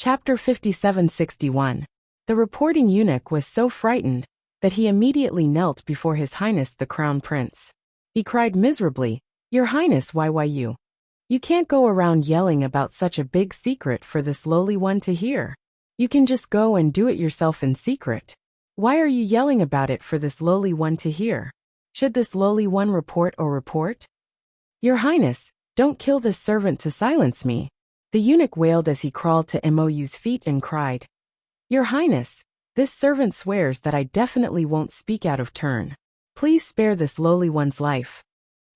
Chapter 5761. The reporting eunuch was so frightened that he immediately knelt before His Highness the Crown Prince. He cried miserably, "Your Highness, why you? You can't go around yelling about such a big secret for this lowly one to hear. You can just go and do it yourself in secret. Why are you yelling about it for this lowly one to hear? Should this lowly one report? Your Highness, don't kill this servant to silence me." The eunuch wailed as he crawled to Mou's feet and cried, "Your Highness, this servant swears that I definitely won't speak out of turn. Please spare this lowly one's life."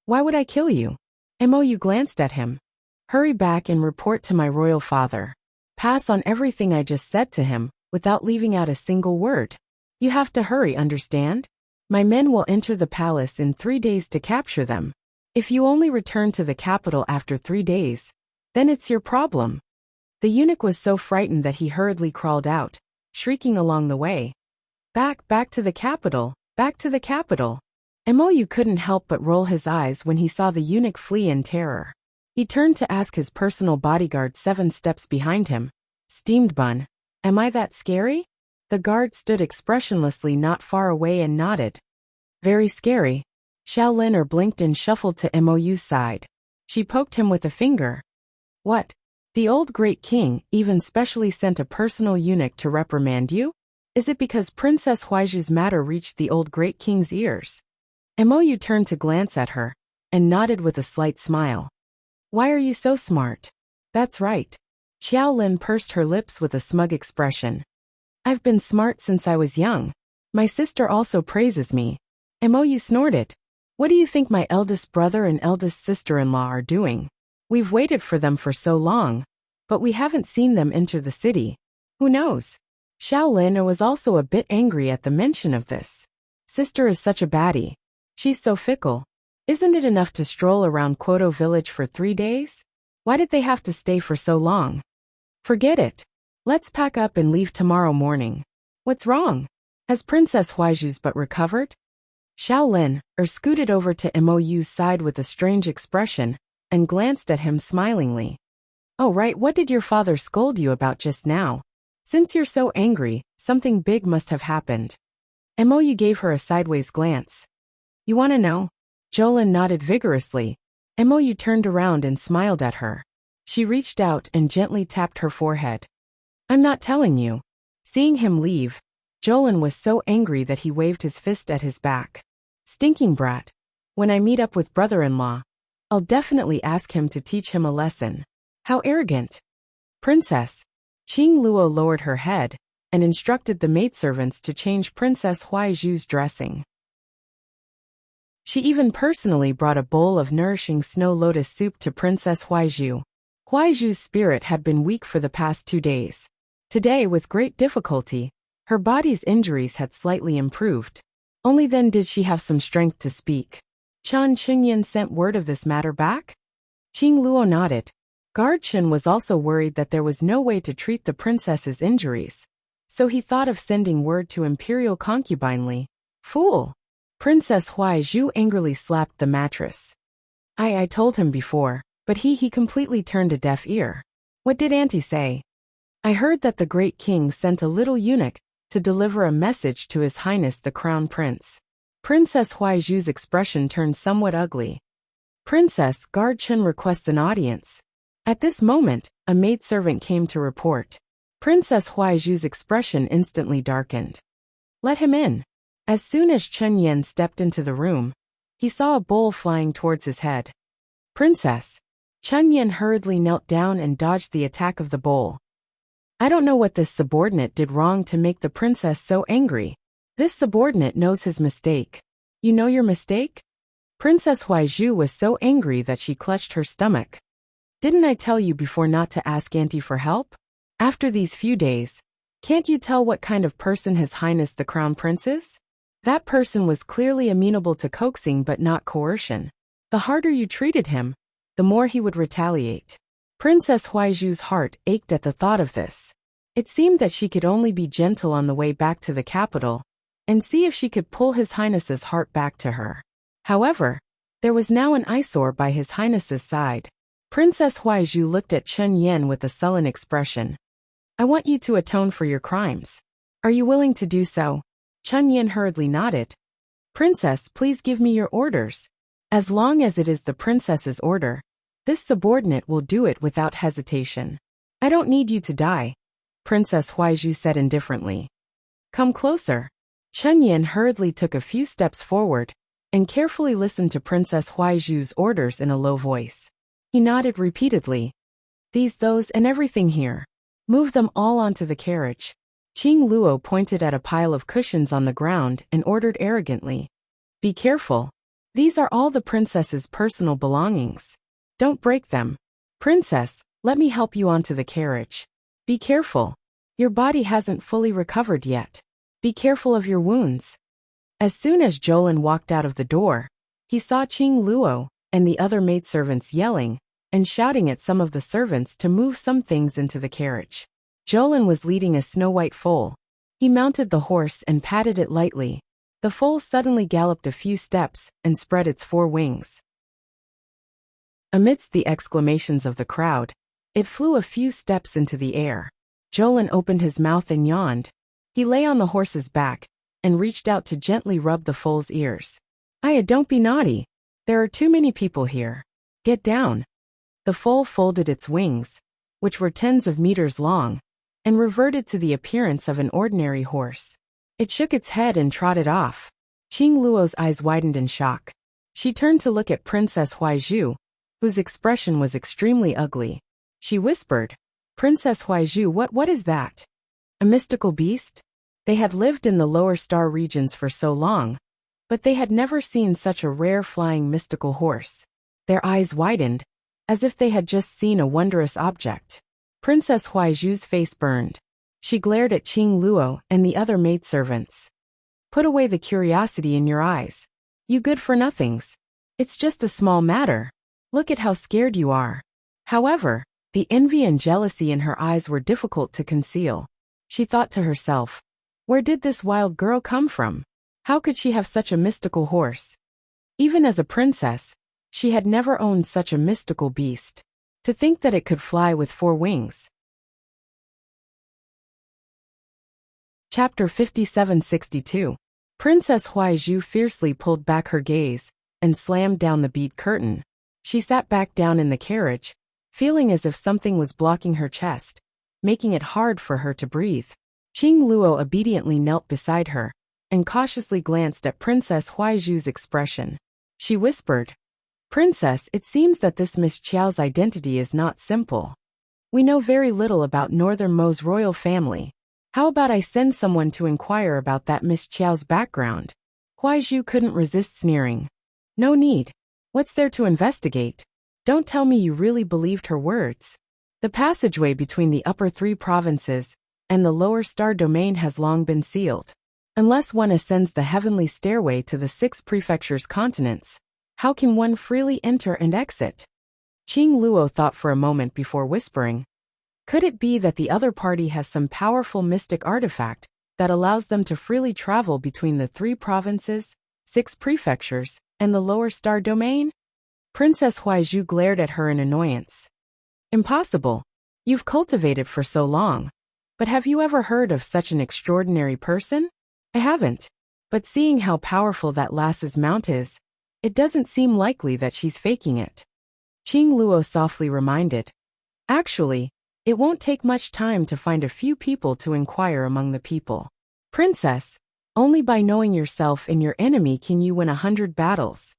"Why would I kill you?" Mou glanced at him. "Hurry back and report to my royal father. Pass on everything I just said to him, without leaving out a single word. You have to hurry, understand? My men will enter the palace in 3 days to capture them. If you only return to the capital after 3 days, then it's your problem." The eunuch was so frightened that he hurriedly crawled out, shrieking along the way, back to the capital, back to the capital." Mou couldn't help but roll his eyes when he saw the eunuch flee in terror. He turned to ask his personal bodyguard 7 steps behind him, "Steamed bun, am I that scary?" The guard stood expressionlessly not far away and nodded. "Very scary." Xiao blinked and shuffled to Mou's side. She poked him with a finger. "What? The old great king even specially sent a personal eunuch to reprimand you? Is it because Princess Huaiju's matter reached the old great king's ears?" Mou turned to glance at her, and nodded with a slight smile. "Why are you so smart?" "That's right." Xiao pursed her lips with a smug expression. "I've been smart since I was young. My sister also praises me." Mou snorted. "What do you think my eldest brother and eldest sister-in-law are doing? We've waited for them for so long, but we haven't seen them enter the city. Who knows?" Xiao was also a bit angry at the mention of this. Sister is such a baddie. She's so fickle. Isn't it enough to stroll around Quoto village for 3 days? Why did they have to stay for so long? Forget it. Let's pack up and leave tomorrow morning. What's wrong? Has Princess Huaiju's but recovered? Xiao scooted over to Mou's side with a strange expression, and glanced at him smilingly. "Oh right, what did your father scold you about just now? Since you're so angry, something big must have happened." Mou gave her a sideways glance. "You want to know?" Jolin nodded vigorously. Mou turned around and smiled at her. She reached out and gently tapped her forehead. "I'm not telling you." Seeing him leave, Jolin was so angry that he waved his fist at his back. "Stinking brat. When I meet up with brother-in-law, I'll definitely ask him to teach him a lesson. How arrogant." "Princess." Qing Luo lowered her head and instructed the maidservants to change Princess Huaiju's dressing. She even personally brought a bowl of nourishing snow lotus soup to Princess Huaiju. Huaiju's spirit had been weak for the past 2 days. Today, with great difficulty, her body's injuries had slightly improved. Only then did she have some strength to speak. "Chan Chunyan sent word of this matter back?" Qing Luo nodded. Guard Chen was also worried that there was no way to treat the princess's injuries, so he thought of sending word to Imperial Concubine Li. "Fool!" Princess Huaiju angrily slapped the mattress. I told him before, but he completely turned a deaf ear. "What did Auntie say?" "I heard that the great king sent a little eunuch to deliver a message to His Highness the Crown Prince." Princess Huaiju's expression turned somewhat ugly. "Princess, Guard Chen requests an audience." At this moment, a maidservant came to report. Princess Huaiju's expression instantly darkened. "Let him in." As soon as Chen Yan stepped into the room, he saw a bowl flying towards his head. "Princess." Chen Yan hurriedly knelt down and dodged the attack of the bowl. "I don't know what this subordinate did wrong to make the princess so angry. This subordinate knows his mistake." "You know your mistake?" Princess Huaiju was so angry that she clutched her stomach. "Didn't I tell you before not to ask Auntie for help? After these few days, can't you tell what kind of person His Highness the Crown Prince is? That person was clearly amenable to coaxing but not coercion. The harder you treated him, the more he would retaliate." Princess Huaiju's heart ached at the thought of this. It seemed that she could only be gentle on the way back to the capital, and see if she could pull His Highness's heart back to her. However, there was now an eyesore by His Highness's side. Princess Huaiju looked at Chen Yan with a sullen expression. I want you to atone for your crimes. Are you willing to do so? Chun Yin hurriedly nodded. Princess, please give me your orders. As long as it is the princess's order, this subordinate will do it without hesitation. I don't need you to die, Princess Huaizhu said indifferently. Come closer. Chun Yin hurriedly took a few steps forward and carefully listened to Princess Huaizhu's orders in a low voice. He nodded repeatedly. These, those, and everything here. Move them all onto the carriage. Qing Luo pointed at a pile of cushions on the ground and ordered arrogantly. Be careful. These are all the princess's personal belongings. Don't break them. Princess, let me help you onto the carriage. Be careful. Your body hasn't fully recovered yet. Be careful of your wounds. As soon as Jolin walked out of the door, he saw Qing Luo and the other maidservants yelling and shouting at some of the servants to move some things into the carriage. Jolin was leading a snow-white foal. He mounted the horse and patted it lightly. The foal suddenly galloped a few steps and spread its 4 wings. Amidst the exclamations of the crowd, it flew a few steps into the air. Jolin opened his mouth and yawned. He lay on the horse's back and reached out to gently rub the foal's ears. Aya, don't be naughty. There are too many people here. Get down. The foal folded its wings, which were tens of meters long, and reverted to the appearance of an ordinary horse. It shook its head and trotted off. Qing Luo's eyes widened in shock. She turned to look at Princess Huaizhu, whose expression was extremely ugly. She whispered, Princess Huaizhu, what is that? A mystical beast? They had lived in the lower star regions for so long, but they had never seen such a rare flying mystical horse. Their eyes widened, as if they had just seen a wondrous object. Princess Huaizhu's face burned. She glared at Qing Luo and the other maidservants. Put away the curiosity in your eyes. You good-for-nothings. It's just a small matter. Look at how scared you are. However, the envy and jealousy in her eyes were difficult to conceal. She thought to herself, where did this wild girl come from? How could she have such a mystical horse? Even as a princess, she had never owned such a mystical beast. To think that it could fly with 4 wings. Chapter 5762. Princess Huaizhu fiercely pulled back her gaze and slammed down the bead curtain. She sat back down in the carriage, feeling as if something was blocking her chest, making it hard for her to breathe. Qing Luo obediently knelt beside her and cautiously glanced at Princess Huaizhu's expression. She whispered, Princess, it seems that this Miss Qiao's identity is not simple. We know very little about Northern Mo's royal family. How about I send someone to inquire about that Miss Qiao's background? Huaizhu couldn't resist sneering. No need. What's there to investigate? Don't tell me you really believed her words. The passageway between the upper 3 provinces and the lower star domain has long been sealed. Unless one ascends the heavenly stairway to the 6 prefectures' continents, how can one freely enter and exit? Qing Luo thought for a moment before whispering. Could it be that the other party has some powerful mystic artifact that allows them to freely travel between the 3 provinces, 6 prefectures, and the lower star domain? Princess Huaizhu glared at her in annoyance. Impossible. You've cultivated for so long. But have you ever heard of such an extraordinary person? I haven't. But seeing how powerful that lass's mount is, it doesn't seem likely that she's faking it. Qing Luo softly reminded. Actually, it won't take much time to find a few people to inquire among the people. Princess, only by knowing yourself and your enemy can you win 100 battles.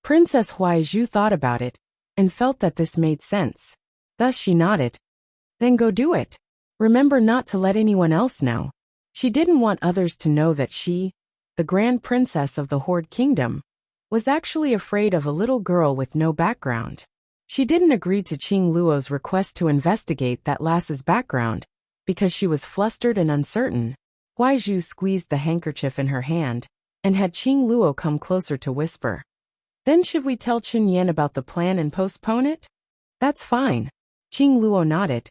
Princess Huaizhu thought about it and felt that this made sense. Thus she nodded. Then go do it. Remember not to let anyone else know. She didn't want others to know that she, the Grand Princess of the Horde Kingdom, was actually afraid of a little girl with no background. She didn't agree to Qing Luo's request to investigate that lass's background because she was flustered and uncertain. Huaizhu squeezed the handkerchief in her hand and had Qing Luo come closer to whisper. Then should we tell Chun Yin about the plan and postpone it? That's fine. Qing Luo nodded.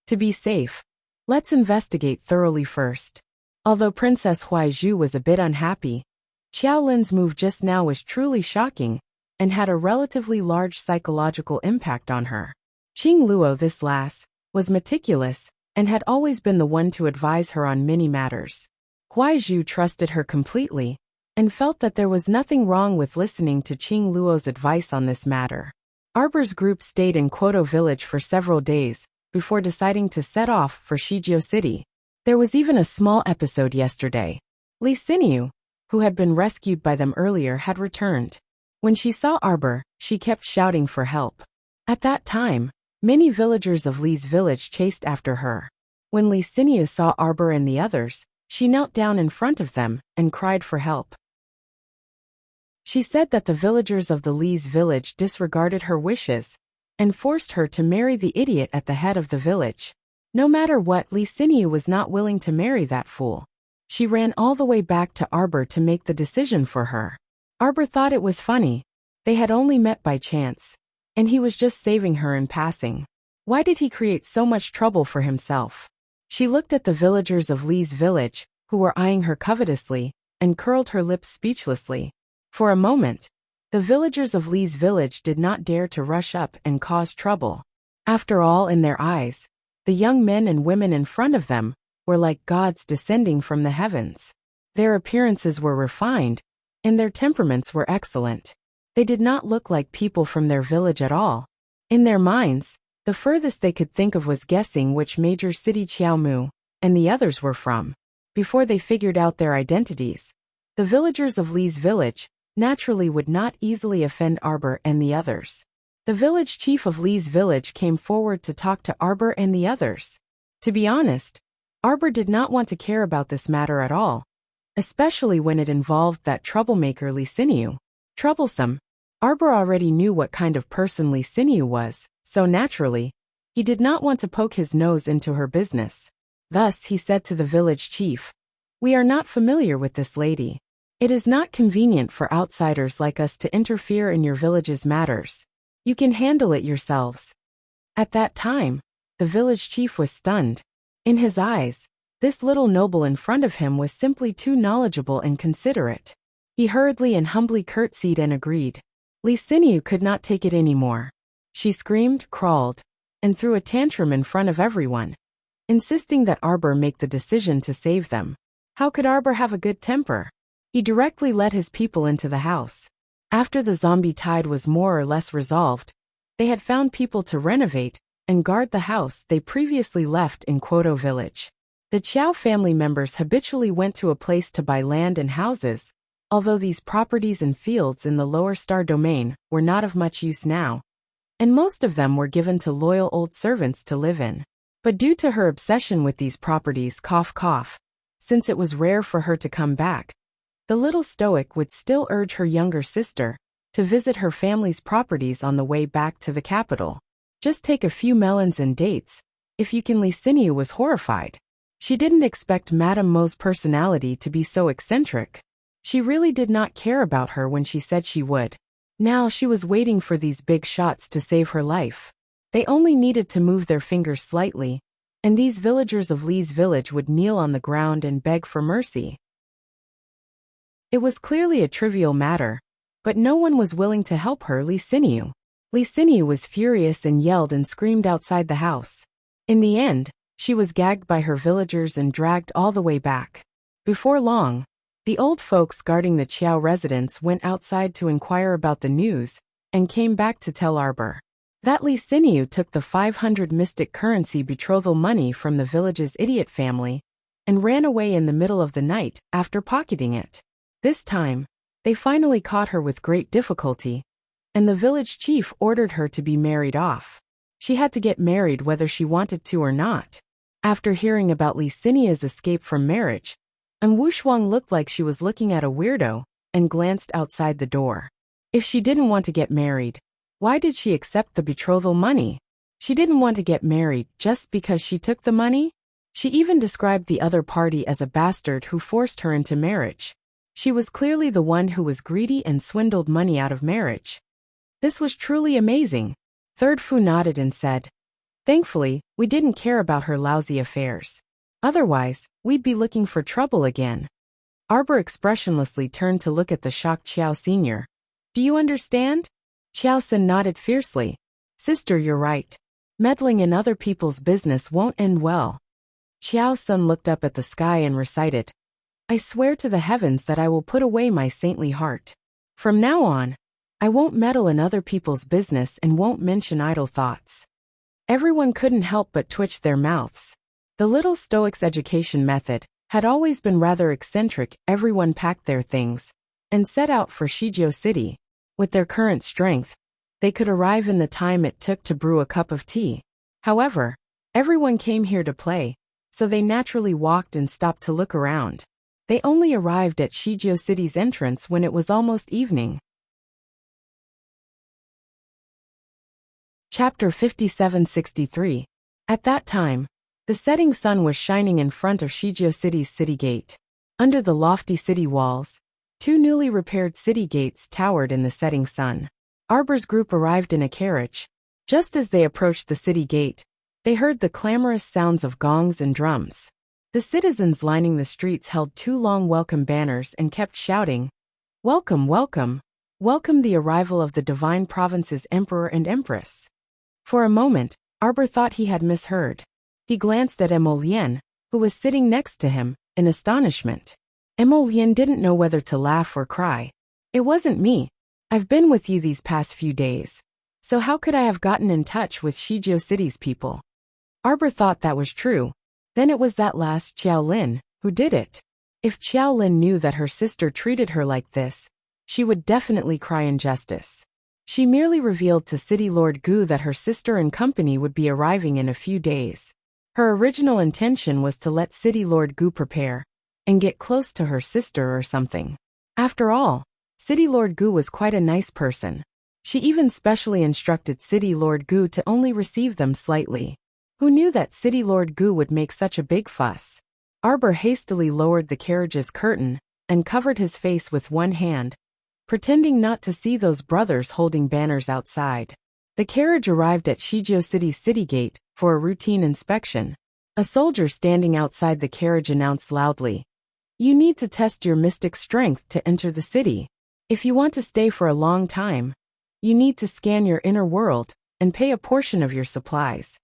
To be safe, let's investigate thoroughly first. Although Princess Huaizhu was a bit unhappy, Xiao Lin's move just now was truly shocking and had a relatively large psychological impact on her. Qing Luo, this lass, was meticulous and had always been the one to advise her on many matters. Huai Zhu trusted her completely, and felt that there was nothing wrong with listening to Qing Luo's advice on this matter. Arbor's group stayed in Quoto village for several days, before deciding to set off for Shijiao City. There was even a small episode yesterday. Li Xinyu, who had been rescued by them earlier, had returned. When she saw Arbor, she kept shouting for help. At that time, many villagers of Li's village chased after her. When Li Xinyu saw Arbor and the others, she knelt down in front of them and cried for help. She said that the villagers of the Li's village disregarded her wishes and forced her to marry the idiot at the head of the village. No matter what, Li Xinyu was not willing to marry that fool. She ran all the way back to Arbor to make the decision for her. Arbor thought it was funny. They had only met by chance, and he was just saving her in passing. Why did he create so much trouble for himself? She looked at the villagers of Li's village, who were eyeing her covetously, and curled her lips speechlessly. For a moment, the villagers of Li's village did not dare to rush up and cause trouble. After all, in their eyes, the young men and women in front of them were like gods descending from the heavens. Their appearances were refined, and their temperaments were excellent. They did not look like people from their village at all. In their minds, the furthest they could think of was guessing which major city Qiaomu and the others were from. Before they figured out their identities, the villagers of Li's village naturally would not easily offend Arbor and the others. The village chief of Li's village came forward to talk to Arbor and the others. To be honest, Arbor did not want to care about this matter at all, especially when it involved that troublemaker Li Xinyu. Troublesome. Arbor already knew what kind of person Li Xinyu was, so naturally, he did not want to poke his nose into her business. Thus he said to the village chief, "We are not familiar with this lady. It is not convenient for outsiders like us to interfere in your village's matters. You can handle it yourselves." At that time, the village chief was stunned. In his eyes, this little noble in front of him was simply too knowledgeable and considerate. He hurriedly and humbly curtsied and agreed. Li Xinyu could not take it anymore. She screamed, crawled, and threw a tantrum in front of everyone, insisting that Arbor make the decision to save them. How could Arbor have a good temper? He directly led his people into the house. After the zombie tide was more or less resolved, they had found people to renovate and guard the house they previously left in Quoto village. The Qiao family members habitually went to a place to buy land and houses, although these properties and fields in the lower star domain were not of much use now, and most of them were given to loyal old servants to live in. But due to her obsession with these properties, since it was rare for her to come back, the little stoic would still urge her younger sister to visit her family's properties on the way back to the capital. Just take a few melons and dates, if you can. Li Xinyu was horrified. She didn't expect Madame Mo's personality to be so eccentric. She really did not care about her when she said she would. Now she was waiting for these big shots to save her life. They only needed to move their fingers slightly, and these villagers of Li's village would kneel on the ground and beg for mercy. It was clearly a trivial matter, but no one was willing to help her. Li Xinyu was furious and yelled and screamed outside the house. In the end, she was gagged by her villagers and dragged all the way back. Before long, the old folks guarding the Qiao residence went outside to inquire about the news and came back to tell Arbor that Li Xinyu took the 500 mystic currency betrothal money from the village's idiot family and ran away in the middle of the night after pocketing it. This time, they finally caught her with great difficulty, and the village chief ordered her to be married off. She had to get married whether she wanted to or not. After hearing about Li Xinyu's escape from marriage, Wu Shuang looked like she was looking at a weirdo and glanced outside the door. If she didn't want to get married, why did she accept the betrothal money? She didn't want to get married just because she took the money? She even described the other party as a bastard who forced her into marriage. She was clearly the one who was greedy and swindled money out of marriage. This was truly amazing. Third Fu nodded and said, "Thankfully, we didn't care about her lousy affairs. Otherwise, we'd be looking for trouble again." Arbor expressionlessly turned to look at the shocked Qiao Senior. "Do you understand?" Qiao Sen nodded fiercely. "Sister, you're right. Meddling in other people's business won't end well. Xiao Sun looked up at the sky and recited, I swear to the heavens that I will put away my saintly heart. From now on, I won't meddle in other people's business and won't mention idle thoughts. Everyone couldn't help but twitch their mouths. The little Stoic's education method had always been rather eccentric. Everyone packed their things and set out for Shizhou City. With their current strength, they could arrive in the time it took to brew a cup of tea. However, everyone came here to play, so they naturally walked and stopped to look around. They only arrived at Shizhou City's entrance when it was almost evening. Chapter 5763. At that time, the setting sun was shining in front of Shizhou City's city gate. Under the lofty city walls, two newly repaired city gates towered in the setting sun. Arbor's group arrived in a carriage. Just as they approached the city gate, they heard the clamorous sounds of gongs and drums. The citizens lining the streets held two long welcome banners and kept shouting, Welcome, welcome, welcome the arrival of the divine province's emperor and empress. For a moment, Arbor thought he had misheard. He glanced at Emolien, who was sitting next to him, in astonishment. Emolien didn't know whether to laugh or cry. It wasn't me. I've been with you these past few days. So how could I have gotten in touch with Shizhou City's people? Arbor thought that was true. Then it was that last Xiaolin who did it. If Xiaolin knew that her sister treated her like this, she would definitely cry injustice. She merely revealed to City Lord Gu that her sister and company would be arriving in a few days. Her original intention was to let City Lord Gu prepare and get close to her sister or something. After all, City Lord Gu was quite a nice person. She even specially instructed City Lord Gu to only receive them slightly. Who knew that City Lord Gu would make such a big fuss? Arbor hastily lowered the carriage's curtain and covered his face with one hand, pretending not to see those brothers holding banners outside. The carriage arrived at Shizhou City's city gate for a routine inspection. A soldier standing outside the carriage announced loudly, You need to test your mystic strength to enter the city. If you want to stay for a long time, you need to scan your inner world and pay a portion of your supplies.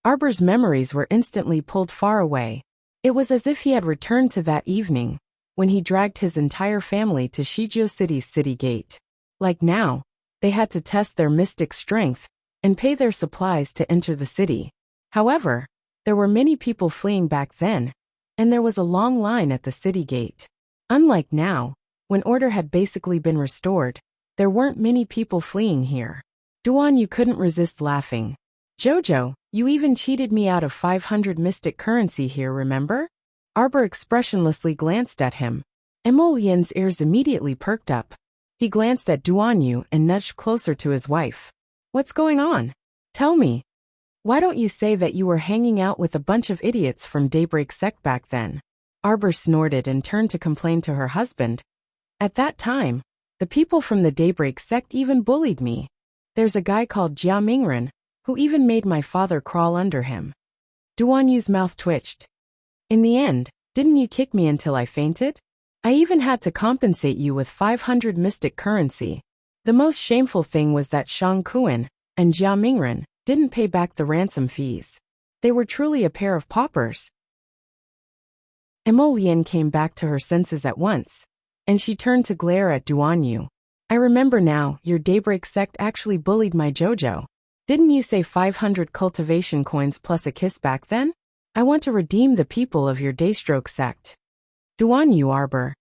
Arbor's memories were instantly pulled far away. It was as if he had returned to that evening, when he dragged his entire family to Shizhou City's city gate. Like now, they had to test their mystic strength and pay their supplies to enter the city. However, there were many people fleeing back then, and there was a long line at the city gate. Unlike now, when order had basically been restored, there weren't many people fleeing here. Duan Yu couldn't resist laughing. Jojo, you even cheated me out of 500 mystic currency here, remember? Arbor expressionlessly glanced at him. Emolien's ears immediately perked up. He glanced at Duan Yu and nudged closer to his wife. What's going on? Tell me. Why don't you say that you were hanging out with a bunch of idiots from Daybreak Sect back then? Arbor snorted and turned to complain to her husband. At that time, the people from the Daybreak Sect even bullied me. There's a guy called Jia Mingren, who even made my father crawl under him. Duan Yu's mouth twitched. In the end, didn't you kick me until I fainted? I even had to compensate you with 500 mystic currency. The most shameful thing was that Shang Kuan and Jia Mingren didn't pay back the ransom fees. They were truly a pair of paupers. Emolien came back to her senses at once, and she turned to glare at Duan Yu. I remember now, your Daybreak Sect actually bullied my Jojo. Didn't you say 500 cultivation coins plus a kiss back then? I want to redeem the people of your Daystroke Sect. Duan Yu Arbor.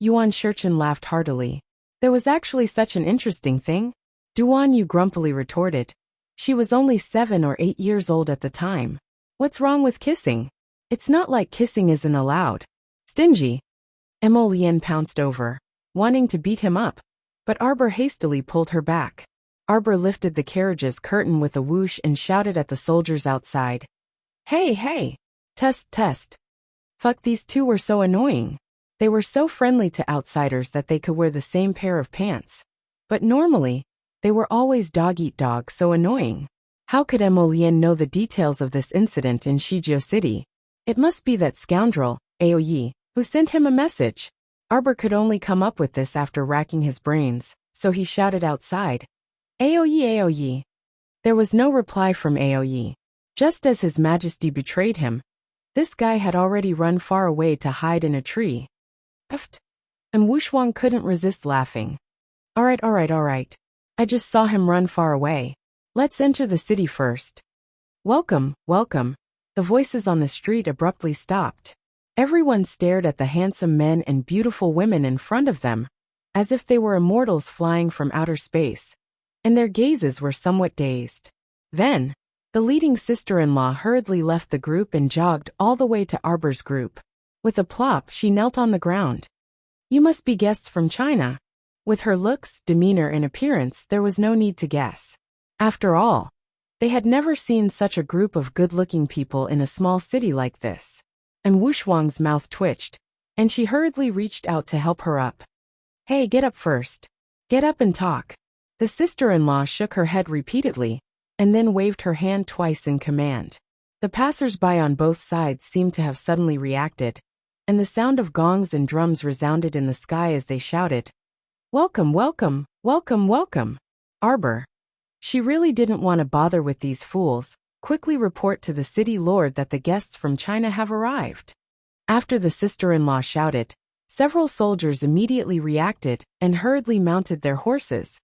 Yuan Shurchen laughed heartily. There was actually such an interesting thing? Duan Yu grumpily retorted. She was only 7 or 8 years old at the time. What's wrong with kissing? It's not like kissing isn't allowed. Stingy. Emolien pounced over, wanting to beat him up, but Arbor hastily pulled her back. Arbor lifted the carriage's curtain with a whoosh and shouted at the soldiers outside. Hey, hey! Test, test. Fuck, these two were so annoying. They were so friendly to outsiders that they could wear the same pair of pants. But normally, they were always dog-eat-dog, so annoying. How could Emolien know the details of this incident in Shizhou City? It must be that scoundrel, Aoyi, who sent him a message. Arbor could only come up with this after racking his brains, so he shouted outside. Aoyi, Aoyi. There was no reply from Aoyi. Just as His Majesty betrayed him, This guy had already run far away to hide in a tree. Effed. And Wuxia couldn't resist laughing. Alright. I just saw him run far away. Let's enter the city first. Welcome. The voices on the street abruptly stopped. Everyone stared at the handsome men and beautiful women in front of them, as if they were immortals flying from outer space, and their gazes were somewhat dazed. Then, the leading sister-in-law hurriedly left the group and jogged all the way to Arbor's group. With a plop, she knelt on the ground. You must be guests from China. With her looks, demeanor, and appearance, there was no need to guess. After all, they had never seen such a group of good-looking people in a small city like this. And Wuxia's mouth twitched, and she hurriedly reached out to help her up. Hey, get up first. Get up and talk. The sister-in-law shook her head repeatedly, and then waved her hand twice in command. The passers-by on both sides seemed to have suddenly reacted, and the sound of gongs and drums resounded in the sky as they shouted, Welcome. Arbor. She really didn't want to bother with these fools. Quickly report to the city lord that the guests from China have arrived. After the sister-in-law shouted, several soldiers immediately reacted and hurriedly mounted their horses,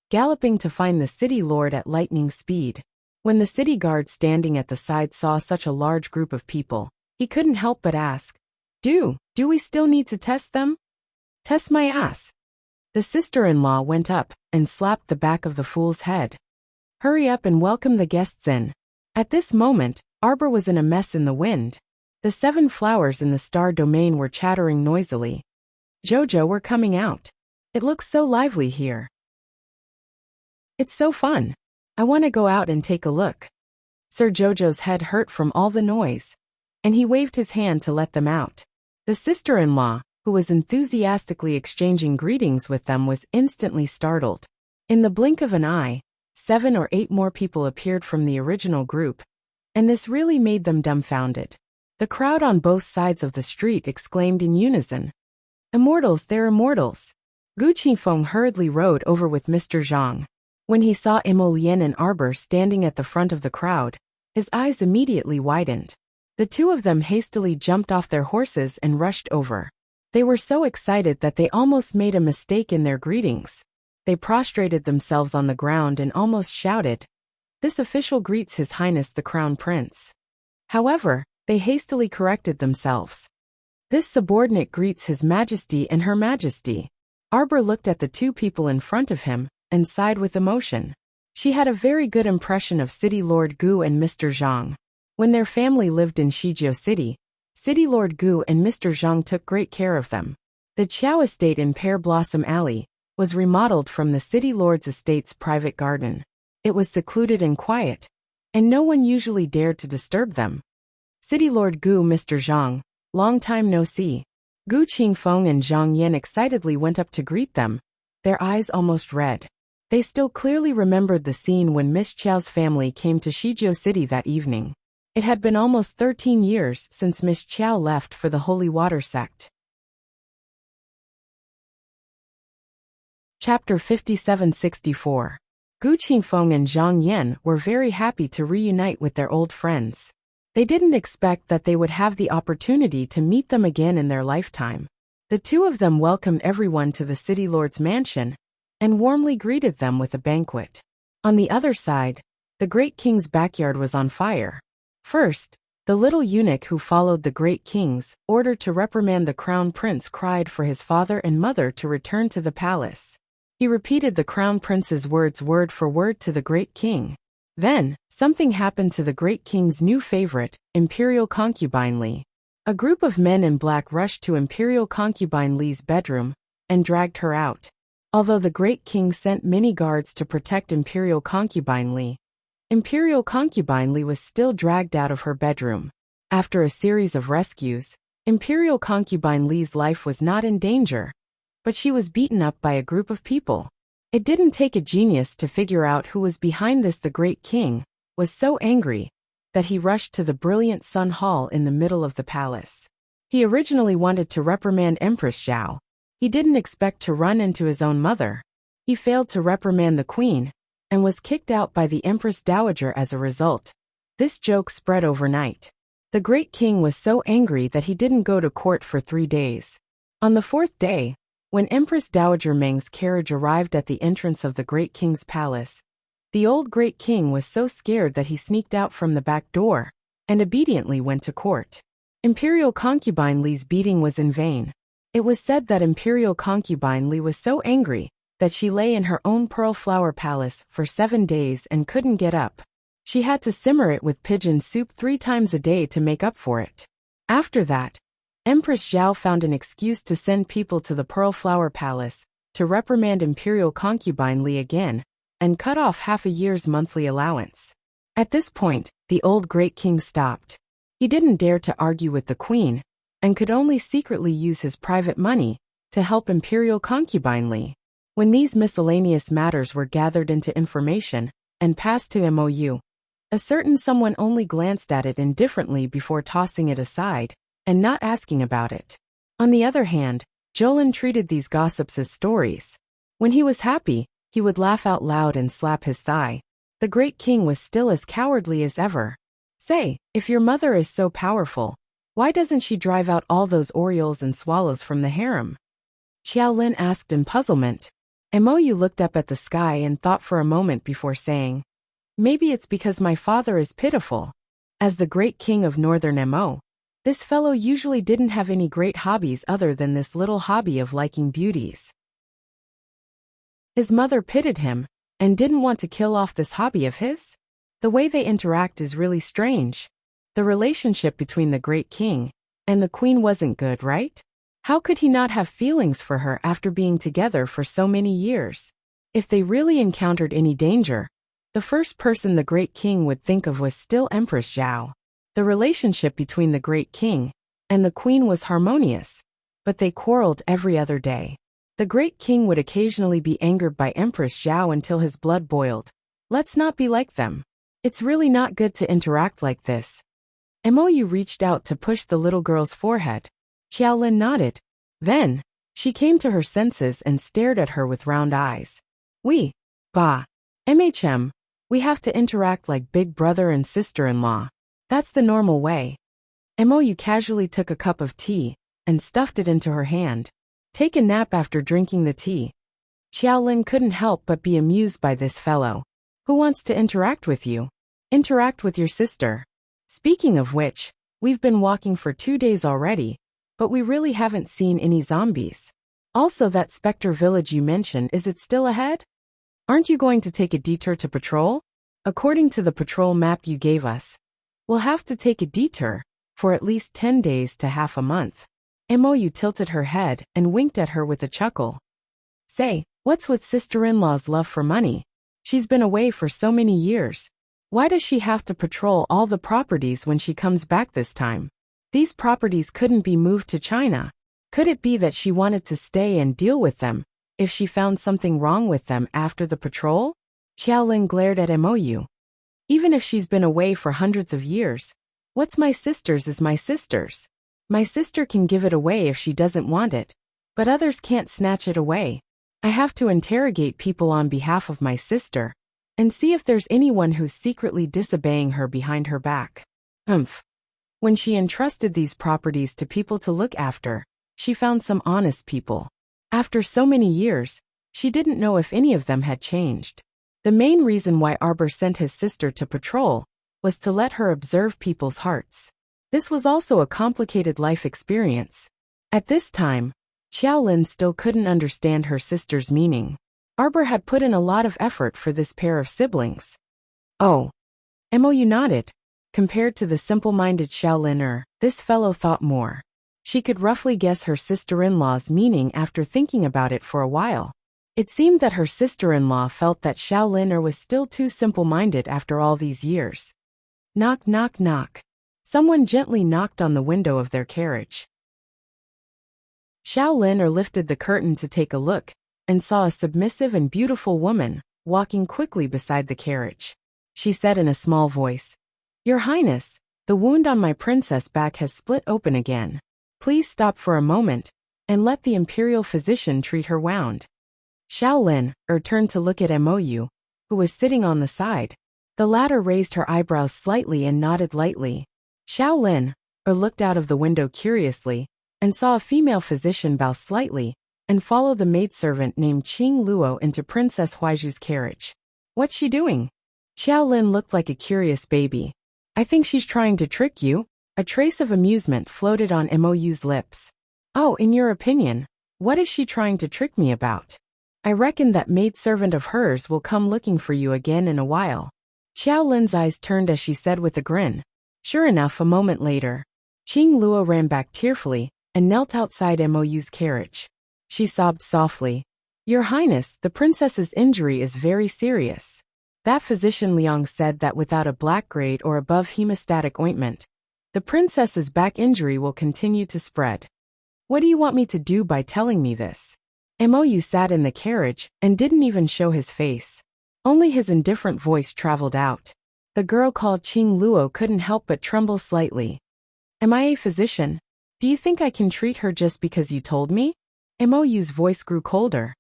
galloping to find the city lord at lightning speed. When the city guard standing at the side saw such a large group of people, he couldn't help but ask, Do we still need to test them? Test my ass. The sister-in-law went up and slapped the back of the fool's head. Hurry up and welcome the guests in. At this moment, Arbor was in a mess in the wind. The 7 flowers in the star domain were chattering noisily. Jojo, we're coming out. It looks so lively here. It's so fun. I want to go out and take a look. Sir Jojo's head hurt from all the noise, and he waved his hand to let them out. The sister-in-law, who was enthusiastically exchanging greetings with them, was instantly startled. In the blink of an eye, 7 or 8 more people appeared from the original group, and this really made them dumbfounded. The crowd on both sides of the street exclaimed in unison, Immortals, they're immortals. Gu Qifeng hurriedly rode over with Mr. Zhang. When he saw Emolien and Arbor standing at the front of the crowd, his eyes immediately widened. The two of them hastily jumped off their horses and rushed over. They were so excited that they almost made a mistake in their greetings. They prostrated themselves on the ground and almost shouted, This official greets His Highness the Crown Prince. However, they hastily corrected themselves. This subordinate greets His Majesty and Her Majesty. Arbor looked at the 2 people in front of him and sighed with emotion. She had a very good impression of City Lord Gu and Mr. Zhang. When their family lived in Shizhou City, City Lord Gu and Mr. Zhang took great care of them. The Qiao estate in Pear Blossom Alley was remodeled from the City Lord's estate's private garden. It was secluded and quiet, and no one usually dared to disturb them. City Lord Gu, Mr. Zhang, long time no see. Gu Qingfeng and Zhang Yan excitedly went up to greet them, their eyes almost red. They still clearly remembered the scene when Miss Qiao's family came to Shizhou City that evening. It had been almost 13 years since Miss Qiao left for the Holy Water sect. Chapter 5764. Gu Qingfeng and Zhang Yan were very happy to reunite with their old friends. They didn't expect that they would have the opportunity to meet them again in their lifetime. The 2 of them welcomed everyone to the City Lord's mansion and warmly greeted them with a banquet. On the other side, the Great King's backyard was on fire. First, the little eunuch who followed the Great King's order to reprimand the Crown Prince cried for his father and mother to return to the palace. He repeated the Crown Prince's words word for word to the Great King. Then, something happened to the Great King's new favorite, Imperial Concubine Li. A group of men in black rushed to Imperial Concubine Li's bedroom and dragged her out. Although the Great King sent many guards to protect Imperial Concubine Li, Imperial Concubine Li was still dragged out of her bedroom. After a series of rescues, Imperial Concubine Li's life was not in danger, but she was beaten up by a group of people. It didn't take a genius to figure out who was behind this. The Great King was so angry that he rushed to the brilliant Sun Hall in the middle of the palace. He originally wanted to reprimand Empress Zhao. He didn't expect to run into his own mother. He failed to reprimand the queen and was kicked out by the Empress Dowager as a result. This joke spread overnight. The great king was so angry that he didn't go to court for 3 days. On the 4th day, when Empress Dowager Meng's carriage arrived at the entrance of the great king's palace, the old great king was so scared that he sneaked out from the back door and obediently went to court. Imperial concubine Li's beating was in vain. It was said that Imperial concubine Li was so angry that she lay in her own pearl flower palace for 7 days and couldn't get up. She had to simmer it with pigeon soup 3 times a day to make up for it. After that, Empress Zhao found an excuse to send people to the Pearl Flower Palace to reprimand Imperial concubine Li again and cut off half a year's monthly allowance. At this point, the old great king stopped. He didn't dare to argue with the queen and could only secretly use his private money to help Imperial concubine Li. When these miscellaneous matters were gathered into information and passed to MOU, a certain someone only glanced at it indifferently before tossing it aside and not asking about it. On the other hand, Jolin treated these gossips as stories. When he was happy, he would laugh out loud and slap his thigh. The great king was still as cowardly as ever. Say, if your mother is so powerful, why doesn't she drive out all those orioles and swallows from the harem? Xiaolin asked in puzzlement. MOU looked up at the sky and thought for a moment before saying, maybe it's because my father is pitiful. As the great king of Northern Mo, this fellow usually didn't have any great hobbies other than this little hobby of liking beauties. His mother pitied him and didn't want to kill off this hobby of his? The way they interact is really strange. The relationship between the great king and the queen wasn't good, right? How could he not have feelings for her after being together for so many years? If they really encountered any danger, the first person the great king would think of was still Empress Zhao. The relationship between the great king and the queen was harmonious, but they quarreled every other day. The great king would occasionally be angered by Empress Zhao until his blood boiled. Let's not be like them. It's really not good to interact like this. MOU reached out to push the little girl's forehead. Xiaolin nodded. Then, she came to her senses and stared at her with round eyes. Bah. We have to interact like big brother and sister-in-law. That's the normal way. MOU casually took a cup of tea and stuffed it into her hand. Take a nap after drinking the tea. Xiaolin couldn't help but be amused by this fellow. Who wants to interact with you? Interact with your sister. Speaking of which, we've been walking for 2 days already, but we really haven't seen any zombies. Also, that Spectre village you mentioned, is it still ahead? Aren't you going to take a detour to patrol? According to the patrol map you gave us, we'll have to take a detour for at least 10 days to half a month. MOU tilted her head and winked at her with a chuckle. Say, what's with sister-in-law's love for money? She's been away for so many years. Why does she have to patrol all the properties when she comes back this time? These properties couldn't be moved to China. Could it be that she wanted to stay and deal with them if she found something wrong with them after the patrol? Xiaolin glared at MOU. Even if she's been away for hundreds of years, what's my sister's is my sister's. My sister can give it away if she doesn't want it, but others can't snatch it away. I have to interrogate people on behalf of my sister and see if there's anyone who's secretly disobeying her behind her back. When she entrusted these properties to people to look after, she found some honest people. After so many years, she didn't know if any of them had changed. The main reason why Arbor sent his sister to patrol was to let her observe people's hearts. This was also a complicated life experience. At this time, Xiaolin still couldn't understand her sister's meaning. Arbor had put in a lot of effort for this pair of siblings. Oh. MOU nodded. Compared to the simple-minded Xiaolin, this fellow thought more. She could roughly guess her sister-in-law's meaning after thinking about it for a while. It seemed that her sister-in-law felt that Xiaolin was still too simple-minded after all these years. Knock, knock, knock. Someone gently knocked on the window of their carriage. Xiaolin lifted the curtain to take a look and saw a submissive and beautiful woman walking quickly beside the carriage. She said in a small voice, Your Highness, the wound on my princess back has split open again. Please stop for a moment and let the imperial physician treat her wound. Xiaolin turned to look at MOU, who was sitting on the side. The latter raised her eyebrows slightly and nodded lightly. Xiao Lin looked out of the window curiously and saw a female physician bow slightly and follow the maidservant named Qing Luo into Princess Huaiju's carriage. What's she doing? Xiao Lin looked like a curious baby. I think she's trying to trick you. A trace of amusement floated on Mou's lips. Oh, in your opinion, what is she trying to trick me about? I reckon that maidservant of hers will come looking for you again in a while. Xiao Lin's eyes turned as she said with a grin. Sure enough, a moment later, Qing Luo ran back tearfully and knelt outside Mou's carriage. She sobbed softly. Your Highness, the princess's injury is very serious. That physician Liang said that without a black grade or above hemostatic ointment, the princess's back injury will continue to spread. What do you want me to do by telling me this? Mou sat in the carriage and didn't even show his face. Only his indifferent voice traveled out. The girl called Qing Luo couldn't help but tremble slightly. Am I a physician? Do you think I can treat her just because you told me? Mou's voice grew colder.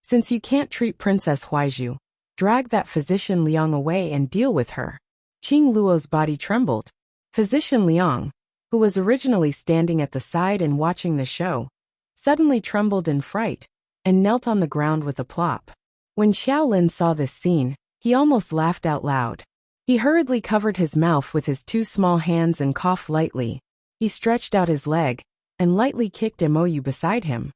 Since you can't treat Princess Huaiju, drag that physician Liang away and deal with her. Qing Luo's body trembled. Physician Liang, who was originally standing at the side and watching the show, suddenly trembled in fright and knelt on the ground with a plop. When Xiao Lin saw this scene, he almost laughed out loud. He hurriedly covered his mouth with his two small hands and coughed lightly. He stretched out his leg and lightly kicked Mou beside him.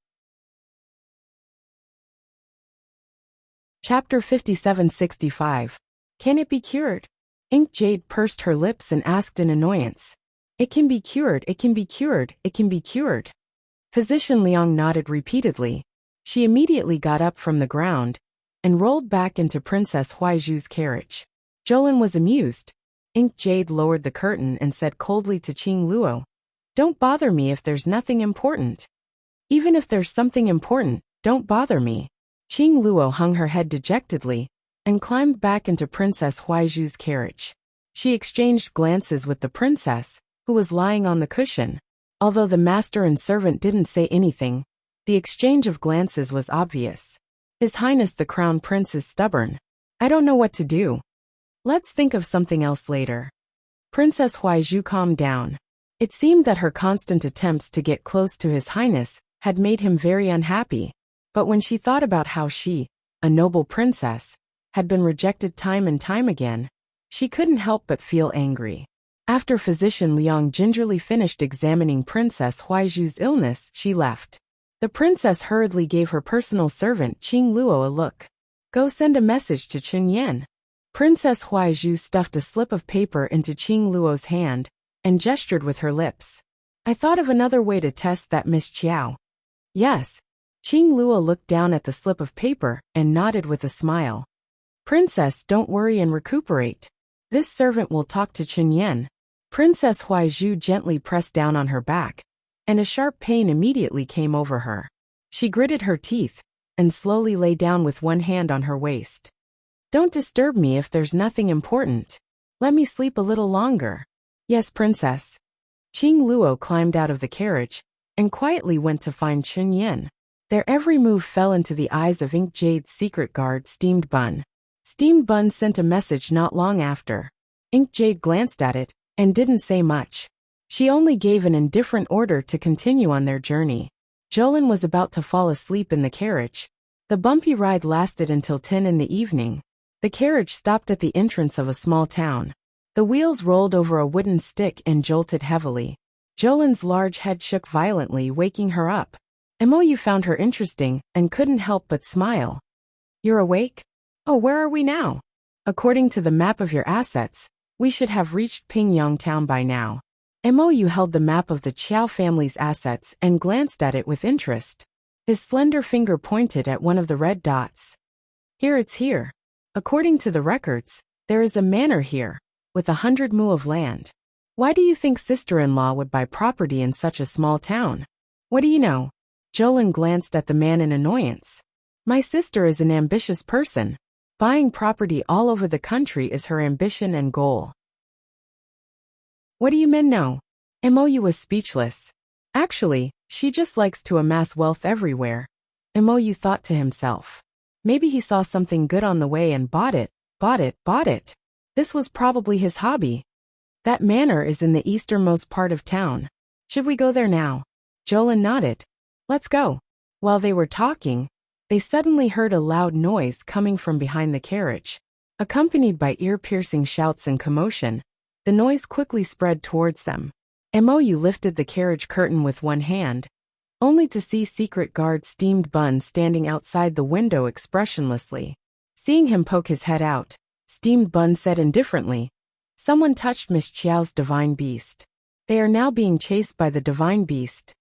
Chapter 5765. Can it be cured? Ink Jade pursed her lips and asked in annoyance. It can be cured, it can be cured, it can be cured. Physician Liang nodded repeatedly. She immediately got up from the ground and rolled back into Princess Huaiju's carriage. Jolin was amused. Ink Jade lowered the curtain and said coldly to Qing Luo, Don't bother me if there's nothing important. Even if there's something important, don't bother me. Qing Luo hung her head dejectedly and climbed back into Princess Huaiju's carriage. She exchanged glances with the princess, who was lying on the cushion. Although the master and servant didn't say anything, the exchange of glances was obvious. His Highness the Crown Prince is stubborn. I don't know what to do. Let's think of something else later. Princess Huaiju calmed down. It seemed that her constant attempts to get close to His Highness had made him very unhappy. But when she thought about how she, a noble princess, had been rejected time and time again, she couldn't help but feel angry. After Physician Liang gingerly finished examining Princess Huaiju's illness, she left. The princess hurriedly gave her personal servant Qing Luo a look. Go send a message to Chen Yan. Princess Huaiju stuffed a slip of paper into Qing Luo's hand and gestured with her lips. I thought of another way to test that, Miss Qiao. Yes. Qing Luo looked down at the slip of paper and nodded with a smile. Princess, don't worry and recuperate. This servant will talk to Chen Yan. Princess Huaiju gently pressed down on her back, and a sharp pain immediately came over her. She gritted her teeth and slowly lay down with one hand on her waist. Don't disturb me if there's nothing important. Let me sleep a little longer. Yes, Princess. Qing Luo climbed out of the carriage and quietly went to find Chen Yan. Their every move fell into the eyes of Ink Jade's secret guard, Steamed Bun. Steamed Bun sent a message not long after. Ink Jade glanced at it and didn't say much. She only gave an indifferent order to continue on their journey. Jolin was about to fall asleep in the carriage. The bumpy ride lasted until 10 in the evening. The carriage stopped at the entrance of a small town. The wheels rolled over a wooden stick and jolted heavily. Jolin's large head shook violently, waking her up. Mou found her interesting and couldn't help but smile. You're awake? Oh, where are we now? According to the map of your assets, we should have reached Pingyang town by now. Mou held the map of the Qiao family's assets and glanced at it with interest. His slender finger pointed at one of the red dots. Here, it's here. According to the records, there is a manor here, with 100 mu of land. Why do you think sister-in-law would buy property in such a small town? What do you know? Jolin glanced at the man in annoyance. My sister is an ambitious person. Buying property all over the country is her ambition and goal. What do you men know? Mou was speechless. Actually, she just likes to amass wealth everywhere. Mou thought to himself. Maybe he saw something good on the way and bought it. This was probably his hobby. That manor is in the easternmost part of town. Should we go there now? Jolin nodded. Let's go. While they were talking, they suddenly heard a loud noise coming from behind the carriage. Accompanied by ear-piercing shouts and commotion, the noise quickly spread towards them. Mou lifted the carriage curtain with one hand, only to see secret guard Steamed Bun standing outside the window expressionlessly. Seeing him poke his head out, Steamed Bun said indifferently, "Someone touched Miss Chiao's divine beast. They are now being chased by the divine beast."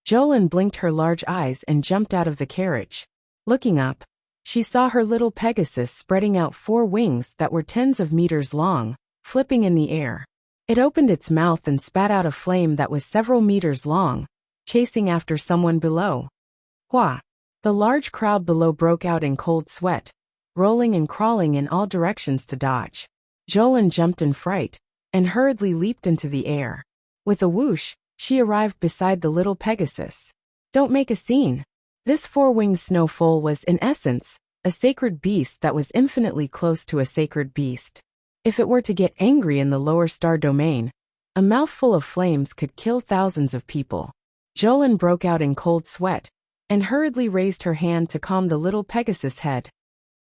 Jolin blinked her large eyes and jumped out of the carriage. Looking up, she saw her little Pegasus spreading out 4 wings that were tens of meters long, flipping in the air. It opened its mouth and spat out a flame that was several meters long, chasing after someone below. Hua! The large crowd below broke out in cold sweat, rolling and crawling in all directions to dodge. Jolin jumped in fright and hurriedly leaped into the air. With a whoosh, she arrived beside the little Pegasus. Don't make a scene. This 4-winged snowfoal was, in essence, a sacred beast that was infinitely close to a sacred beast. If it were to get angry in the lower star domain, a mouthful of flames could kill thousands of people. Jolin broke out in cold sweat and hurriedly raised her hand to calm the little Pegasus head.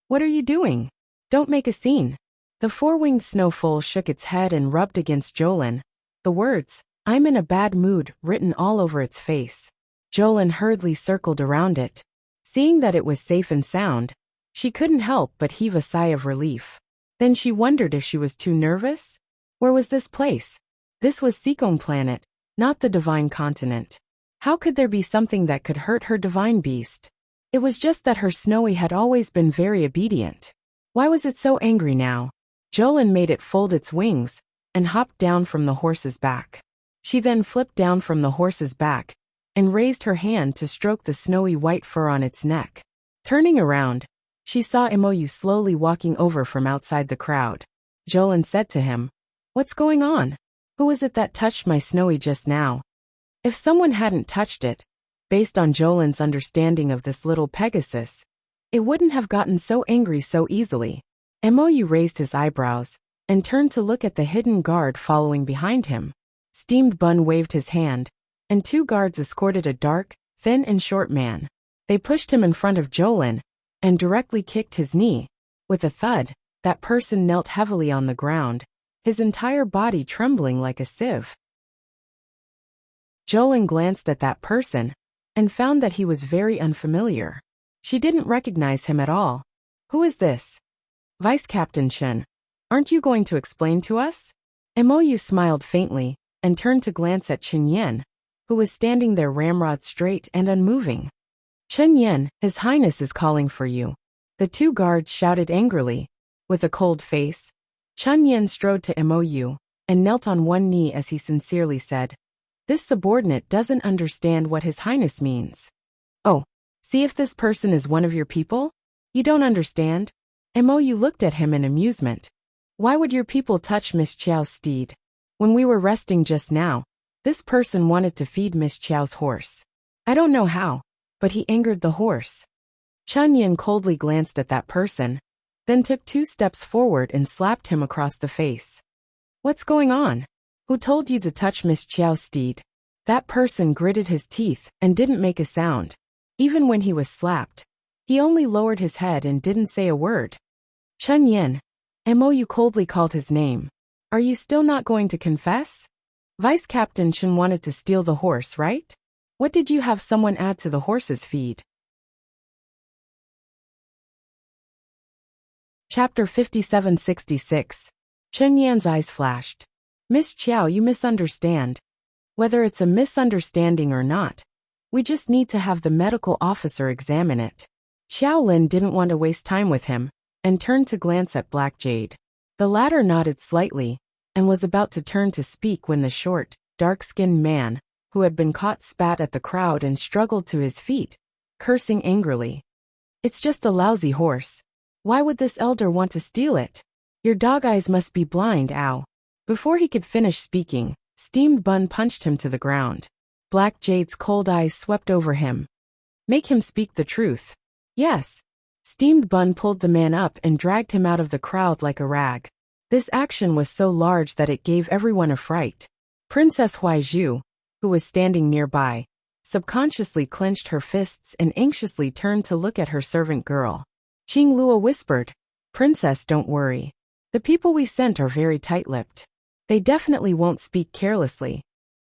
What are you doing? Don't make a scene. The 4-winged snowfoal shook its head and rubbed against Jolin, the words, "I'm in a bad mood," written all over its face. Jolin hurriedly circled around it. Seeing that it was safe and sound, she couldn't help but heave a sigh of relief. Then she wondered if she was too nervous. Where was this place? This was Seacombe Planet, not the Divine Continent. How could there be something that could hurt her divine beast? It was just that her Snowy had always been very obedient. Why was it so angry now? Jolin made it fold its wings and hopped down from the horse's back. She then flipped down from the horse's back and raised her hand to stroke the snowy white fur on its neck. Turning around, she saw Mou slowly walking over from outside the crowd. Jolin said to him, "What's going on? Who was it that touched my Snowy just now?" If someone hadn't touched it, based on Jolin's understanding of this little Pegasus, it wouldn't have gotten so angry so easily. Mou raised his eyebrows and turned to look at the hidden guard following behind him. Steamed Bun waved his hand, and 2 guards escorted a dark, thin and short man. They pushed him in front of Jolin and directly kicked his knee. With a thud, that person knelt heavily on the ground, his entire body trembling like a sieve. Jolin glanced at that person and found that he was very unfamiliar. She didn't recognize him at all. "Who is this?" "Vice Captain Chen. Aren't you going to explain to us?" Mou smiled faintly and turned to glance at Chen Yan, who was standing there ramrod straight and unmoving. "Chen Yan, His Highness is calling for you," the 2 guards shouted angrily. With a cold face, Chen Yan strode to Mou and knelt on one knee as he sincerely said, "This subordinate doesn't understand what His Highness means." "Oh, see if this person is one of your people? You don't understand?" Mou looked at him in amusement. "Why would your people touch Miss Chiao's steed? When we were resting just now, this person wanted to feed Miss Chiao's horse. I don't know how, but he angered the horse." Chen Yan coldly glanced at that person, then took 2 steps forward and slapped him across the face. "What's going on? Who told you to touch Miss Chiao's steed?" That person gritted his teeth and didn't make a sound. Even when he was slapped, he only lowered his head and didn't say a word. "Chen Yan," Mou coldly called his name. "Are you still not going to confess? Vice Captain Chen wanted to steal the horse, right? What did you have someone add to the horse's feed?" Chapter 5766. Chen Yan's eyes flashed. "Miss Chiao, you misunderstand. Whether it's a misunderstanding or not, we just need to have the medical officer examine it." Xiao Lin didn't want to waste time with him and turned to glance at Black Jade. The latter nodded slightly and was about to turn to speak when the short, dark-skinned man, who had been caught, spat at the crowd and struggled to his feet, cursing angrily. "It's just a lousy horse. Why would this elder want to steal it? Your dog eyes must be blind, ow." Before he could finish speaking, Steamed Bun punched him to the ground. Black Jade's cold eyes swept over him. "Make him speak the truth." "Yes." Steamed Bun pulled the man up and dragged him out of the crowd like a rag. This action was so large that it gave everyone a fright. Princess Huaizhu, who was standing nearby, subconsciously clenched her fists and anxiously turned to look at her servant girl. Qing Luo whispered, "Princess, don't worry. The people we sent are very tight-lipped. They definitely won't speak carelessly."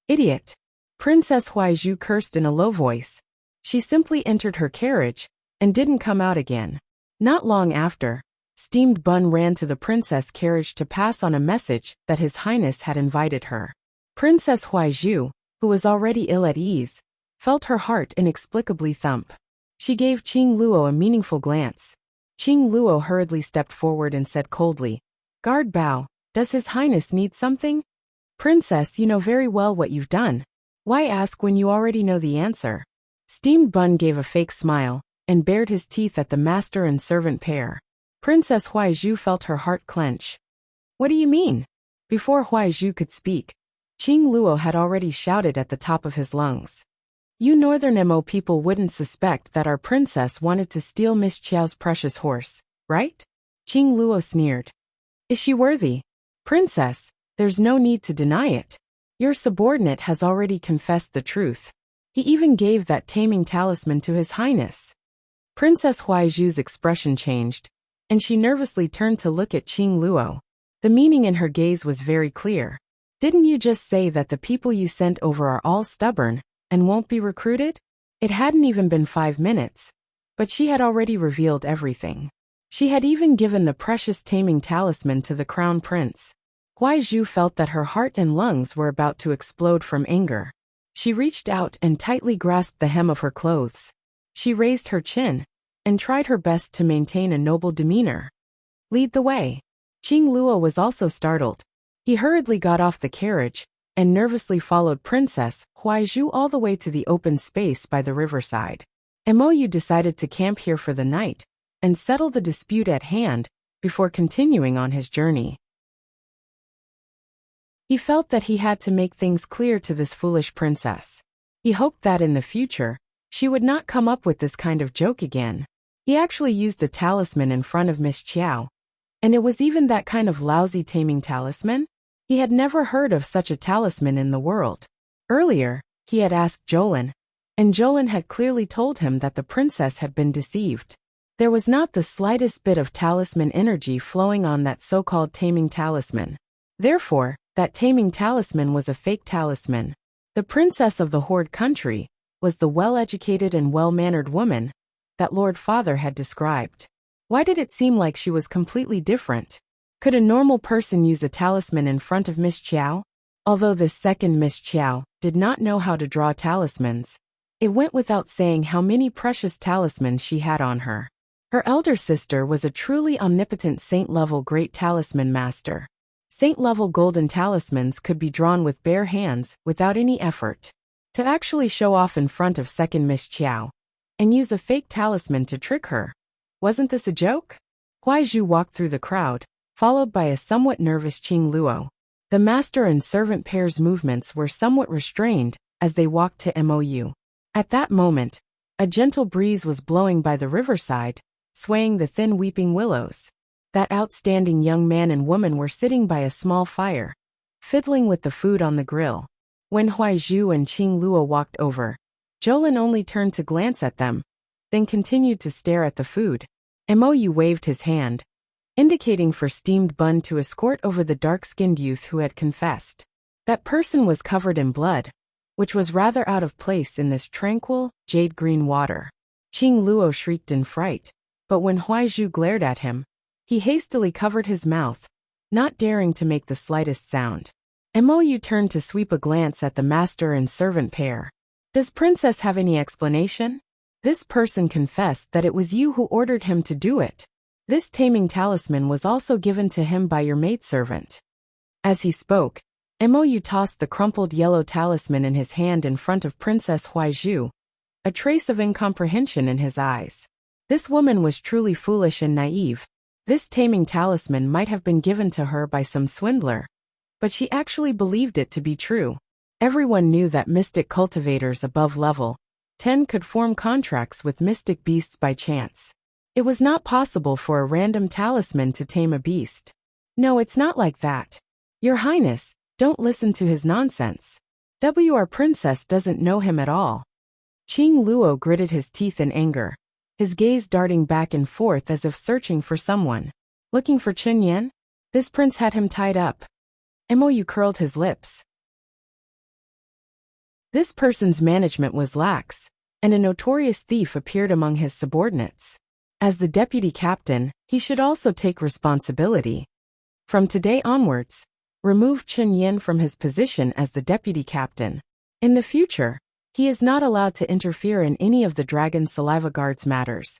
"Idiot." Princess Huaizhu cursed in a low voice. She simply entered her carriage and didn't come out again. Not long after, Steamed Bun ran to the princess' carriage to pass on a message that His Highness had invited her. Princess Huaizhu, who was already ill at ease, felt her heart inexplicably thump. She gave Qing Luo a meaningful glance. Qing Luo hurriedly stepped forward and said coldly, "Guard Bao, does His Highness need something?" "Princess, you know very well what you've done. Why ask when you already know the answer?" Steamed Bun gave a fake smile and bared his teeth at the master and servant pair. Princess Huaizhu felt her heart clench. "What do you mean?" Before Huaizhu could speak, Qing Luo had already shouted at the top of his lungs. "You Northern Mo people wouldn't suspect that our princess wanted to steal Miss Qiao's precious horse, right?" Qing Luo sneered. "Is she worthy?" "Princess, there's no need to deny it. Your subordinate has already confessed the truth. He even gave that taming talisman to His Highness." Princess Huaizhu's expression changed, and she nervously turned to look at Qing Luo. The meaning in her gaze was very clear. "Didn't you just say that the people you sent over are all stubborn and won't be recruited?" It hadn't even been 5 minutes, but she had already revealed everything. She had even given the precious taming talisman to the crown prince. Huaizhu felt that her heart and lungs were about to explode from anger. She reached out and tightly grasped the hem of her clothes. She raised her chin and tried her best to maintain a noble demeanor. "Lead the way." Qing Luo was also startled. He hurriedly got off the carriage and nervously followed Princess Huaizhu all the way to the open space by the riverside. Mou decided to camp here for the night and settle the dispute at hand before continuing on his journey. He felt that he had to make things clear to this foolish princess. He hoped that in the future, she would not come up with this kind of joke again. He actually used a talisman in front of Miss Qiao, and it was even that kind of lousy taming talisman? He had never heard of such a talisman in the world. Earlier, he had asked Jolin, and Jolin had clearly told him that the princess had been deceived. There was not the slightest bit of talisman energy flowing on that so-called taming talisman. Therefore, that taming talisman was a fake talisman. The princess of the Horde country was the well-educated and well-mannered woman that Lord Father had described. Why did it seem like she was completely different? Could a normal person use a talisman in front of Miss Qiao? Although this second Miss Qiao did not know how to draw talismans, it went without saying how many precious talismans she had on her. Her elder sister was a truly omnipotent saint-level great talisman master. Saint-level golden talismans could be drawn with bare hands without any effort. To actually show off in front of second Miss Qiao and use a fake talisman to trick her. Wasn't this a joke? Huaizhu walked through the crowd, followed by a somewhat nervous Qing Luo. The master and servant pair's movements were somewhat restrained as they walked to Mou. At that moment, a gentle breeze was blowing by the riverside, swaying the thin weeping willows. That outstanding young man and woman were sitting by a small fire, fiddling with the food on the grill. When Huaizhu and Qing Luo walked over, Jolin only turned to glance at them, then continued to stare at the food. Mou waved his hand, indicating for Steamed Bun to escort over the dark-skinned youth who had confessed. That person was covered in blood, which was rather out of place in this tranquil, jade-green water. Qing Luo shrieked in fright, but when Huaizhu glared at him, he hastily covered his mouth, not daring to make the slightest sound. Mou turned to sweep a glance at the master and servant pair. "Does Princess have any explanation? This person confessed that it was you who ordered him to do it. This taming talisman was also given to him by your maidservant." As he spoke, Mou tossed the crumpled yellow talisman in his hand in front of Princess Huaizhu, a trace of incomprehension in his eyes. This woman was truly foolish and naive. This taming talisman might have been given to her by some swindler, but she actually believed it to be true. Everyone knew that mystic cultivators above level 10 could form contracts with mystic beasts by chance. It was not possible for a random talisman to tame a beast. No, it's not like that. Your Highness, don't listen to his nonsense. Our princess doesn't know him at all. Qing Luo gritted his teeth in anger, his gaze darting back and forth as if searching for someone. Looking for Chen Yan? This prince had him tied up. Mou curled his lips. This person's management was lax, and a notorious thief appeared among his subordinates. As the deputy captain, he should also take responsibility. From today onwards, remove Chen Yan from his position as the deputy captain. In the future, he is not allowed to interfere in any of the Dragon Saliva Guard's matters.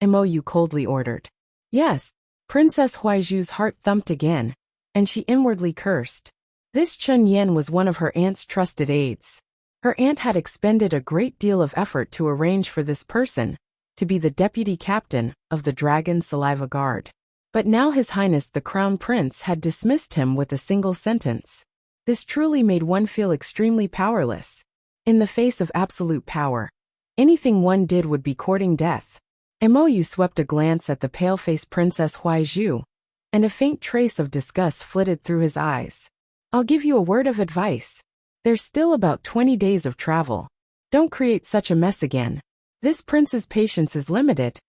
Mou coldly ordered. Yes, Princess Huaiju's heart thumped again, and she inwardly cursed. This Chen Yan was one of her aunt's trusted aides. Her aunt had expended a great deal of effort to arrange for this person to be the deputy captain of the Dragon Saliva Guard. But now His Highness the Crown Prince had dismissed him with a single sentence. This truly made one feel extremely powerless. In the face of absolute power, anything one did would be courting death. Mou swept a glance at the pale-faced Princess Huaizhu, and a faint trace of disgust flitted through his eyes. I'll give you a word of advice. There's still about 20 days of travel. Don't create such a mess again. This prince's patience is limited.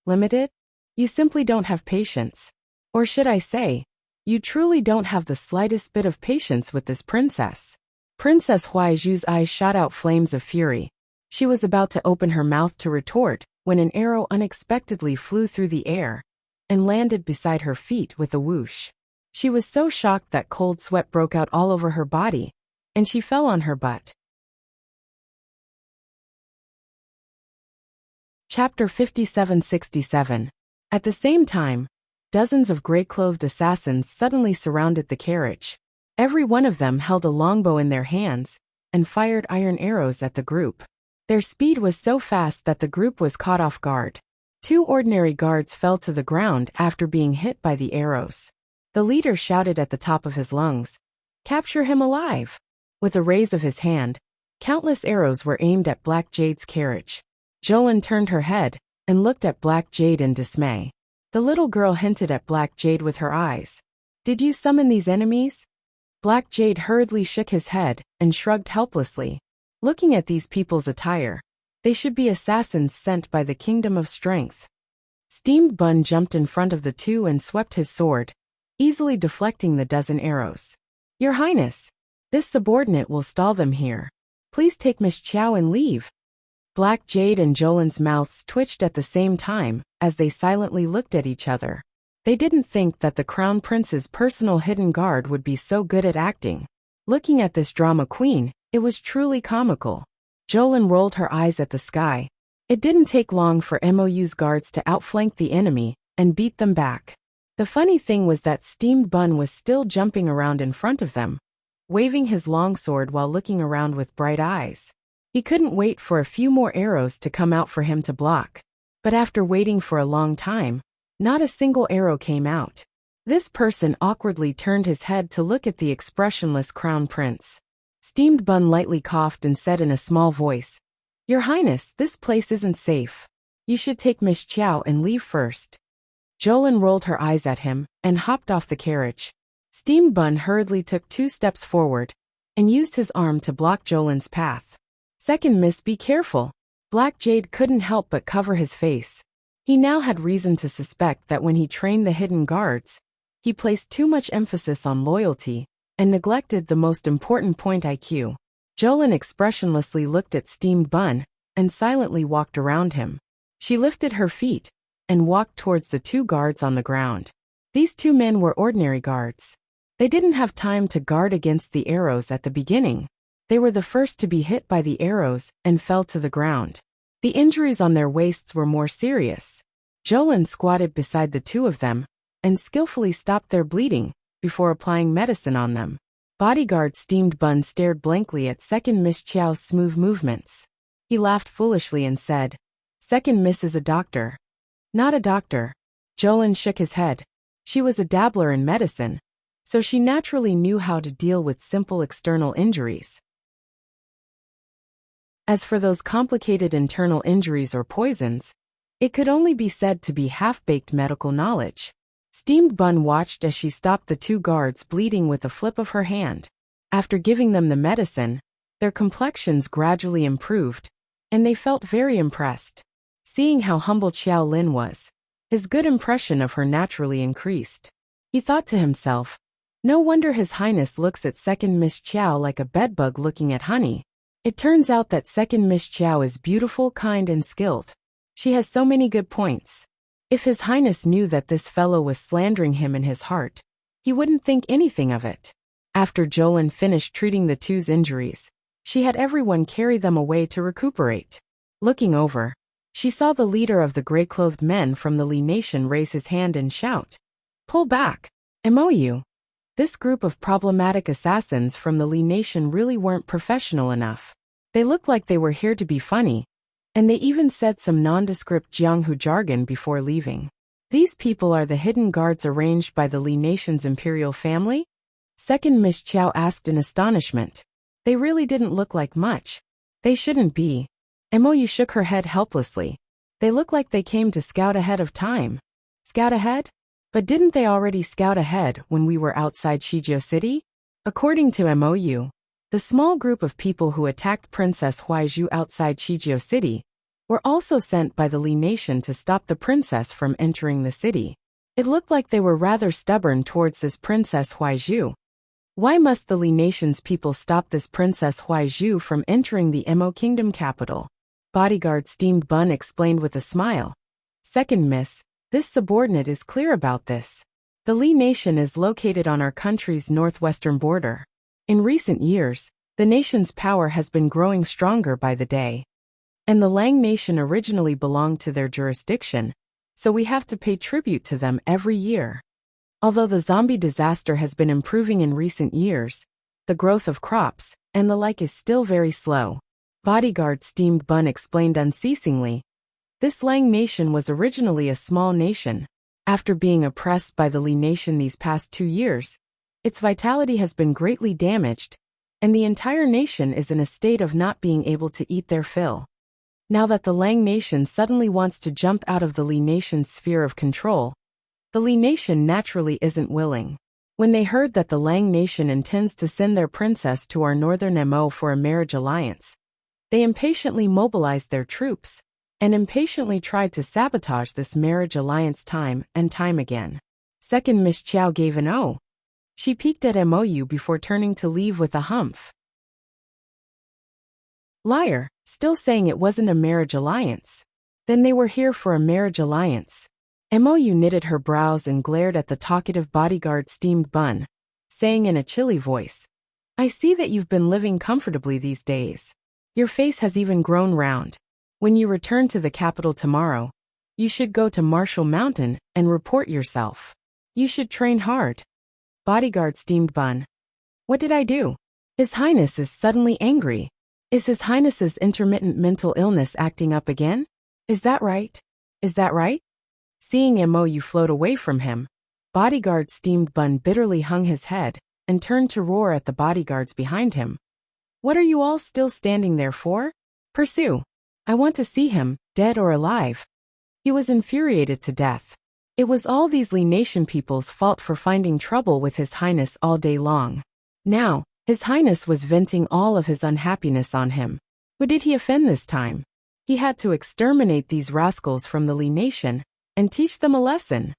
Limited? You simply don't have patience. Or should I say, you truly don't have the slightest bit of patience with this princess. Princess Huaizhu's eyes shot out flames of fury. She was about to open her mouth to retort when an arrow unexpectedly flew through the air and landed beside her feet with a whoosh. She was so shocked that cold sweat broke out all over her body, and she fell on her butt. Chapter 5767. At the same time, dozens of gray-clothed assassins suddenly surrounded the carriage. Every one of them held a longbow in their hands and fired iron arrows at the group. Their speed was so fast that the group was caught off guard. 2 ordinary guards fell to the ground after being hit by the arrows. The leader shouted at the top of his lungs, "Capture him alive!" With a raise of his hand, countless arrows were aimed at Black Jade's carriage. Jolin turned her head and looked at Black Jade in dismay. The little girl hinted at Black Jade with her eyes. "Did you summon these enemies?" Black Jade hurriedly shook his head and shrugged helplessly. Looking at these people's attire, they should be assassins sent by the Kingdom of Strength. Steamed Bun jumped in front of the two and swept his sword, easily deflecting the dozen arrows. "Your Highness, this subordinate will stall them here. Please take Miss Qiao and leave." Black Jade and Jolin's mouths twitched at the same time as they silently looked at each other. They didn't think that the Crown Prince's personal hidden guard would be so good at acting. Looking at this drama queen, it was truly comical. Jolin rolled her eyes at the sky. It didn't take long for Mou's guards to outflank the enemy and beat them back. The funny thing was that Steamed Bun was still jumping around in front of them, waving his longsword while looking around with bright eyes. He couldn't wait for a few more arrows to come out for him to block. But after waiting for a long time, not a single arrow came out. This person awkwardly turned his head to look at the expressionless Crown Prince. Steamed Bun lightly coughed and said in a small voice, "Your Highness, this place isn't safe. You should take Miss Qiao and leave first." Jolin rolled her eyes at him and hopped off the carriage. Steamed Bun hurriedly took 2 steps forward and used his arm to block Jolin's path. "Second Miss, be careful." Black Jade couldn't help but cover his face. He now had reason to suspect that when he trained the hidden guards, he placed too much emphasis on loyalty and neglected the most important point, IQ. Jolin expressionlessly looked at Steamed Bun and silently walked around him. She lifted her feet and walked towards the 2 guards on the ground. These 2 men were ordinary guards. They didn't have time to guard against the arrows at the beginning. They were the first to be hit by the arrows and fell to the ground. The injuries on their waists were more serious. Jolin squatted beside the 2 of them and skillfully stopped their bleeding before applying medicine on them. Bodyguard Steamed Bun stared blankly at Second Miss Qiao's smooth movements. He laughed foolishly and said, "Second Miss is a doctor." "Not a doctor." Jolin shook his head. She was a dabbler in medicine, so she naturally knew how to deal with simple external injuries. As for those complicated internal injuries or poisons, it could only be said to be half-baked medical knowledge. Steamed Bun watched as she stopped the two guards bleeding with a flip of her hand. After giving them the medicine, their complexions gradually improved, and they felt very impressed. Seeing how humble Xiao Lin was, his good impression of her naturally increased. He thought to himself, no wonder His Highness looks at Second Miss Qiao like a bedbug looking at honey. It turns out that Second Miss Qiao is beautiful, kind, and skilled. She has so many good points. If His Highness knew that this fellow was slandering him in his heart, he wouldn't think anything of it. After Jolin finished treating the two's injuries, she had everyone carry them away to recuperate. Looking over, she saw the leader of the gray-clothed men from the Li Nation raise his hand and shout, "Pull back! MOU!" This group of problematic assassins from the Li Nation really weren't professional enough. They looked like they were here to be funny, and they even said some nondescript Jianghu jargon before leaving. These people are the hidden guards arranged by the Li Nation's imperial family? Second Miss Qiao asked in astonishment. They really didn't look like much. They shouldn't be. MOU shook her head helplessly. They look like they came to scout ahead of time. Scout ahead? But didn't they already scout ahead when we were outside Shizhou City? According to MOU, the small group of people who attacked Princess Huaizhu outside Shizhou City were also sent by the Li Nation to stop the princess from entering the city. It looked like they were rather stubborn towards this Princess Huaizhu. Why must the Li Nation's people stop this Princess Huaizhu from entering the Mo Kingdom capital? Bodyguard Steamed Bun explained with a smile. Second Miss, this subordinate is clear about this. The Li Nation is located on our country's northwestern border. In recent years, the nation's power has been growing stronger by the day. And the Lang Nation originally belonged to their jurisdiction, so we have to pay tribute to them every year. Although the zombie disaster has been improving in recent years, the growth of crops and the like is still very slow. Bodyguard Steamed Bun explained unceasingly. This Lang Nation was originally a small nation. After being oppressed by the Li Nation these past 2 years, its vitality has been greatly damaged, and the entire nation is in a state of not being able to eat their fill. Now that the Lang Nation suddenly wants to jump out of the Li Nation's sphere of control, the Li Nation naturally isn't willing. When they heard that the Lang Nation intends to send their princess to our northern Mo for a marriage alliance, they impatiently mobilized their troops, and impatiently tried to sabotage this marriage alliance time and time again. Second Miss Qiao gave an "oh." She peeked at MOU before turning to leave with a humph. Liar, still saying it wasn't a marriage alliance. Then they were here for a marriage alliance. MOU knitted her brows and glared at the talkative bodyguard Steamed Bun, saying in a chilly voice, I see that you've been living comfortably these days. Your face has even grown round. When you return to the capital tomorrow, you should go to Marshall Mountain and report yourself. You should train hard. Bodyguard Steamed Bun. What did I do? His Highness is suddenly angry. Is His Highness's intermittent mental illness acting up again? Is that right? Is that right? Seeing MOU float away from him, Bodyguard Steamed Bun bitterly hung his head and turned to roar at the bodyguards behind him. What are you all still standing there for? Pursue. I want to see him, dead or alive. He was infuriated to death. It was all these Li Nation people's fault for finding trouble with His Highness all day long. Now, His Highness was venting all of his unhappiness on him. Who did he offend this time? He had to exterminate these rascals from the Li Nation and teach them a lesson.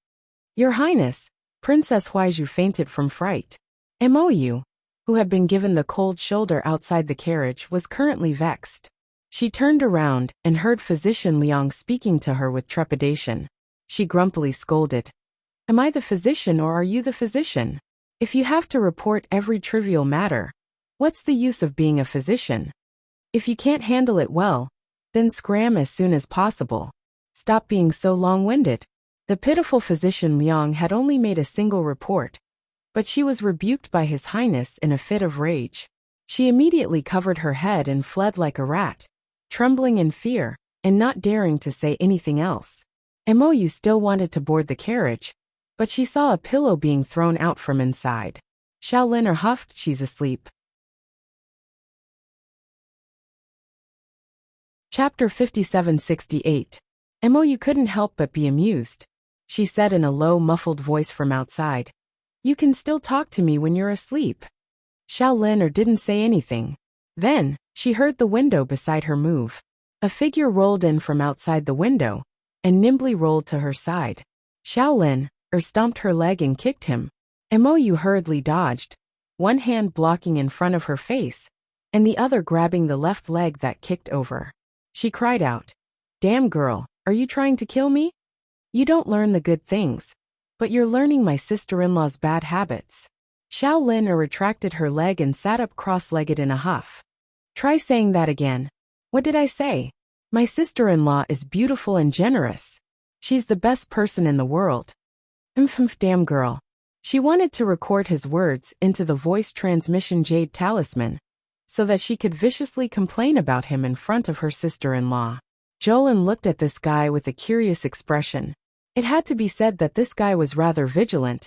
Your Highness, Princess Huaizhu fainted from fright. MOU, who had been given the cold shoulder outside the carriage, was currently vexed. She turned around and heard Physician Liang speaking to her with trepidation. She grumpily scolded. Am I the physician or are you the physician? If you have to report every trivial matter, what's the use of being a physician? If you can't handle it well, then scram as soon as possible. Stop being so long-winded. The pitiful Physician Liang had only made a single report, but she was rebuked by His Highness in a fit of rage. She immediately covered her head and fled like a rat, trembling in fear and not daring to say anything else. MOU still wanted to board the carriage, but she saw a pillow being thrown out from inside. Shaolin huffed, she's asleep. Chapter 5768. MOU couldn't help but be amused. she said in a low, muffled voice from outside. You can still talk to me when you're asleep. Xiaolin didn't say anything. Then, she heard the window beside her move. A figure rolled in from outside the window, and nimbly rolled to her side. Xiaolin stomped her leg and kicked him. Mou hurriedly dodged, one hand blocking in front of her face, and the other grabbing the left leg that kicked over. She cried out, Damn girl, are you trying to kill me? You don't learn the good things, but you're learning my sister-in-law's bad habits. Xiaolin retracted her leg and sat up cross-legged in a huff. Try saying that again. What did I say? My sister-in-law is beautiful and generous. She's the best person in the world. Damn girl. She wanted to record his words into the voice transmission jade talisman, so that she could viciously complain about him in front of her sister-in-law. Jolin looked at this guy with a curious expression. It had to be said that this guy was rather vigilant,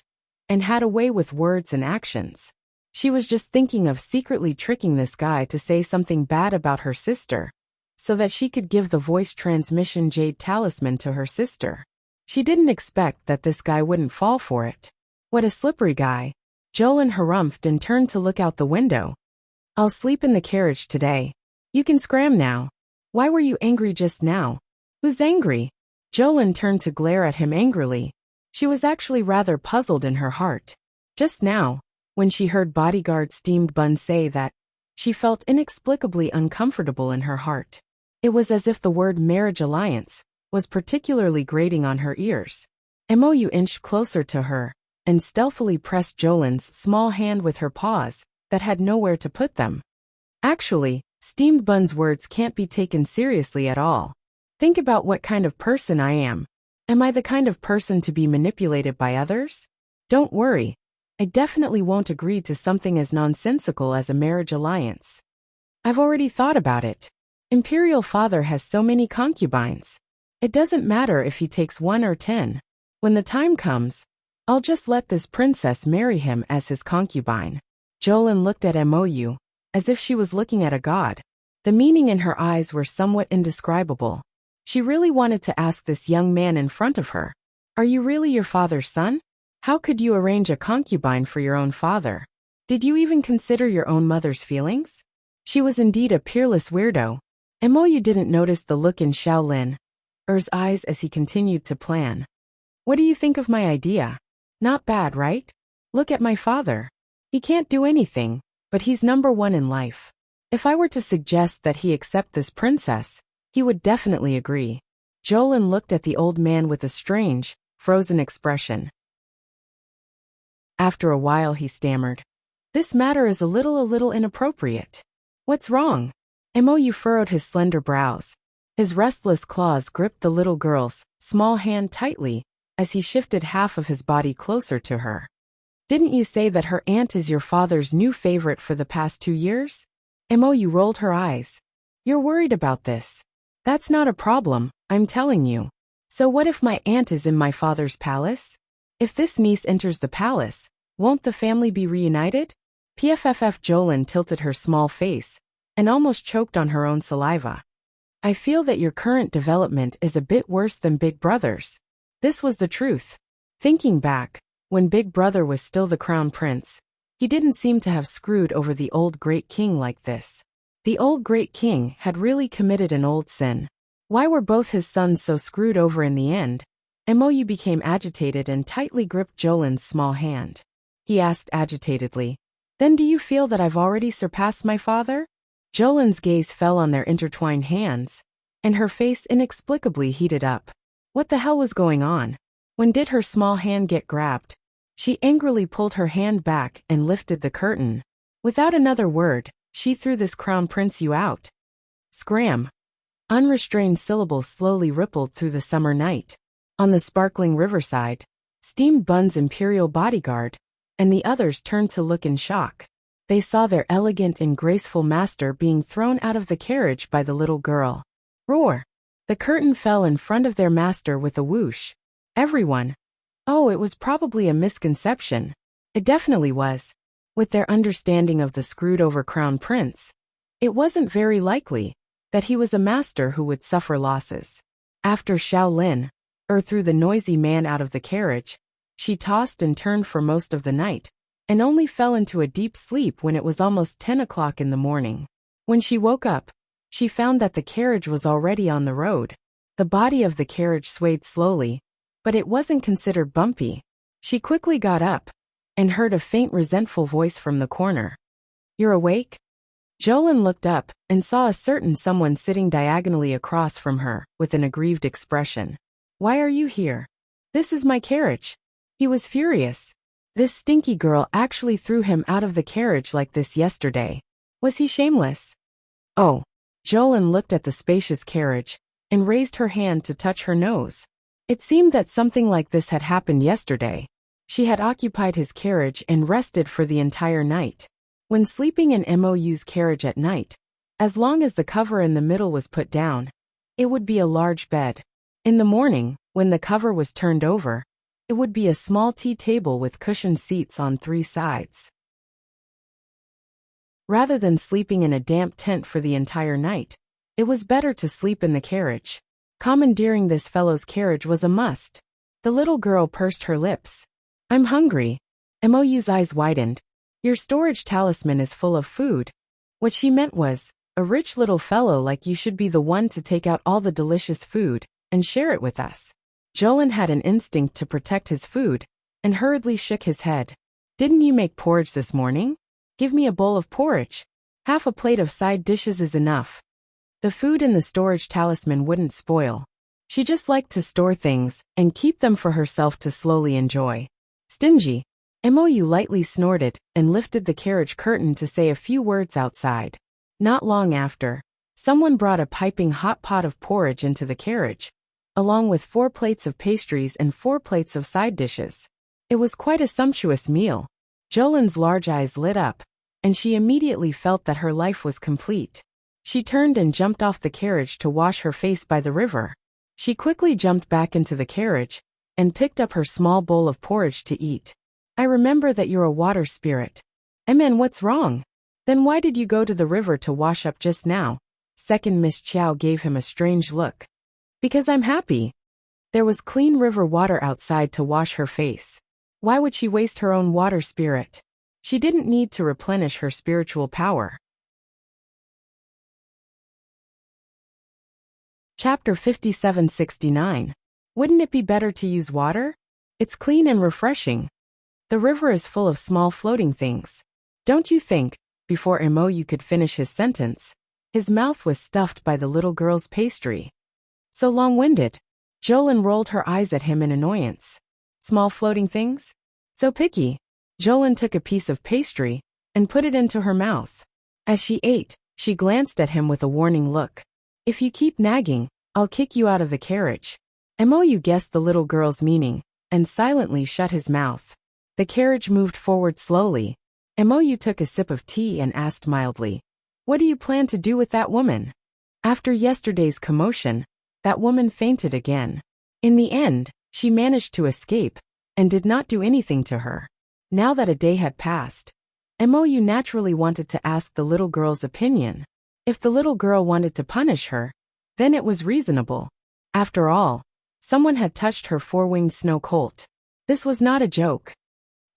and had a way with words and actions. She was just thinking of secretly tricking this guy to say something bad about her sister, so that she could give the voice transmission jade talisman to her sister. She didn't expect that this guy wouldn't fall for it. What a slippery guy. Jolin harumphed and turned to look out the window. I'll sleep in the carriage today. You can scram now. Why were you angry just now? Who's angry? Jolin turned to glare at him angrily. She was actually rather puzzled in her heart. Just now, when she heard bodyguard Steamed Bun say that, she felt inexplicably uncomfortable in her heart. It was as if the word marriage alliance was particularly grating on her ears. Mou inched closer to her and stealthily pressed Jolin's small hand with her paws that had nowhere to put them. Actually, Steamed Bun's words can't be taken seriously at all. Think about what kind of person I am. Am I the kind of person to be manipulated by others? Don't worry. I definitely won't agree to something as nonsensical as a marriage alliance. I've already thought about it. Imperial father has so many concubines. It doesn't matter if he takes 1 or 10. When the time comes, I'll just let this princess marry him as his concubine. Jolin looked at Mou, as if she was looking at a god. The meaning in her eyes were somewhat indescribable. She really wanted to ask this young man in front of her, Are you really your father's son? How could you arrange a concubine for your own father? Did you even consider your own mother's feelings? She was indeed a peerless weirdo. Mou didn't notice the look in Xiaolin Er's eyes as he continued to plan. What do you think of my idea? Not bad, right? Look at my father. He can't do anything, but he's number 1 in life. If I were to suggest that he accept this princess, he would definitely agree. Jolin looked at the old man with a strange, frozen expression. After a while he stammered. This matter is a little inappropriate. What's wrong? Mou furrowed his slender brows. His restless claws gripped the little girl's small hand tightly as he shifted half of his body closer to her. Didn't you say that her aunt is your father's new favorite for the past 2 years? Mou rolled her eyes. You're worried about this. That's not a problem, I'm telling you. So what if my aunt is in my father's palace? If this niece enters the palace, won't the family be reunited? PFFF Jolin tilted her small face and almost choked on her own saliva. I feel that your current development is a bit worse than Big Brother's. This was the truth. Thinking back, when Big Brother was still the crown prince, he didn't seem to have screwed over the old great king like this. The old great king had really committed an old sin. Why were both his sons so screwed over in the end? Mou became agitated and tightly gripped Jolin's small hand. He asked agitatedly, Then do you feel that I've already surpassed my father? Jolin's gaze fell on their intertwined hands, and her face inexplicably heated up. What the hell was going on? When did her small hand get grabbed? She angrily pulled her hand back and lifted the curtain. Without another word, she threw this crown prince you out. Scram. Unrestrained syllables slowly rippled through the summer night. On the sparkling riverside, Steamed Bun's imperial bodyguard and the others turned to look in shock. They saw their elegant and graceful master being thrown out of the carriage by the little girl. Roar! The curtain fell in front of their master with a whoosh. Everyone. Oh, it was probably a misconception. It definitely was. With their understanding of the screwed-over crown prince, it wasn't very likely that he was a master who would suffer losses. After Xiaolin threw the noisy man out of the carriage. She tossed and turned for most of the night, and only fell into a deep sleep when it was almost 10 o'clock in the morning. When she woke up, she found that the carriage was already on the road. The body of the carriage swayed slowly, but it wasn't considered bumpy. She quickly got up and heard a faint resentful voice from the corner. "You're awake?" Jolin looked up and saw a certain someone sitting diagonally across from her with an aggrieved expression. "Why are you here? This is my carriage." He was furious. This stinky girl actually threw him out of the carriage like this yesterday. Was he shameless? "Oh." Jolin looked at the spacious carriage and raised her hand to touch her nose. It seemed that something like this had happened yesterday. She had occupied his carriage and rested for the entire night. When sleeping in Mou's carriage at night, as long as the cover in the middle was put down, it would be a large bed. In the morning, when the cover was turned over, it would be a small tea table with cushioned seats on 3 sides. Rather than sleeping in a damp tent for the entire night, it was better to sleep in the carriage. Commandeering this fellow's carriage was a must. The little girl pursed her lips. "I'm hungry." Mou's eyes widened. "Your storage talisman is full of food." What she meant was, a rich little fellow like you should be the one to take out all the delicious food and share it with us. Jolin had an instinct to protect his food and hurriedly shook his head. "Didn't you make porridge this morning? Give me a bowl of porridge. Half a plate of side dishes is enough." The food in the storage talisman wouldn't spoil. She just liked to store things and keep them for herself to slowly enjoy. "Stingy." Mou lightly snorted and lifted the carriage curtain to say a few words outside. Not long after, someone brought a piping hot pot of porridge into the carriage, along with 4 plates of pastries and 4 plates of side dishes. It was quite a sumptuous meal. Jolin's large eyes lit up, and she immediately felt that her life was complete. She turned and jumped off the carriage to wash her face by the river. She quickly jumped back into the carriage and picked up her small bowl of porridge to eat. "I remember that you're a water spirit." What's wrong? Then why did you go to the river to wash up just now?" Second Miss Chow gave him a strange look. "Because I'm happy." There was clean river water outside to wash her face. Why would she waste her own water spirit? She didn't need to replenish her spiritual power. Chapter 5769. Wouldn't it be better to use water? It's clean and refreshing. The river is full of small floating things. Don't you think?" Before Mou could finish his sentence, his mouth was stuffed by the little girl's pastry. "So long-winded." Jolin rolled her eyes at him in annoyance. "Small floating things? So picky." Jolin took a piece of pastry and put it into her mouth. As she ate, she glanced at him with a warning look. "If you keep nagging, I'll kick you out of the carriage." Mou guessed the little girl's meaning and silently shut his mouth. The carriage moved forward slowly. Mou took a sip of tea and asked mildly, "What do you plan to do with that woman?" After yesterday's commotion, that woman fainted again. In the end, she managed to escape and did not do anything to her. Now that a day had passed, Mou naturally wanted to ask the little girl's opinion. If the little girl wanted to punish her, then it was reasonable. After all, someone had touched her 4-winged snow colt. This was not a joke.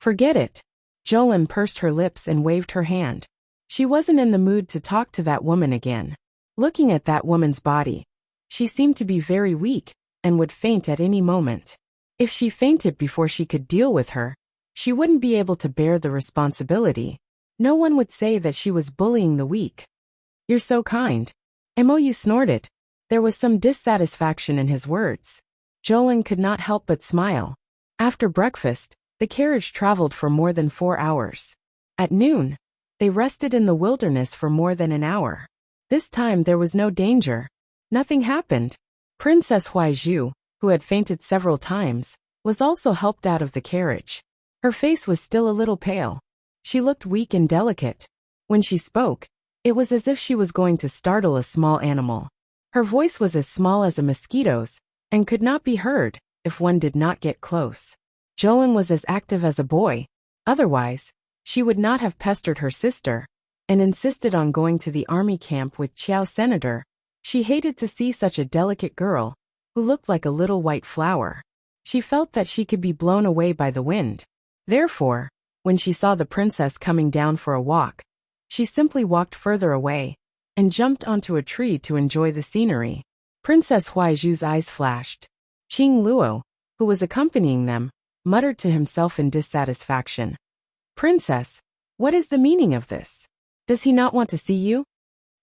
"Forget it." Jolin pursed her lips and waved her hand. She wasn't in the mood to talk to that woman again. Looking at that woman's body, she seemed to be very weak and would faint at any moment. If she fainted before she could deal with her, she wouldn't be able to bear the responsibility. No one would say that she was bullying the weak. "You're so kind." Mou snorted. There was some dissatisfaction in his words. Jolin could not help but smile. After breakfast, the carriage traveled for more than 4 hours. At noon, they rested in the wilderness for more than an hour. This time there was no danger. Nothing happened. Princess Huaizhu, who had fainted several times, was also helped out of the carriage. Her face was still a little pale. She looked weak and delicate. When she spoke, it was as if she was going to startle a small animal. Her voice was as small as a mosquito's and could not be heard if one did not get close. Jolin was as active as a boy. Otherwise, she would not have pestered her sister and insisted on going to the army camp with Chiao Senator. She hated to see such a delicate girl, who looked like a little white flower. She felt that she could be blown away by the wind. Therefore, when she saw the princess coming down for a walk, she simply walked further away and jumped onto a tree to enjoy the scenery. Princess Huaiju's eyes flashed. Qing Luo, who was accompanying them, muttered to himself in dissatisfaction. Princess, what is the meaning of this? Does he not want to see you?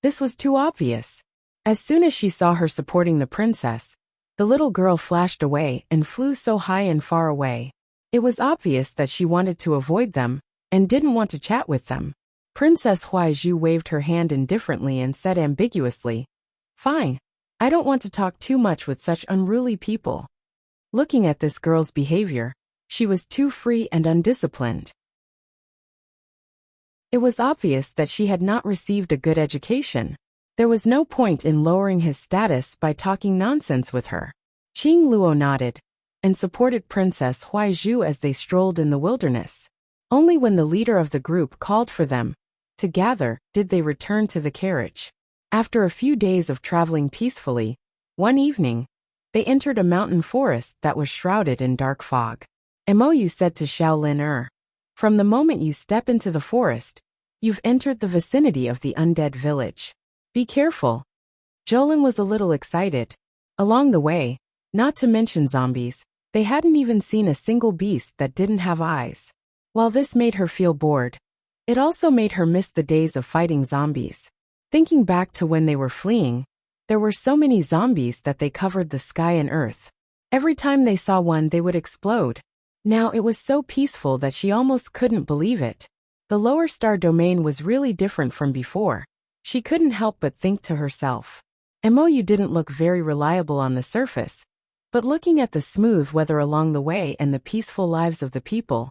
This was too obvious. As soon as she saw her supporting the princess, the little girl flashed away and flew so high and far away. It was obvious that she wanted to avoid them and didn't want to chat with them. Princess Huaizhu waved her hand indifferently and said ambiguously, Fine. I don't want to talk too much with such unruly people. Looking at this girl's behavior, she was too free and undisciplined. It was obvious that she had not received a good education. There was no point in lowering his status by talking nonsense with her. Qing Luo nodded and supported Princess Huaizhu as they strolled in the wilderness. Only when the leader of the group called for them to gather did they return to the carriage. After a few days of traveling peacefully, one evening, they entered a mountain forest that was shrouded in dark fog. Mou said to Shaolin, From the moment you step into the forest, you've entered the vicinity of the undead village. Be careful. Jolin was a little excited. Along the way, not to mention zombies, they hadn't even seen a single beast that didn't have eyes. While this made her feel bored, it also made her miss the days of fighting zombies. Thinking back to when they were fleeing, there were so many zombies that they covered the sky and earth. Every time they saw one, they would explode. Now it was so peaceful that she almost couldn't believe it. The lower star domain was really different from before. She couldn't help but think to herself. Mou didn't look very reliable on the surface, but looking at the smooth weather along the way and the peaceful lives of the people,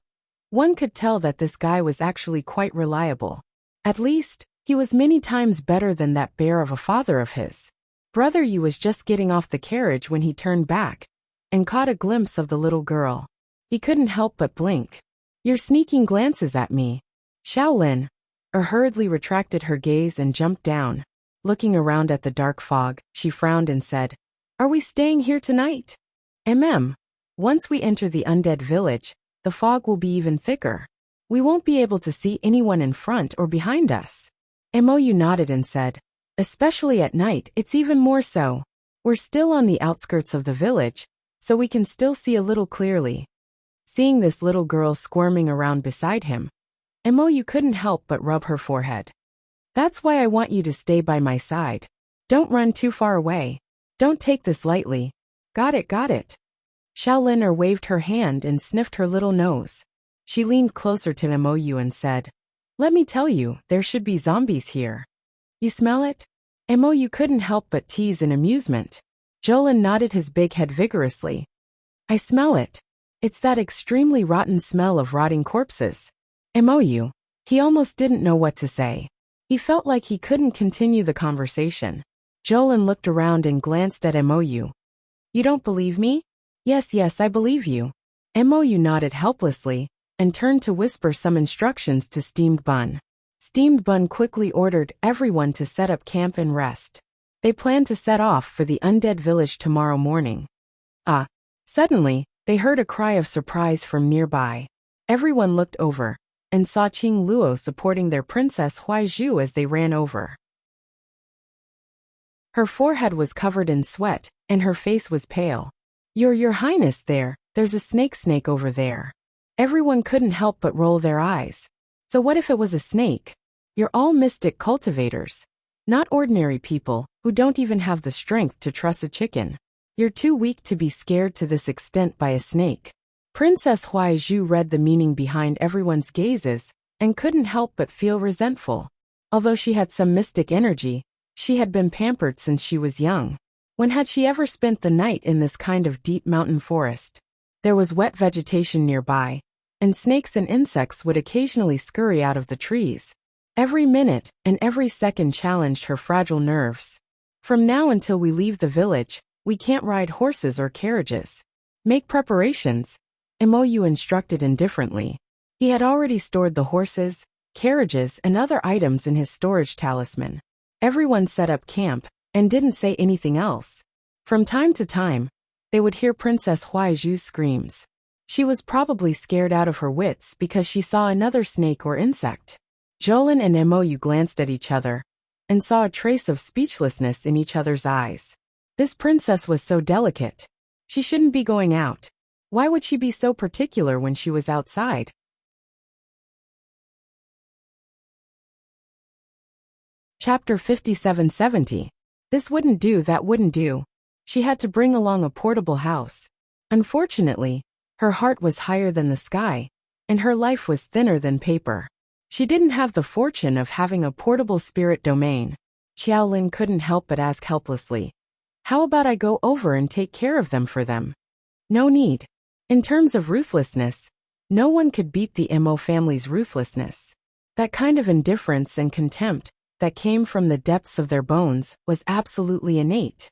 one could tell that this guy was actually quite reliable. At least, he was many times better than that bear of a father of his. Brother Yu was just getting off the carriage when he turned back and caught a glimpse of the little girl. He couldn't help but blink. You're sneaking glances at me. Shaolin hurriedly retracted her gaze and jumped down. Looking around at the dark fog, she frowned and said, Are we staying here tonight? Once we enter the undead village, the fog will be even thicker. We won't be able to see anyone in front or behind us. Mou nodded and said, Especially at night, it's even more so. We're still on the outskirts of the village, so we can still see a little clearly. Seeing this little girl squirming around beside him, Mou couldn't help but rub her forehead. That's why I want you to stay by my side. Don't run too far away. Don't take this lightly. Got it, got it. Shaolin waved her hand and sniffed her little nose. She leaned closer to Mou and said, Let me tell you, there should be zombies here. You smell it? Mou couldn't help but tease in amusement. Jolin nodded his big head vigorously. I smell it. It's that extremely rotten smell of rotting corpses. Mou, he almost didn't know what to say. He felt like he couldn't continue the conversation. Jolin looked around and glanced at Mou. You don't believe me? Yes, I believe you. Mou nodded helplessly and turned to whisper some instructions to Steamed Bun. Steamed Bun quickly ordered everyone to set up camp and rest. They planned to set off for the undead village tomorrow morning. Suddenly, they heard a cry of surprise from nearby. Everyone looked over and saw Qing Luo supporting their Princess Huaizhu as they ran over. Her forehead was covered in sweat, and her face was pale. Your Highness, there's a snake over there. Everyone couldn't help but roll their eyes. So what if it was a snake? You're all mystic cultivators, not ordinary people who don't even have the strength to truss a chicken. You're too weak to be scared to this extent by a snake. Princess Huaizhu read the meaning behind everyone's gazes and couldn't help but feel resentful. Although she had some mystic energy, she had been pampered since she was young. When had she ever spent the night in this kind of deep mountain forest? There was wet vegetation nearby, and snakes and insects would occasionally scurry out of the trees. Every minute and every second challenged her fragile nerves. From now until we leave the village, we can't ride horses or carriages. Make preparations, Mou instructed indifferently. He had already stored the horses, carriages, and other items in his storage talisman. Everyone set up camp and didn't say anything else. From time to time, they would hear Princess Huaiju's screams. She was probably scared out of her wits because she saw another snake or insect. Jolin and Mou glanced at each other and saw a trace of speechlessness in each other's eyes. This princess was so delicate. She shouldn't be going out. Why would she be so particular when she was outside? Chapter 5770. This wouldn't do, that wouldn't do. She had to bring along a portable house. Unfortunately, her heart was higher than the sky, and her life was thinner than paper. She didn't have the fortune of having a portable spirit domain. Xiaolin couldn't help but ask helplessly, "How about I go over and take care of them for them?" No need. In terms of ruthlessness, no one could beat the Mo family's ruthlessness. That kind of indifference and contempt that came from the depths of their bones was absolutely innate.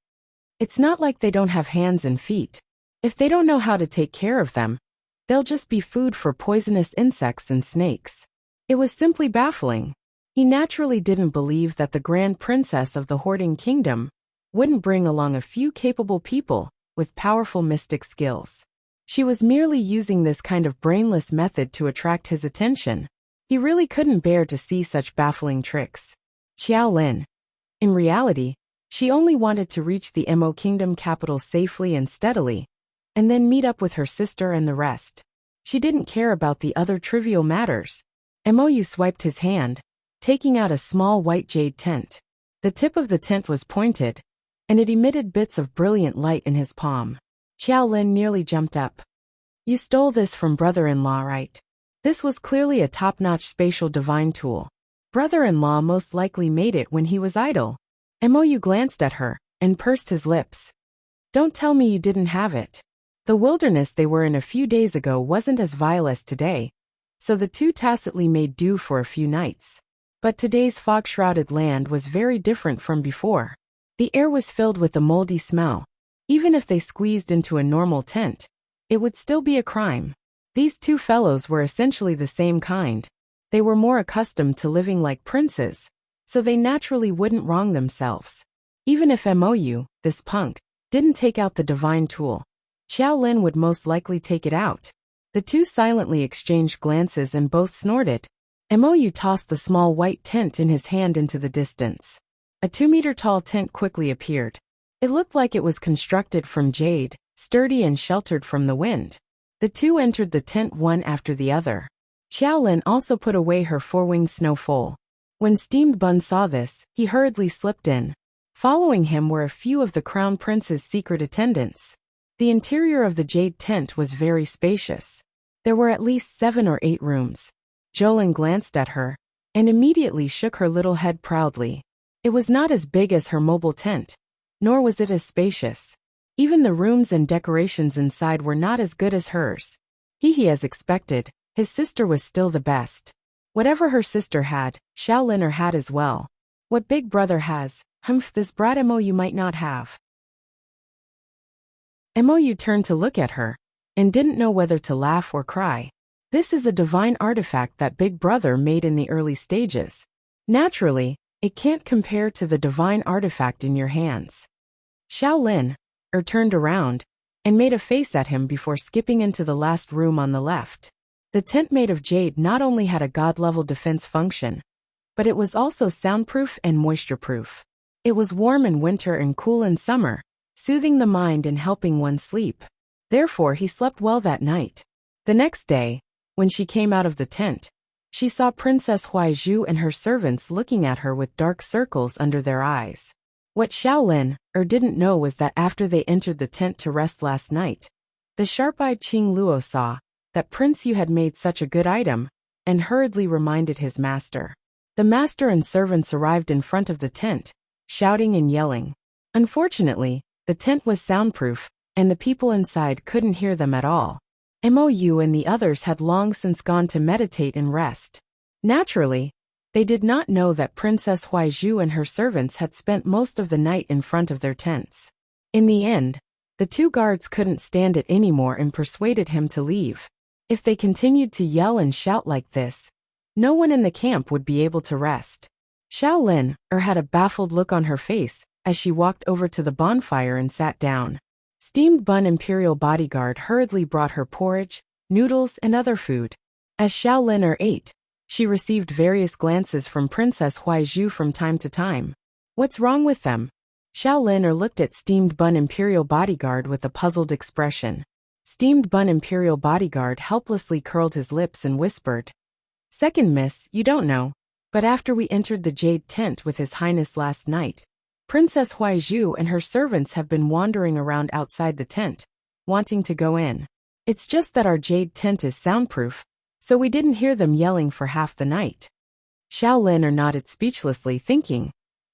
It's not like they don't have hands and feet. If they don't know how to take care of them, they'll just be food for poisonous insects and snakes. It was simply baffling. He naturally didn't believe that the Grand Princess of the Hoarding Kingdom wouldn't bring along a few capable people with powerful mystic skills. She was merely using this kind of brainless method to attract his attention. He really couldn't bear to see such baffling tricks. Xiaolin. In reality, she only wanted to reach the Mo Kingdom capital safely and steadily, and then meet up with her sister and the rest. She didn't care about the other trivial matters. Mou swiped his hand, taking out a small white jade tent. The tip of the tent was pointed, and it emitted bits of brilliant light in his palm. Xiaolin nearly jumped up. "You stole this from brother-in-law, right?" This was clearly a top-notch spatial divine tool. Brother-in-law most likely made it when he was idle. Mou glanced at her and pursed his lips. "Don't tell me you didn't have it." The wilderness they were in a few days ago wasn't as vile as today, so the two tacitly made do for a few nights. But today's fog-shrouded land was very different from before. The air was filled with a moldy smell. Even if they squeezed into a normal tent, it would still be a crime. These two fellows were essentially the same kind. They were more accustomed to living like princes, so they naturally wouldn't wrong themselves. Even if Mou, this punk, didn't take out the divine tool, Xiaolin would most likely take it out. The two silently exchanged glances and both snorted. Mou tossed the small white tent in his hand into the distance. A 2-meter-tall tent quickly appeared. It looked like it was constructed from jade, sturdy and sheltered from the wind. The two entered the tent one after the other. Xiaolin also put away her 4-winged snowfoal. When Steamed Bun saw this, he hurriedly slipped in. Following him were a few of the Crown Prince's secret attendants. The interior of the jade tent was very spacious. There were at least 7 or 8 rooms. Jolin glanced at her and immediately shook her little head proudly. It was not as big as her mobile tent, nor was it as spacious. Even the rooms and decorations inside were not as good as hers. As expected, his sister was still the best. Whatever her sister had, Xiaolin had as well. What Big Brother has, this brat Mou might not have. Mou turned to look at her and didn't know whether to laugh or cry. This is a divine artifact that Big Brother made in the early stages. Naturally, it can't compare to the divine artifact in your hands. Xiaolin turned around and made a face at him before skipping into the last room on the left. The tent made of jade not only had a god-level defense function, but it was also soundproof and moisture-proof. It was warm in winter and cool in summer, soothing the mind and helping one sleep. Therefore, he slept well that night. The next day, when she came out of the tent, she saw Princess Huaizhu and her servants looking at her with dark circles under their eyes. What Xiaolin didn't know was that after they entered the tent to rest last night, the sharp-eyed Qing Luo saw that Prince Yu had made such a good item and hurriedly reminded his master. The master and servants arrived in front of the tent, shouting and yelling. Unfortunately, the tent was soundproof, and the people inside couldn't hear them at all. Mou and the others had long since gone to meditate and rest. Naturally, they did not know that Princess Huaizhu and her servants had spent most of the night in front of their tents. In the end, the two guards couldn't stand it anymore and persuaded him to leave. If they continued to yell and shout like this, no one in the camp would be able to rest. Xiaolin had a baffled look on her face as she walked over to the bonfire and sat down. Steamed Bun Imperial bodyguard hurriedly brought her porridge, noodles, and other food. As Xiao Lin ate, she received various glances from Princess Huaizhu from time to time. What's wrong with them? Xiao Lin looked at Steamed Bun Imperial bodyguard with a puzzled expression. Steamed Bun Imperial bodyguard helplessly curled his lips and whispered, "Second miss, you don't know. But after we entered the jade tent with His Highness last night, Princess Huaizhu and her servants have been wandering around outside the tent, wanting to go in. It's just that our jade tent is soundproof, so we didn't hear them yelling for half the night." Xiao Lin nodded speechlessly, thinking,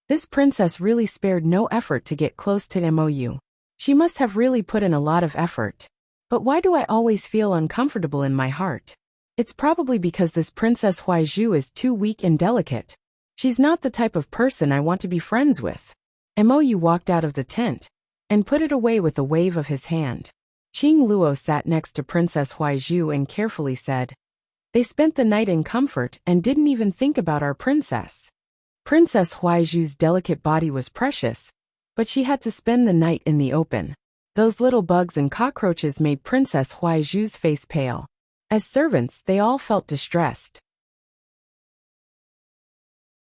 this princess really spared no effort to get close to Mou. She must have really put in a lot of effort. But why do I always feel uncomfortable in my heart? It's probably because this Princess Huaizhu is too weak and delicate. She's not the type of person I want to be friends with. Mou walked out of the tent and put it away with a wave of his hand. Qing Luo sat next to Princess Huaizhu and carefully said, "They spent the night in comfort and didn't even think about our princess." Princess Huaizhu's delicate body was precious, but she had to spend the night in the open. Those little bugs and cockroaches made Princess Huaizhu's face pale. As servants, they all felt distressed.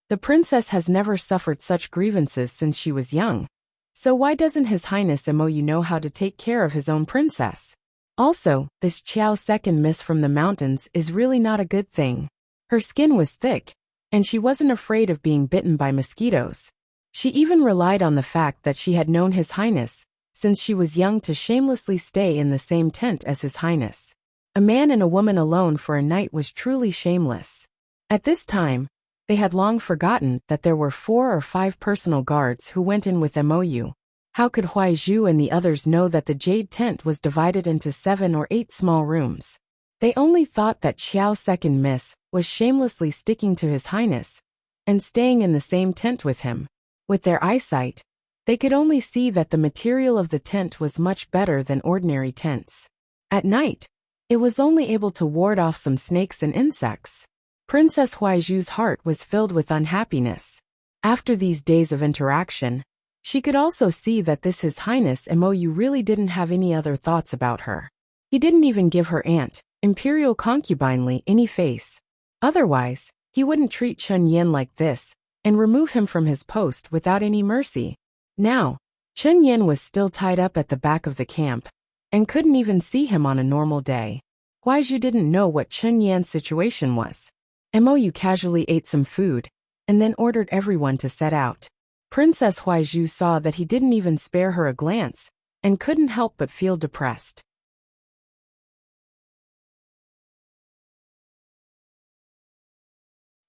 The princess has never suffered such grievances since she was young. So why doesn't His Highness Mou know how to take care of his own princess? Also, this Qiao second miss from the mountains is really not a good thing. Her skin was thick, and she wasn't afraid of being bitten by mosquitoes. She even relied on the fact that she had known His Highness since she was young to shamelessly stay in the same tent as His Highness. A man and a woman alone for a night was truly shameless. At this time, they had long forgotten that there were 4 or 5 personal guards who went in with Mou. How could Huaizhu and the others know that the jade tent was divided into 7 or 8 small rooms? They only thought that Xiao second miss was shamelessly sticking to His Highness and staying in the same tent with him. With their eyesight, they could only see that the material of the tent was much better than ordinary tents. At night, it was only able to ward off some snakes and insects. Princess Huaizhu's heart was filled with unhappiness. After these days of interaction, she could also see that this His Highness Mou really didn't have any other thoughts about her. He didn't even give her aunt, imperial concubinely, any face. Otherwise, he wouldn't treat Chen Yan like this and remove him from his post without any mercy. Now, Chen Yan was still tied up at the back of the camp and couldn't even see him on a normal day. Huaizhu didn't know what Chen Yan's situation was. Mou casually ate some food and then ordered everyone to set out. Princess Huaizhu saw that he didn't even spare her a glance and couldn't help but feel depressed.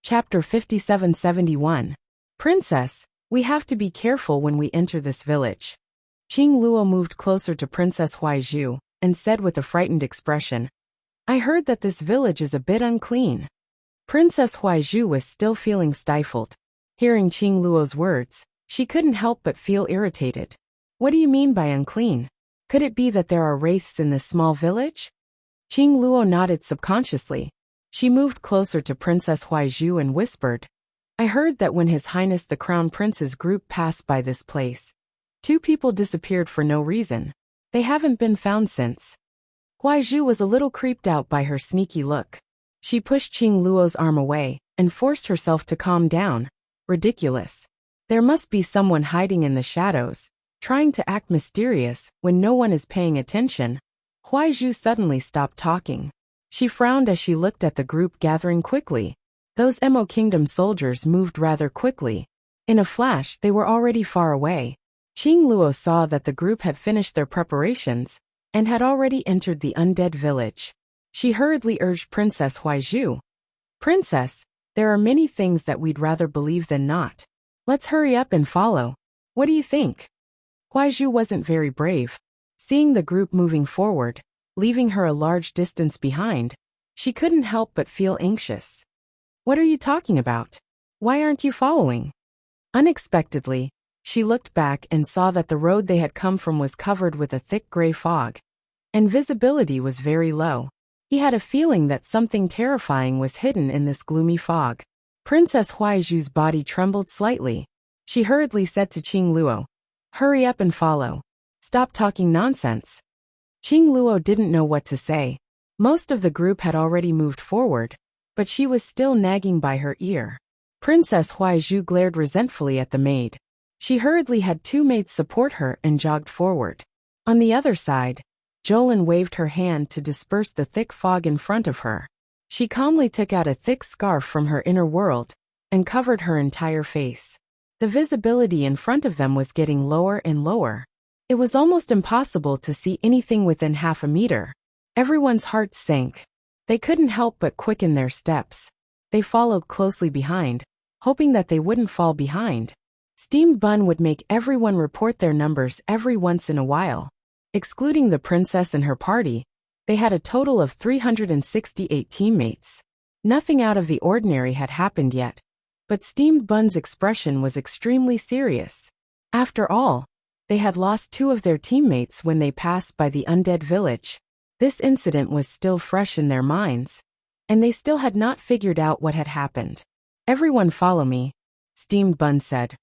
Chapter 5771. Princess, we have to be careful when we enter this village. Qing Luo moved closer to Princess Huaizhu and said with a frightened expression, "I heard that this village is a bit unclean." Princess Huaizhu was still feeling stifled. Hearing Qing Luo's words, she couldn't help but feel irritated. What do you mean by unclean? Could it be that there are wraiths in this small village? Qing Luo nodded subconsciously. She moved closer to Princess Huaizhu and whispered, "I heard that when His Highness the Crown Prince's group passed by this place, 2 people disappeared for no reason. They haven't been found since." Huaizhu was a little creeped out by her sneaky look. She pushed Qing Luo's arm away and forced herself to calm down. Ridiculous. There must be someone hiding in the shadows, trying to act mysterious when no one is paying attention. Huaizhu suddenly stopped talking. She frowned as she looked at the group gathering quickly. Those Mo Kingdom soldiers moved rather quickly. In a flash, they were already far away. Qing Luo saw that the group had finished their preparations and had already entered the undead village. She hurriedly urged Princess Huaizhu, "Princess, there are many things that we'd rather believe than not. Let's hurry up and follow. What do you think?" Huaizhu wasn't very brave. Seeing the group moving forward, leaving her a large distance behind, she couldn't help but feel anxious. "What are you talking about? Why aren't you following?" Unexpectedly, she looked back and saw that the road they had come from was covered with a thick gray fog, and visibility was very low. He had a feeling that something terrifying was hidden in this gloomy fog. Princess Huaizhu's body trembled slightly. She hurriedly said to Qing Luo, "Hurry up and follow." Stop talking nonsense. Qing Luo didn't know what to say. Most of the group had already moved forward, but she was still nagging by her ear. Princess Huaizhu glared resentfully at the maid. She hurriedly had two maids support her and jogged forward. On the other side, Jolin waved her hand to disperse the thick fog in front of her. She calmly took out a thick scarf from her inner world and covered her entire face. The visibility in front of them was getting lower and lower. It was almost impossible to see anything within half a meter. Everyone's hearts sank. They couldn't help but quicken their steps. They followed closely behind, hoping that they wouldn't fall behind. Steamed bun would make everyone report their numbers every once in a while. Excluding the princess and her party, they had a total of 368 teammates. Nothing out of the ordinary had happened yet, but Steamed Bun's expression was extremely serious. After all, they had lost two of their teammates when they passed by the undead village. This incident was still fresh in their minds, and they still had not figured out what had happened. Everyone follow me, Steamed Bun said.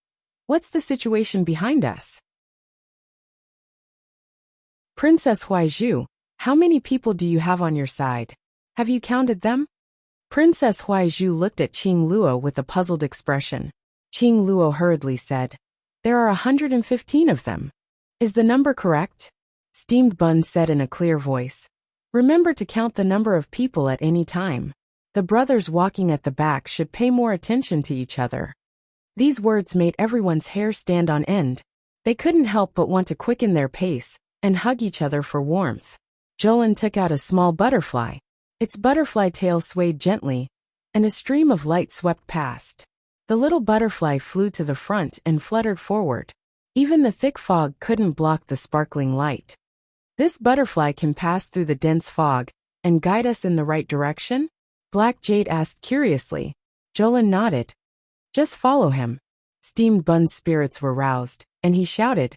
What's the situation behind us? Princess Huaizhu, how many people do you have on your side? Have you counted them? Princess Huaizhu looked at Qing Luo with a puzzled expression. Qing Luo hurriedly said, There are 115 of them. Is the number correct? Steamed Bun said in a clear voice. Remember to count the number of people at any time. The brothers walking at the back should pay more attention to each other. These words made everyone's hair stand on end. They couldn't help but want to quicken their pace and hug each other for warmth. Jolin took out a small butterfly. Its butterfly tail swayed gently, and a stream of light swept past. The little butterfly flew to the front and fluttered forward. Even the thick fog couldn't block the sparkling light. This butterfly can pass through the dense fog and guide us in the right direction? Black Jade asked curiously. Jolin nodded. Just follow him. Steamed Bun's spirits were roused, and he shouted,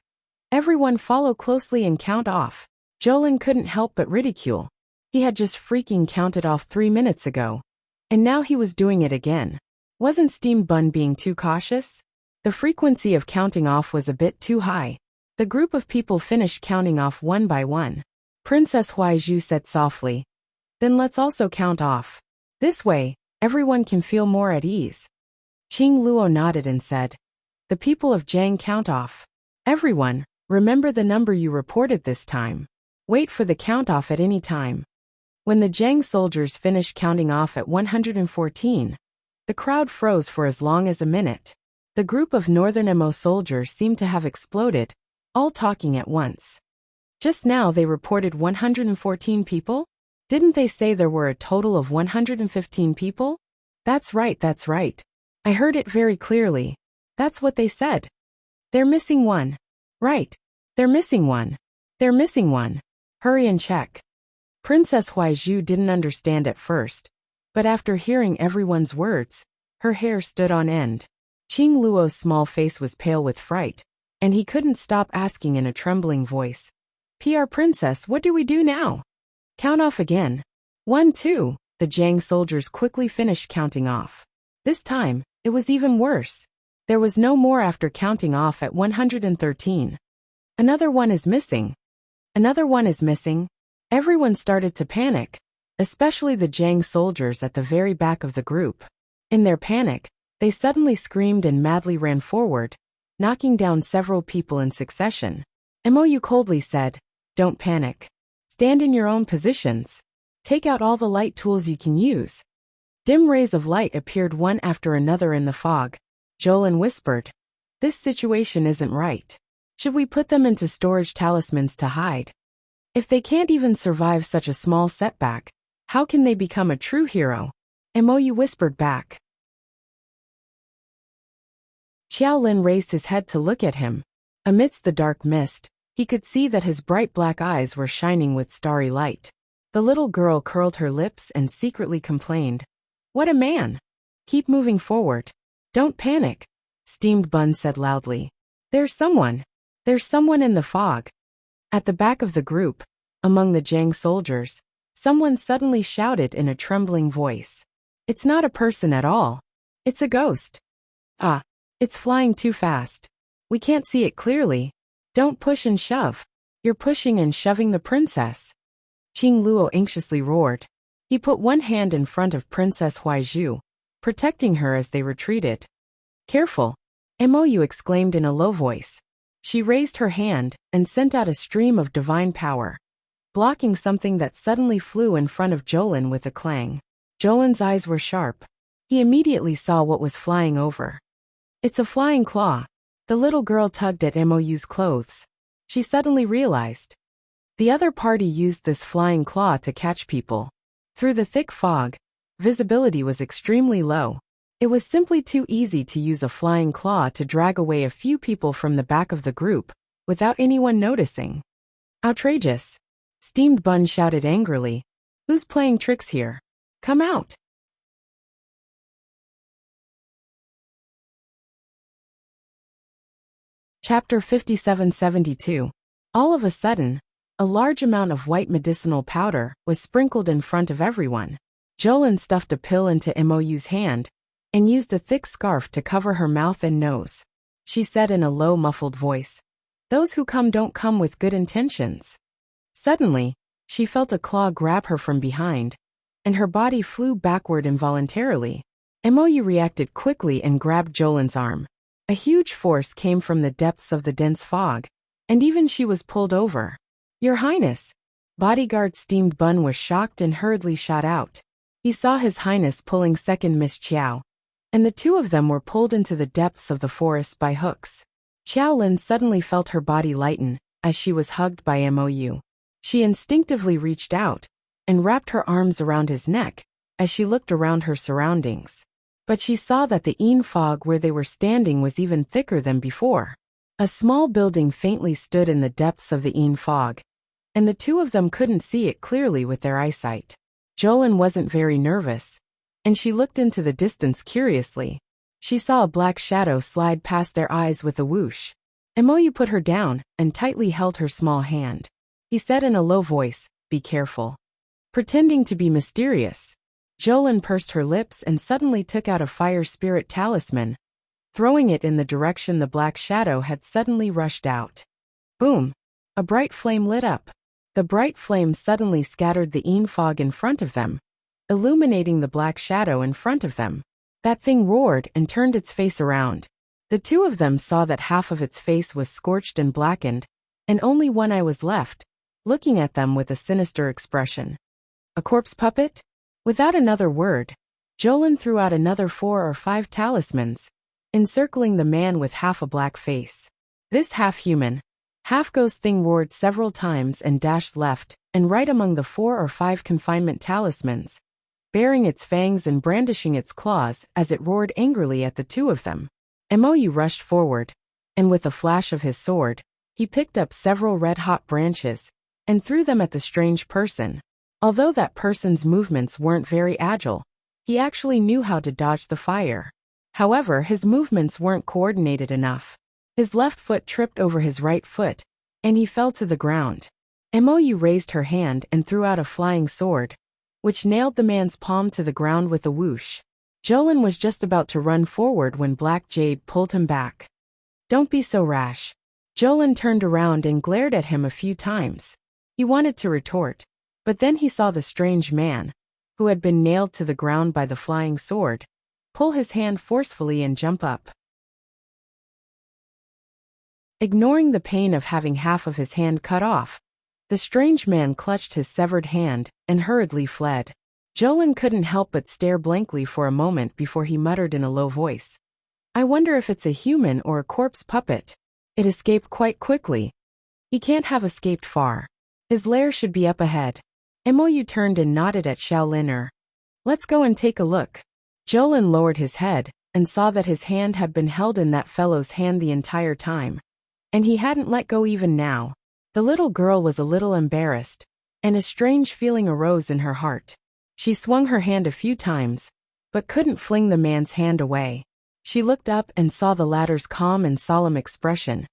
Everyone follow closely and count off. Jolin couldn't help but ridicule. He had just freaking counted off 3 minutes ago. And now he was doing it again. Wasn't Steamed Bun being too cautious? The frequency of counting off was a bit too high. The group of people finished counting off one by one. Princess Huaizhu said softly, Then let's also count off. This way, everyone can feel more at ease. Qing Luo nodded and said, The people of Jiang count off. Everyone, remember the number you reported this time. Wait for the count off at any time. When the Jiang soldiers finished counting off at 114, the crowd froze for as long as a minute. The group of Northern Mo soldiers seemed to have exploded, all talking at once. Just now they reported 114 people? Didn't they say there were a total of 115 people? That's right, that's right. I heard it very clearly. That's what they said. They're missing one. Right. They're missing one. They're missing one. Hurry and check. Princess Huaizhu didn't understand at first, but after hearing everyone's words, her hair stood on end. Qing Luo's small face was pale with fright, and he couldn't stop asking in a trembling voice, PR Princess, what do we do now? Count off again. 1, 2. The Jiang soldiers quickly finished counting off. This time, it was even worse. There was no more after counting off at 113. Another one is missing. Another one is missing. Everyone started to panic, especially the Jiang soldiers at the very back of the group. In their panic, they suddenly screamed and madly ran forward, knocking down several people in succession. Mou coldly said, Don't panic. Stand in your own positions. Take out all the light tools you can use. Dim rays of light appeared one after another in the fog. Jolin whispered, This situation isn't right. Should we put them into storage talismans to hide? If they can't even survive such a small setback, how can they become a true hero? Mou whispered back. Xiaolin raised his head to look at him. Amidst the dark mist, he could see that his bright black eyes were shining with starry light. The little girl curled her lips and secretly complained, What a man! Keep moving forward. Don't panic, Steamed Bun said loudly. There's someone in the fog. At the back of the group, among the Jiang soldiers, someone suddenly shouted in a trembling voice. It's not a person at all. It's a ghost. Ah, it's flying too fast. We can't see it clearly. Don't push and shove. You're pushing and shoving the princess. Qing Luo anxiously roared. He put one hand in front of Princess Huaizhu, protecting her as they retreated. Careful, Mou exclaimed in a low voice. She raised her hand and sent out a stream of divine power, blocking something that suddenly flew in front of Jolin with a clang. Jolin's eyes were sharp. He immediately saw what was flying over. It's a flying claw. The little girl tugged at Mou's clothes. She suddenly realized. The other party used this flying claw to catch people. Through the thick fog, visibility was extremely low. It was simply too easy to use a flying claw to drag away a few people from the back of the group, without anyone noticing. Outrageous! Steamed Bun shouted angrily. Who's playing tricks here? Come out! Chapter 5772. All of a sudden, a large amount of white medicinal powder was sprinkled in front of everyone. Jolin stuffed a pill into Mou's hand and used a thick scarf to cover her mouth and nose. She said in a low, muffled voice, "Those who come don't come with good intentions." Suddenly, she felt a claw grab her from behind, and her body flew backward involuntarily. Mou reacted quickly and grabbed Jolin's arm. A huge force came from the depths of the dense fog, and even she was pulled over. "Your Highness!" Bodyguard Steamed Bun was shocked and hurriedly shot out. He saw His Highness pulling second Miss Qiao, and the two of them were pulled into the depths of the forest by hooks. Xiao Lin suddenly felt her body lighten as she was hugged by Mou. She instinctively reached out and wrapped her arms around his neck as she looked around her surroundings. But she saw that the fog where they were standing was even thicker than before. A small building faintly stood in the depths of the fog, and the two of them couldn't see it clearly with their eyesight. Jolin wasn't very nervous, and she looked into the distance curiously. She saw a black shadow slide past their eyes with a whoosh. Mou put her down and tightly held her small hand. He said in a low voice, "Be careful." Pretending to be mysterious, Jolin pursed her lips and suddenly took out a fire spirit talisman, throwing it in the direction the black shadow had suddenly rushed out. Boom! A bright flame lit up. The bright flame suddenly scattered the fog in front of them, illuminating the black shadow in front of them. That thing roared and turned its face around. The two of them saw that half of its face was scorched and blackened, and only one eye was left, looking at them with a sinister expression. A corpse puppet? Without another word, Jolin threw out another 4 or 5 talismans, encircling the man with half a black face. This half-human, half-ghost thing roared several times and dashed left and right among the 4 or 5 confinement talismans, baring its fangs and brandishing its claws as it roared angrily at the two of them. Mou rushed forward, and with a flash of his sword, he picked up several red-hot branches and threw them at the strange person. Although that person's movements weren't very agile, he actually knew how to dodge the fire. However, his movements weren't coordinated enough. His left foot tripped over his right foot, and he fell to the ground. Mou raised her hand and threw out a flying sword, which nailed the man's palm to the ground with a whoosh. Jolin was just about to run forward when Black Jade pulled him back. "Don't be so rash." Jolin turned around and glared at him a few times. He wanted to retort, but then he saw the strange man, who had been nailed to the ground by the flying sword, pull his hand forcefully and jump up. Ignoring the pain of having half of his hand cut off, the strange man clutched his severed hand and hurriedly fled. Jolin couldn't help but stare blankly for a moment before he muttered in a low voice, "I wonder if it's a human or a corpse puppet. It escaped quite quickly. He can't have escaped far. His lair should be up ahead." Mou turned and nodded at Xiao. "Let's go and take a look." Jolin lowered his head and saw that his hand had been held in that fellow's hand the entire time, and he hadn't let go even now. The little girl was a little embarrassed, and a strange feeling arose in her heart. She swung her hand a few times, but couldn't fling the man's hand away. She looked up and saw the latter's calm and solemn expression,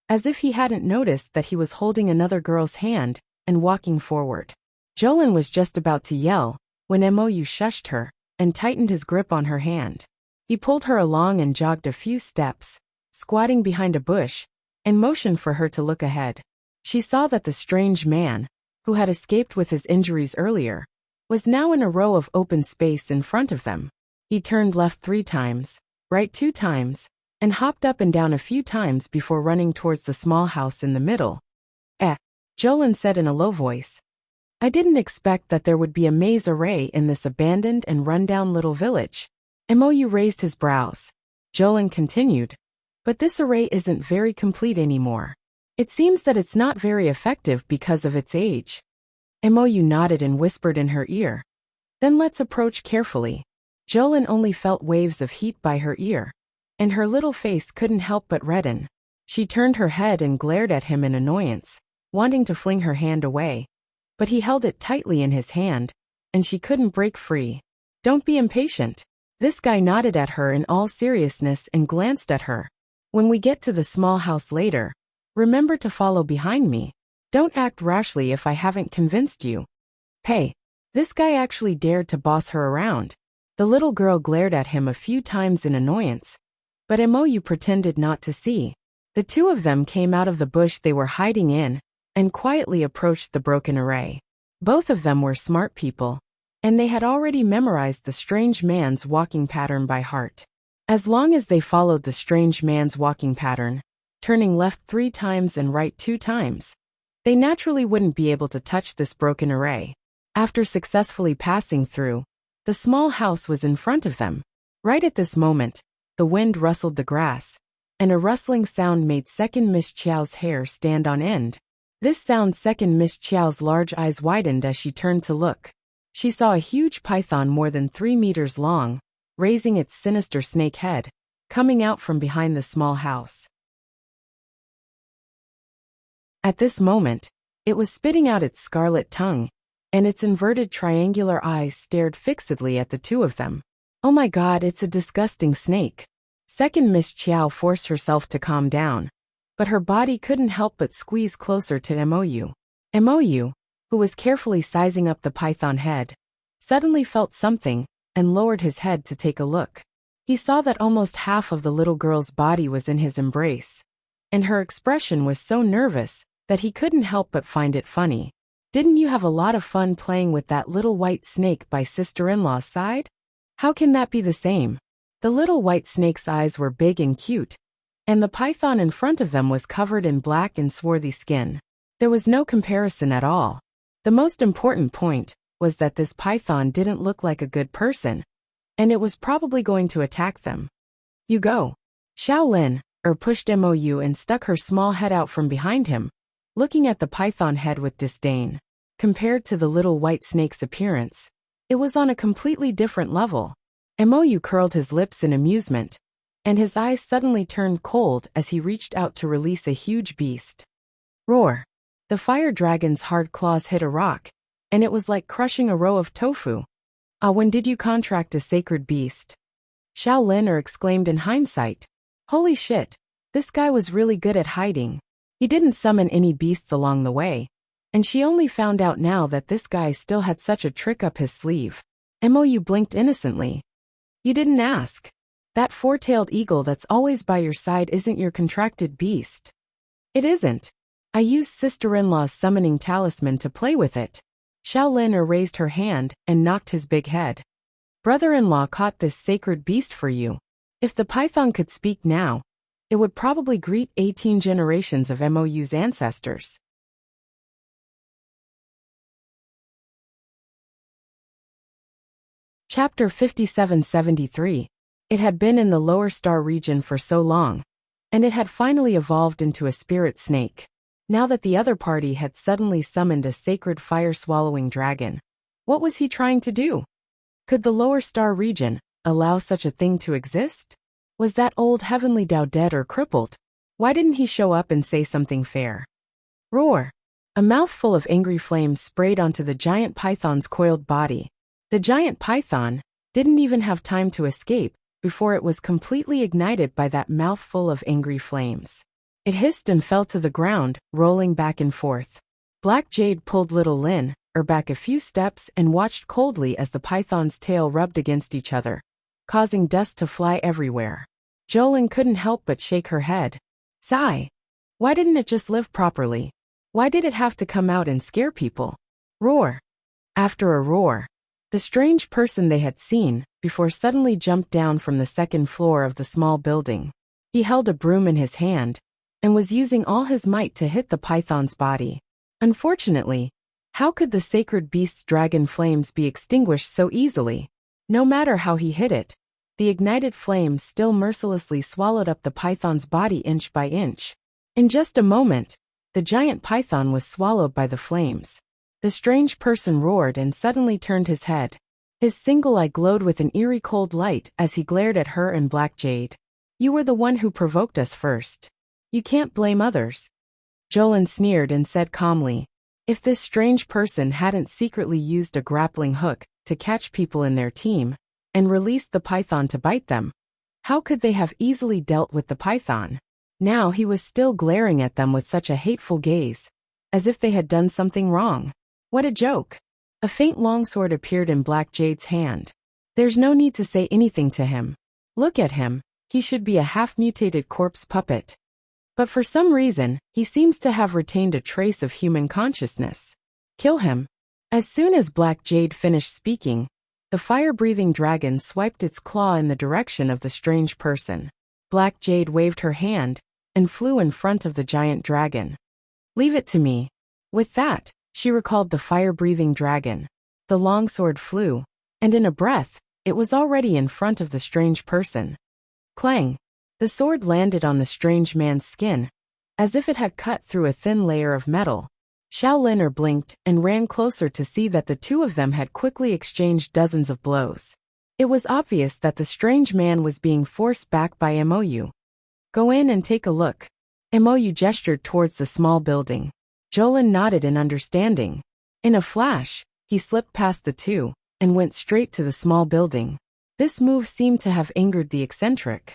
as if he hadn't noticed that he was holding another girl's hand and walking forward. Jolin was just about to yell when Mou shushed her and tightened his grip on her hand. He pulled her along and jogged a few steps, squatting behind a bush, and motioned for her to look ahead. She saw that the strange man, who had escaped with his injuries earlier, was now in a row of open space in front of them. He turned left 3 times, right 2 times, and hopped up and down a few times before running towards the small house in the middle. Jolin said in a low voice. I didn't expect that there would be a maze array in this abandoned and run-down little village. Mou raised his brows. Jolin continued. But this array isn't very complete anymore. It seems that it's not very effective because of its age. Mou nodded and whispered in her ear. Then let's approach carefully. Jolin only felt waves of heat by her ear, and her little face couldn't help but redden. She turned her head and glared at him in annoyance, wanting to fling her hand away. But he held it tightly in his hand, and she couldn't break free. Don't be impatient. This guy nodded at her in all seriousness and glanced at her. When we get to the small house later, remember to follow behind me. Don't act rashly if I haven't convinced you. Hey, this guy actually dared to boss her around. The little girl glared at him a few times in annoyance, but Mou pretended not to see. The two of them came out of the bush they were hiding in, and quietly approached the broken array. Both of them were smart people, and they had already memorized the strange man's walking pattern by heart. As long as they followed the strange man's walking pattern, turning left 3 times and right 2 times, they naturally wouldn't be able to touch this broken array. After successfully passing through, the small house was in front of them. Right at this moment, the wind rustled the grass, and a rustling sound made Second Miss Chiao's hair stand on end. This sound Second Miss Chiao's large eyes widened as she turned to look. She saw a huge python more than 3 meters long, raising its sinister snake head, coming out from behind the small house. At this moment, it was spitting out its scarlet tongue, and its inverted triangular eyes stared fixedly at the two of them. Oh my god, it's a disgusting snake. Second Miss Chiao forced herself to calm down, but her body couldn't help but squeeze closer to Mou. Mou, who was carefully sizing up the python head, suddenly felt something and lowered his head to take a look. He saw that almost half of the little girl's body was in his embrace, and her expression was so nervous that he couldn't help but find it funny. Didn't you have a lot of fun playing with that little white snake by sister-in-law's side? How can that be the same? The little white snake's eyes were big and cute, and the python in front of them was covered in black and swarthy skin. There was no comparison at all. The most important point was that this python didn't look like a good person, and it was probably going to attack them. You go. Shaolin pushed Mou and stuck her small head out from behind him, looking at the python head with disdain. Compared to the little white snake's appearance, it was on a completely different level. Mou curled his lips in amusement, and his eyes suddenly turned cold as he reached out to release a huge beast. Roar! The fire dragon's hard claws hit a rock, and it was like crushing a row of tofu. When did you contract a sacred beast? Shaolin exclaimed in hindsight. Holy shit, this guy was really good at hiding. He didn't summon any beasts along the way, and she only found out now that this guy still had such a trick up his sleeve. Mou blinked innocently. You didn't ask. That 4-tailed eagle that's always by your side isn't your contracted beast. It isn't. I used sister-in-law's summoning talisman to play with it. Shaolin raised her hand and knocked his big head. Brother-in-law caught this sacred beast for you. If the python could speak now, it would probably greet 18 generations of Mou's ancestors. Chapter 5773. It had been in the lower star region for so long, and it had finally evolved into a spirit snake. Now that the other party had suddenly summoned a sacred fire-swallowing dragon, what was he trying to do? Could the lower star region allow such a thing to exist? Was that old heavenly Dao dead or crippled? Why didn't he show up and say something fair? Roar! A mouthful of angry flames sprayed onto the giant python's coiled body. The giant python didn't even have time to escape before it was completely ignited by that mouthful of angry flames. It hissed and fell to the ground, rolling back and forth. Black Jade pulled little Lin back a few steps and watched coldly as the python's tail rubbed against each other, causing dust to fly everywhere. Jolin couldn't help but shake her head. Sigh. Why didn't it just live properly? Why did it have to come out and scare people? Roar. After a roar, the strange person they had seen before suddenly jumped down from the second floor of the small building. He held a broom in his hand and was using all his might to hit the python's body. Unfortunately, how could the sacred beast's dragon flames be extinguished so easily? No matter how he hit it, the ignited flames still mercilessly swallowed up the python's body inch by inch. In just a moment, the giant python was swallowed by the flames. The strange person roared and suddenly turned his head. His single eye glowed with an eerie cold light as he glared at her and Black Jade. You were the one who provoked us first. You can't blame others. Jolin sneered and said calmly, if this strange person hadn't secretly used a grappling hook to catch people in their team and released the python to bite them, how could they have easily dealt with the python? Now he was still glaring at them with such a hateful gaze, as if they had done something wrong. What a joke. A faint longsword appeared in Black Jade's hand. There's no need to say anything to him. Look at him, he should be a half-mutated corpse puppet. But for some reason, he seems to have retained a trace of human consciousness. Kill him. As soon as Black Jade finished speaking, the fire-breathing dragon swiped its claw in the direction of the strange person. Black Jade waved her hand and flew in front of the giant dragon. Leave it to me. With that, she recalled the fire-breathing dragon. The longsword flew, and in a breath, it was already in front of the strange person. Clang! The sword landed on the strange man's skin, as if it had cut through a thin layer of metal. Shaoliner blinked and ran closer to see that the two of them had quickly exchanged dozens of blows. It was obvious that the strange man was being forced back by Mou. Go in and take a look. Mou gestured towards the small building. Jolin nodded in understanding. In a flash, he slipped past the two and went straight to the small building. This move seemed to have angered the eccentric.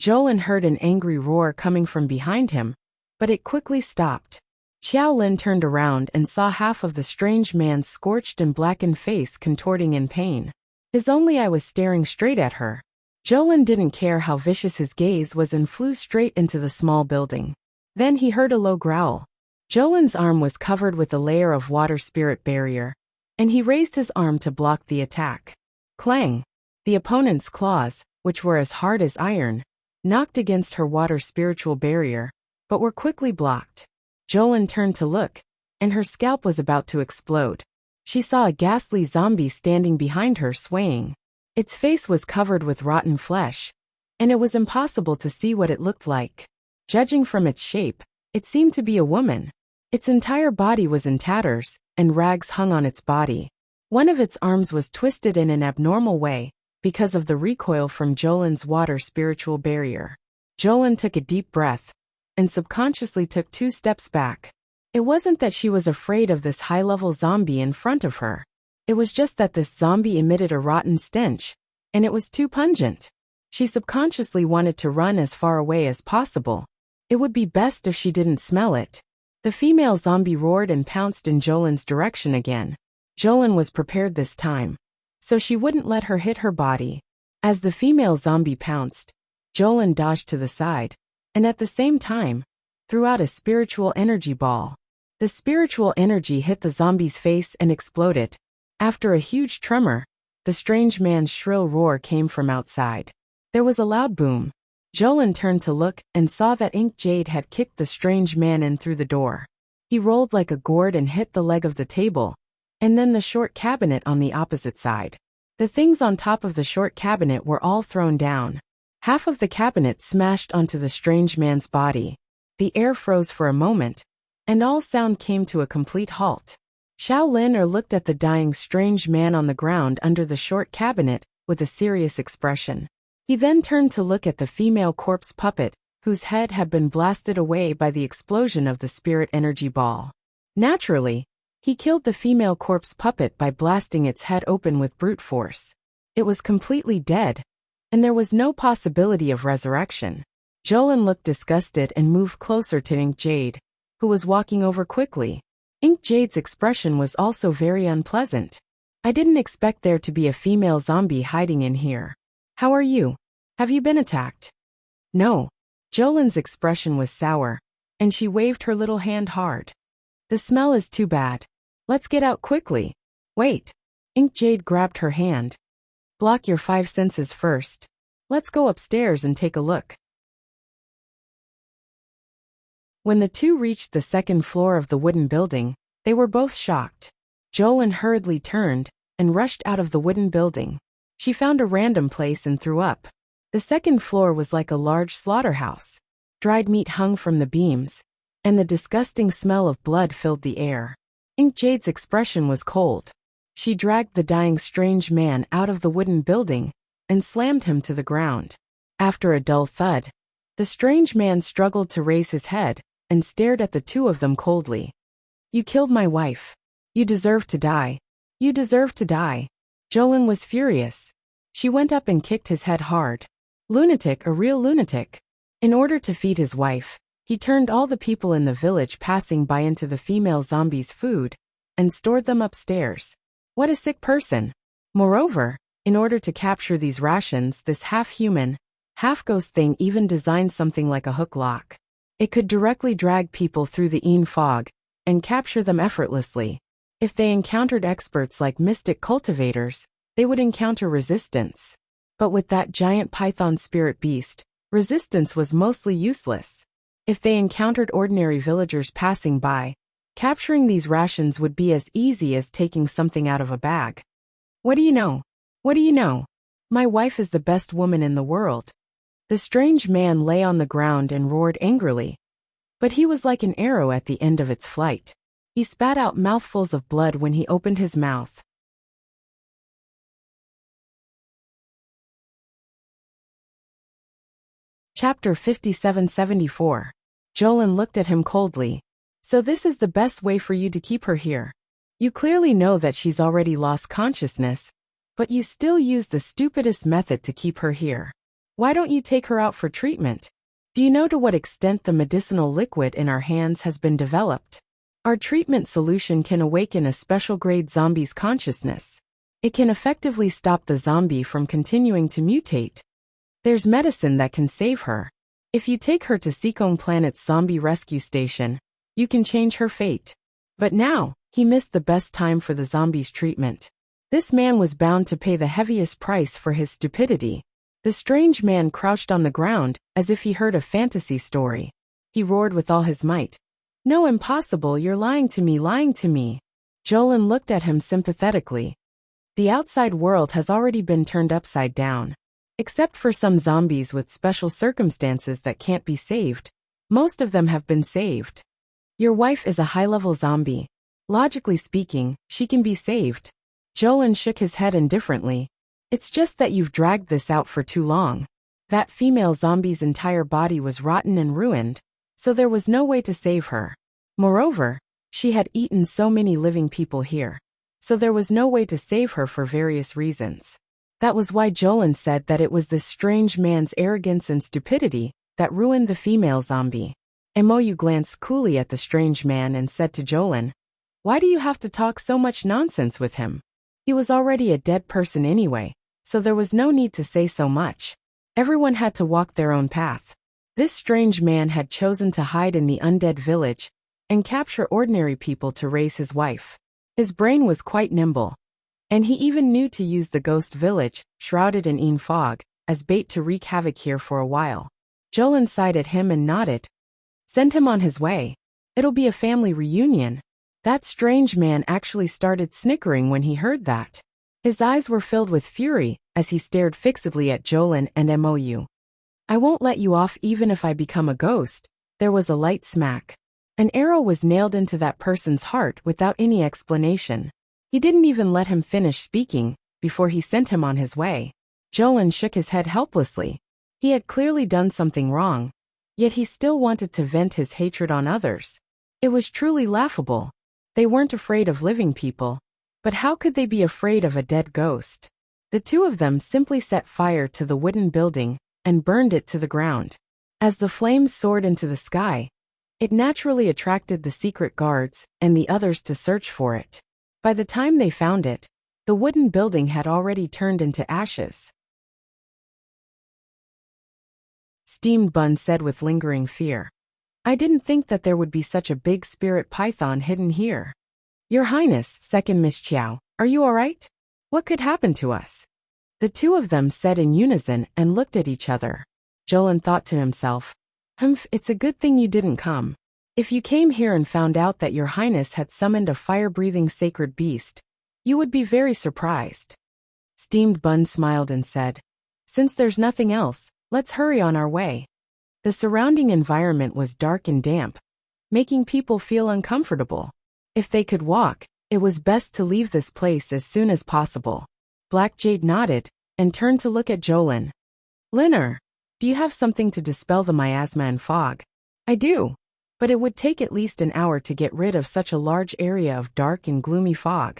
Jolin heard an angry roar coming from behind him, but it quickly stopped. Xiaolin turned around and saw half of the strange man's scorched and blackened face contorting in pain. His only eye was staring straight at her. Jolin didn't care how vicious his gaze was and flew straight into the small building. Then he heard a low growl. Jolin's arm was covered with a layer of water spirit barrier, and he raised his arm to block the attack. Clang! The opponent's claws, which were as hard as iron, knocked against her water spiritual barrier, but were quickly blocked. Jolin turned to look, and her scalp was about to explode. She saw a ghastly zombie standing behind her swaying. Its face was covered with rotten flesh, and it was impossible to see what it looked like. Judging from its shape, it seemed to be a woman. Its entire body was in tatters, and rags hung on its body. One of its arms was twisted in an abnormal way because of the recoil from Jolin's water spiritual barrier. Jolin took a deep breath and subconsciously took 2 steps back. It wasn't that she was afraid of this high-level zombie in front of her. It was just that this zombie emitted a rotten stench, and it was too pungent. She subconsciously wanted to run as far away as possible. It would be best if she didn't smell it. The female zombie roared and pounced in Jolin's direction again. Jolin was prepared this time, so she wouldn't let her hit her body. As the female zombie pounced, Jolin dodged to the side, and at the same time, threw out a spiritual energy ball. The spiritual energy hit the zombie's face and exploded. After a huge tremor, the strange man's shrill roar came from outside. There was a loud boom. Jolin turned to look and saw that Ink Jade had kicked the strange man in through the door. He rolled like a gourd and hit the leg of the table, and then the short cabinet on the opposite side. The things on top of the short cabinet were all thrown down. Half of the cabinet smashed onto the strange man's body. The air froze for a moment, and all sound came to a complete halt. Shaoliner looked at the dying strange man on the ground under the short cabinet with a serious expression. He then turned to look at the female corpse puppet, whose head had been blasted away by the explosion of the spirit energy ball. Naturally, he killed the female corpse puppet by blasting its head open with brute force. It was completely dead, and there was no possibility of resurrection. Jolin looked disgusted and moved closer to Ink Jade, who was walking over quickly. Ink Jade's expression was also very unpleasant. I didn't expect there to be a female zombie hiding in here. How are you? Have you been attacked? No. Jolin's expression was sour, and she waved her little hand hard. The smell is too bad. Let's get out quickly. Wait. Ink Jade grabbed her hand. Block your 5 senses first. Let's go upstairs and take a look. When the two reached the second floor of the wooden building, they were both shocked. Jolin hurriedly turned and rushed out of the wooden building. She found a random place and threw up. The second floor was like a large slaughterhouse. Dried meat hung from the beams, and the disgusting smell of blood filled the air. Ink Jade's expression was cold. She dragged the dying strange man out of the wooden building and slammed him to the ground. After a dull thud, the strange man struggled to raise his head and stared at the two of them coldly. You killed my wife. You deserve to die. You deserve to die. Jolin was furious. She went up and kicked his head hard. Lunatic, a real lunatic. In order to feed his wife, he turned all the people in the village passing by into the female zombies' food and stored them upstairs. What a sick person. Moreover, in order to capture these rations, this half-human, half-ghost thing even designed something like a hook lock. It could directly drag people through the Een fog and capture them effortlessly. If they encountered experts like mystic cultivators, they would encounter resistance. But with that giant python spirit beast, resistance was mostly useless. If they encountered ordinary villagers passing by, capturing these rations would be as easy as taking something out of a bag. What do you know? What do you know? My wife is the best woman in the world. The strange man lay on the ground and roared angrily. But he was like an arrow at the end of its flight. He spat out mouthfuls of blood when he opened his mouth. Chapter 57-74. Jolin looked at him coldly. So this is the best way for you to keep her here. You clearly know that she's already lost consciousness, but you still use the stupidest method to keep her here. Why don't you take her out for treatment? Do you know to what extent the medicinal liquid in our hands has been developed? Our treatment solution can awaken a special grade zombie's consciousness. It can effectively stop the zombie from continuing to mutate. There's medicine that can save her. If you take her to Seacombe Planet's zombie rescue station, you can change her fate. But now, he missed the best time for the zombie's treatment. This man was bound to pay the heaviest price for his stupidity. The strange man crouched on the ground, as if he heard a fantasy story. He roared with all his might. No, impossible, you're lying to me, lying to me. Jolin looked at him sympathetically. The outside world has already been turned upside down. Except for some zombies with special circumstances that can't be saved, most of them have been saved. Your wife is a high-level zombie. Logically speaking, she can be saved. Jolin shook his head indifferently. It's just that you've dragged this out for too long. That female zombie's entire body was rotten and ruined, so there was no way to save her. Moreover, she had eaten so many living people here, so there was no way to save her for various reasons. That was why Jolin said that it was this strange man's arrogance and stupidity that ruined the female zombie. Mou glanced coolly at the strange man and said to Jolin, "Why do you have to talk so much nonsense with him? He was already a dead person anyway, so there was no need to say so much. Everyone had to walk their own path. This strange man had chosen to hide in the undead village and capture ordinary people to raise his wife. His brain was quite nimble, and he even knew to use the ghost village, shrouded in Een fog, as bait to wreak havoc here for a while." Jolin sighed at him and nodded. "Send him on his way. It'll be a family reunion." That strange man actually started snickering when he heard that. His eyes were filled with fury as he stared fixedly at Jolin and Mou. "I won't let you off even if I become a ghost." There was a light smack. An arrow was nailed into that person's heart without any explanation. He didn't even let him finish speaking before he sent him on his way. Jolin shook his head helplessly. He had clearly done something wrong, yet he still wanted to vent his hatred on others. It was truly laughable. They weren't afraid of living people, but how could they be afraid of a dead ghost? The two of them simply set fire to the wooden building and burned it to the ground. As the flames soared into the sky, it naturally attracted the secret guards and the others to search for it. By the time they found it, the wooden building had already turned into ashes. Steamed Bun said with lingering fear. I didn't think that there would be such a big spirit python hidden here. Your Highness, second Miss Chiao, are you all right? What could happen to us? The two of them said in unison and looked at each other. Jolin thought to himself, it's a good thing you didn't come. If you came here and found out that your Highness had summoned a fire-breathing sacred beast, you would be very surprised. Steamed Bun smiled and said, since there's nothing else, let's hurry on our way. The surrounding environment was dark and damp, making people feel uncomfortable. If they could walk, it was best to leave this place as soon as possible. Black Jade nodded and turned to look at Jolin. Linner, do you have something to dispel the miasma and fog? I do, but it would take at least an hour to get rid of such a large area of dark and gloomy fog.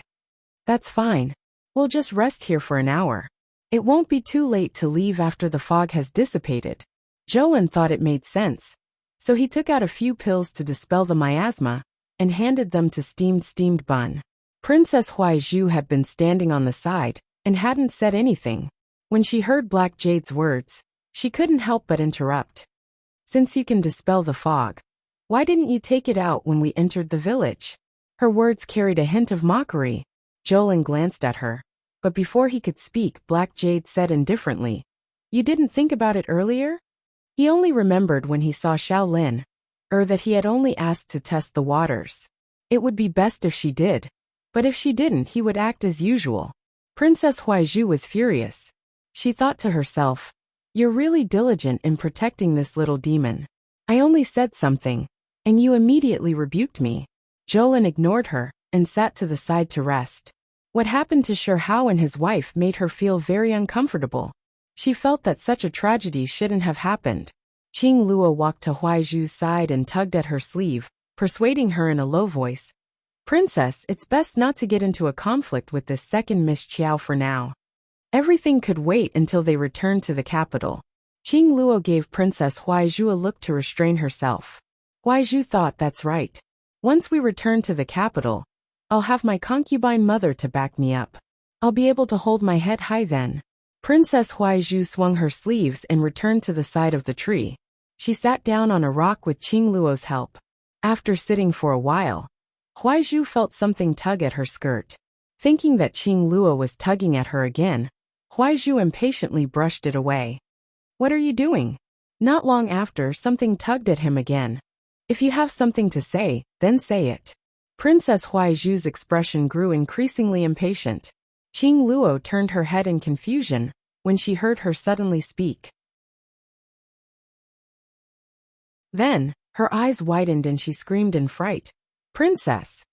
That's fine. We'll just rest here for an hour. It won't be too late to leave after the fog has dissipated. Jolin thought it made sense, so he took out a few pills to dispel the miasma and handed them to Steamed Bun. Princess Huaizhu had been standing on the side and hadn't said anything. When she heard Black Jade's words, she couldn't help but interrupt. Since you can dispel the fog, why didn't you take it out when we entered the village? Her words carried a hint of mockery. Jolin glanced at her, but before he could speak, Black Jade said indifferently, you didn't think about it earlier? He only remembered when he saw Shaolin, that he had only asked to test the waters. It would be best if she did, but if she didn't, he would act as usual. Princess Huaizhu was furious. She thought to herself, you're really diligent in protecting this little demon. I only said something, and you immediately rebuked me. Jolin ignored her and sat to the side to rest. What happened to Shi Hao and his wife made her feel very uncomfortable. She felt that such a tragedy shouldn't have happened. Qing Luo walked to Huaizhu's side and tugged at her sleeve, persuading her in a low voice. Princess, it's best not to get into a conflict with this second Miss Chiao for now. Everything could wait until they returned to the capital. Qing Luo gave Princess Huaizhu a look to restrain herself. Huaizhu thought that's right. Once we return to the capital, I'll have my concubine mother to back me up. I'll be able to hold my head high then. Princess Huaizhu swung her sleeves and returned to the side of the tree. She sat down on a rock with Qing Luo's help. After sitting for a while, Huaizhu felt something tug at her skirt. Thinking that Qing Luo was tugging at her again, Huaizhu impatiently brushed it away. What are you doing? Not long after, something tugged at him again. If you have something to say, then say it. Princess Huaizhu's expression grew increasingly impatient. Qing Luo turned her head in confusion when she heard her suddenly speak. Then, her eyes widened and she screamed in fright. Princess!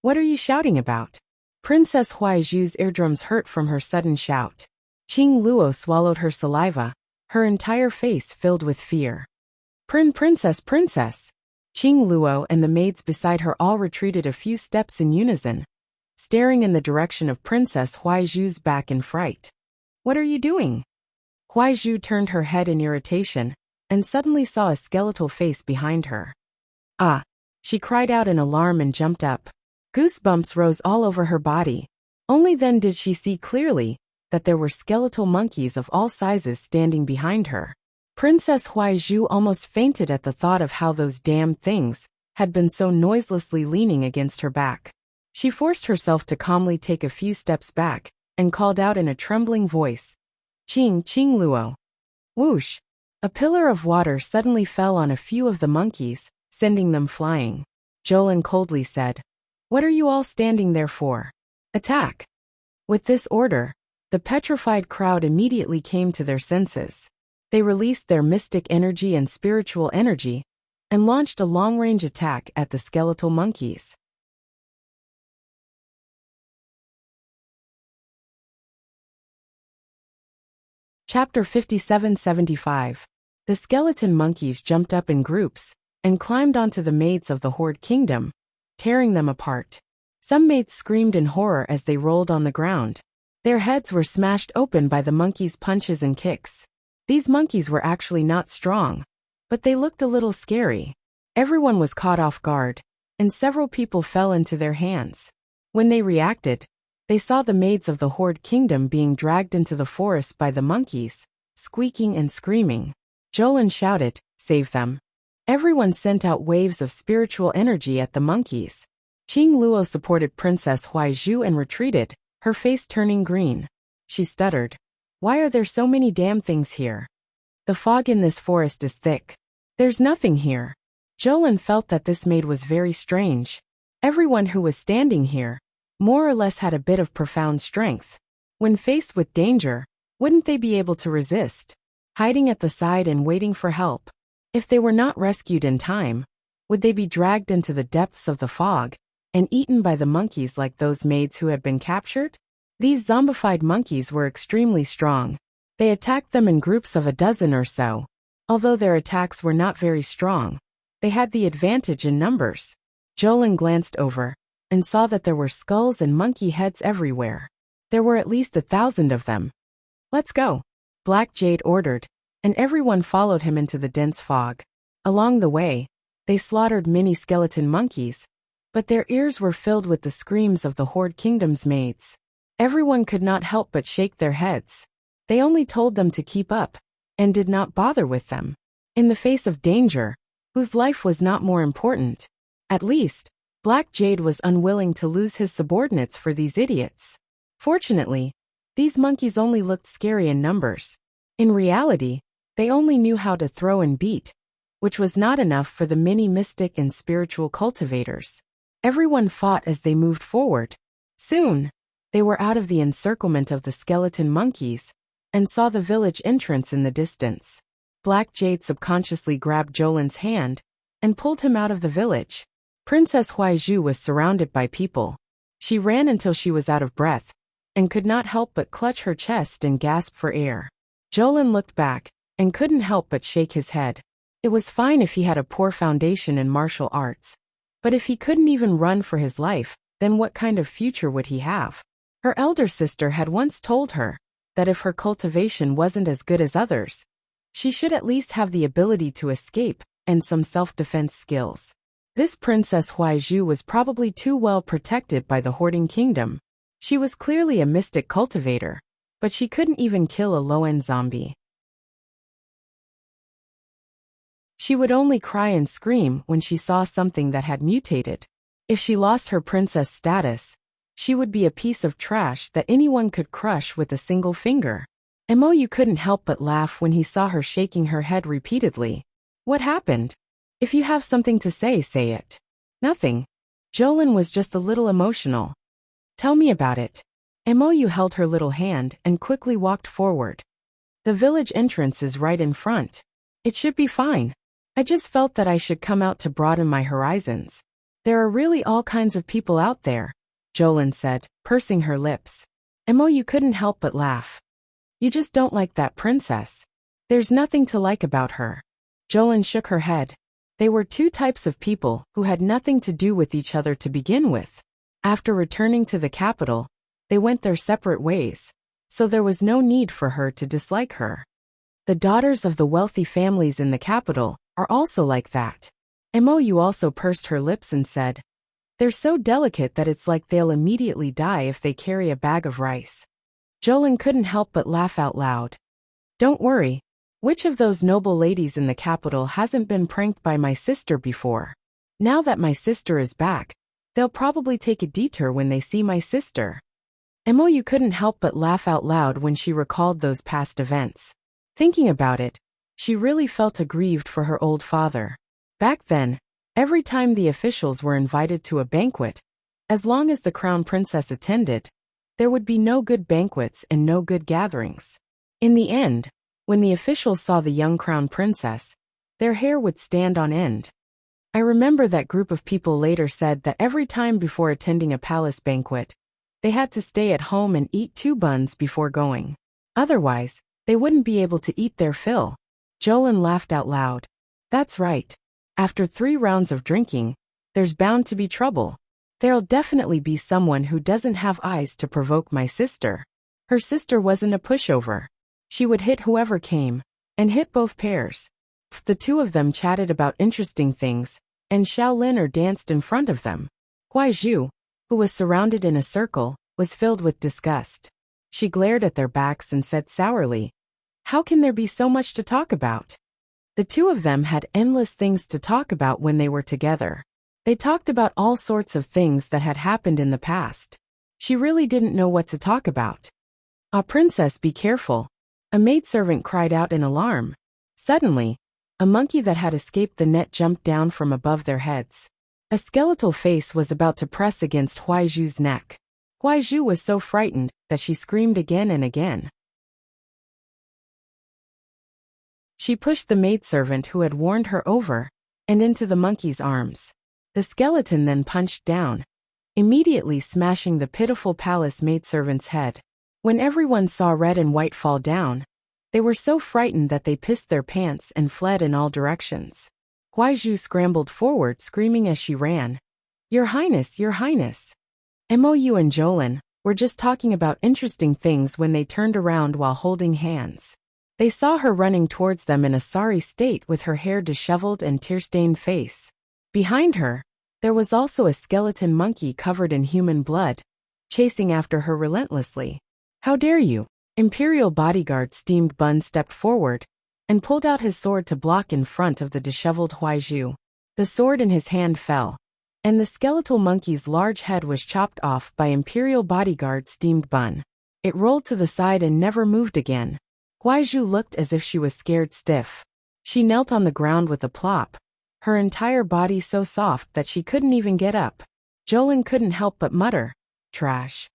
What are you shouting about? Princess Huaizhu's eardrums hurt from her sudden shout. Qing Luo swallowed her saliva, her entire face filled with fear. Princess! Qing Luo and the maids beside her all retreated a few steps in unison, staring in the direction of Princess Huaizhu's back in fright. What are you doing? Huaizhu turned her head in irritation and suddenly saw a skeletal face behind her. Ah! She cried out in alarm and jumped up. Goosebumps rose all over her body. Only then did she see clearly that there were skeletal monkeys of all sizes standing behind her. Princess Huaizhu almost fainted at the thought of how those damned things had been so noiselessly leaning against her back. She forced herself to calmly take a few steps back and called out in a trembling voice, Qing Luo. Whoosh! A pillar of water suddenly fell on a few of the monkeys, sending them flying. Jolin coldly said, What are you all standing there for? Attack! With this order, the petrified crowd immediately came to their senses. They released their mystic energy and spiritual energy and launched a long-range attack at the skeletal monkeys. Chapter 57-75. The skeleton monkeys jumped up in groups and climbed onto the maids of the Horde Kingdom, tearing them apart. Some maids screamed in horror as they rolled on the ground. Their heads were smashed open by the monkeys' punches and kicks. These monkeys were actually not strong, but they looked a little scary. Everyone was caught off guard, and several people fell into their hands. When they reacted, they saw the maids of the Horde Kingdom being dragged into the forest by the monkeys, squeaking and screaming. Jolin shouted, "Save them." Everyone sent out waves of spiritual energy at the monkeys. Qing Luo supported Princess Huaizhu and retreated, her face turning green. She stuttered. "Why are there so many damn things here? The fog in this forest is thick. There's nothing here." Jolin felt that this maid was very strange. Everyone who was standing here, more or less, had a bit of profound strength. When faced with danger, wouldn't they be able to resist, hiding at the side and waiting for help? If they were not rescued in time, would they be dragged into the depths of the fog and eaten by the monkeys like those maids who had been captured? These zombified monkeys were extremely strong. They attacked them in groups of a dozen or so. Although their attacks were not very strong, they had the advantage in numbers. Jolin glanced over and saw that there were skulls and monkey heads everywhere. There were at least 1,000 of them. "Let's go," Black Jade ordered, and everyone followed him into the dense fog. Along the way, they slaughtered many skeleton monkeys, but their ears were filled with the screams of the Horde Kingdom's maids. Everyone could not help but shake their heads. They only told them to keep up, and did not bother with them. In the face of danger, whose life was not more important, at least, Black Jade was unwilling to lose his subordinates for these idiots. Fortunately, these monkeys only looked scary in numbers. In reality, they only knew how to throw and beat, which was not enough for the many mystic and spiritual cultivators. Everyone fought as they moved forward. Soon, they were out of the encirclement of the skeleton monkeys and saw the village entrance in the distance. Black Jade subconsciously grabbed Jolin's hand and pulled him out of the village. Princess Huaizhu was surrounded by people. She ran until she was out of breath and could not help but clutch her chest and gasp for air. Jolin looked back and couldn't help but shake his head. It was fine if he had a poor foundation in martial arts, but if he couldn't even run for his life, then what kind of future would he have? Her elder sister had once told her that if her cultivation wasn't as good as others, she should at least have the ability to escape and some self-defense skills. This Princess Huaizhu was probably too well protected by the Hoarding Kingdom. She was clearly a mystic cultivator, but she couldn't even kill a low-end zombie. She would only cry and scream when she saw something that had mutated. If she lost her princess status, she would be a piece of trash that anyone could crush with a single finger. Mou couldn't help but laugh when he saw her shaking her head repeatedly. "What happened? If you have something to say, say it." "Nothing." Jolin was just a little emotional. "Tell me about it." Mou held her little hand and quickly walked forward. "The village entrance is right in front. It should be fine. I just felt that I should come out to broaden my horizons. There are really all kinds of people out there," Jolin said, pursing her lips. Mou couldn't help but laugh. "You just don't like that princess. There's nothing to like about her." Jolin shook her head. They were two types of people who had nothing to do with each other to begin with. After returning to the capital, they went their separate ways, so there was no need for her to dislike her. The daughters of the wealthy families in the capital are also like that. Mou also pursed her lips and said, "They're so delicate that it's like they'll immediately die if they carry a bag of rice." Jolin couldn't help but laugh out loud. "Don't worry. Which of those noble ladies in the capital hasn't been pranked by my sister before? Now that my sister is back, they'll probably take a detour when they see my sister." Mou couldn't help but laugh out loud when she recalled those past events. Thinking about it, she really felt aggrieved for her old father. Back then, every time the officials were invited to a banquet, as long as the crown princess attended, there would be no good banquets and no good gatherings. In the end, when the officials saw the young crown princess, their hair would stand on end. I remember that group of people later said that every time before attending a palace banquet, they had to stay at home and eat 2 buns before going. Otherwise, they wouldn't be able to eat their fill. Jolin laughed out loud. "That's right. After 3 rounds of drinking, there's bound to be trouble. There'll definitely be someone who doesn't have eyes to provoke my sister. Her sister wasn't a pushover. She would hit whoever came, and hit both pairs." The two of them chatted about interesting things, and Shaolin danced in front of them. Huaizhu, who was surrounded in a circle, was filled with disgust. She glared at their backs and said sourly, "How can there be so much to talk about? The two of them had endless things to talk about when they were together. They talked about all sorts of things that had happened in the past. She really didn't know what to talk about. "Ah, princess, be careful," a maidservant cried out in alarm. Suddenly, a monkey that had escaped the net jumped down from above their heads. A skeletal face was about to press against Huaizhu's neck. Huaizhu was so frightened that she screamed again and again. She pushed the maidservant who had warned her over and into the monkey's arms. The skeleton then punched down, immediately smashing the pitiful palace maidservant's head. When everyone saw red and white fall down, they were so frightened that they pissed their pants and fled in all directions. Huaizhu scrambled forward, screaming as she ran, "Your Highness, Your Highness!" Mou and Jolin were just talking about interesting things when they turned around while holding hands. They saw her running towards them in a sorry state with her hair disheveled and tear-stained face. Behind her, there was also a skeleton monkey covered in human blood, chasing after her relentlessly. "How dare you!" Imperial bodyguard Steamed Bun stepped forward and pulled out his sword to block in front of the disheveled Huaizhu. The sword in his hand fell, and the skeletal monkey's large head was chopped off by Imperial bodyguard Steamed Bun. It rolled to the side and never moved again. Huaizhu looked as if she was scared stiff. She knelt on the ground with a plop, her entire body so soft that she couldn't even get up. Jolin couldn't help but mutter, "Trash."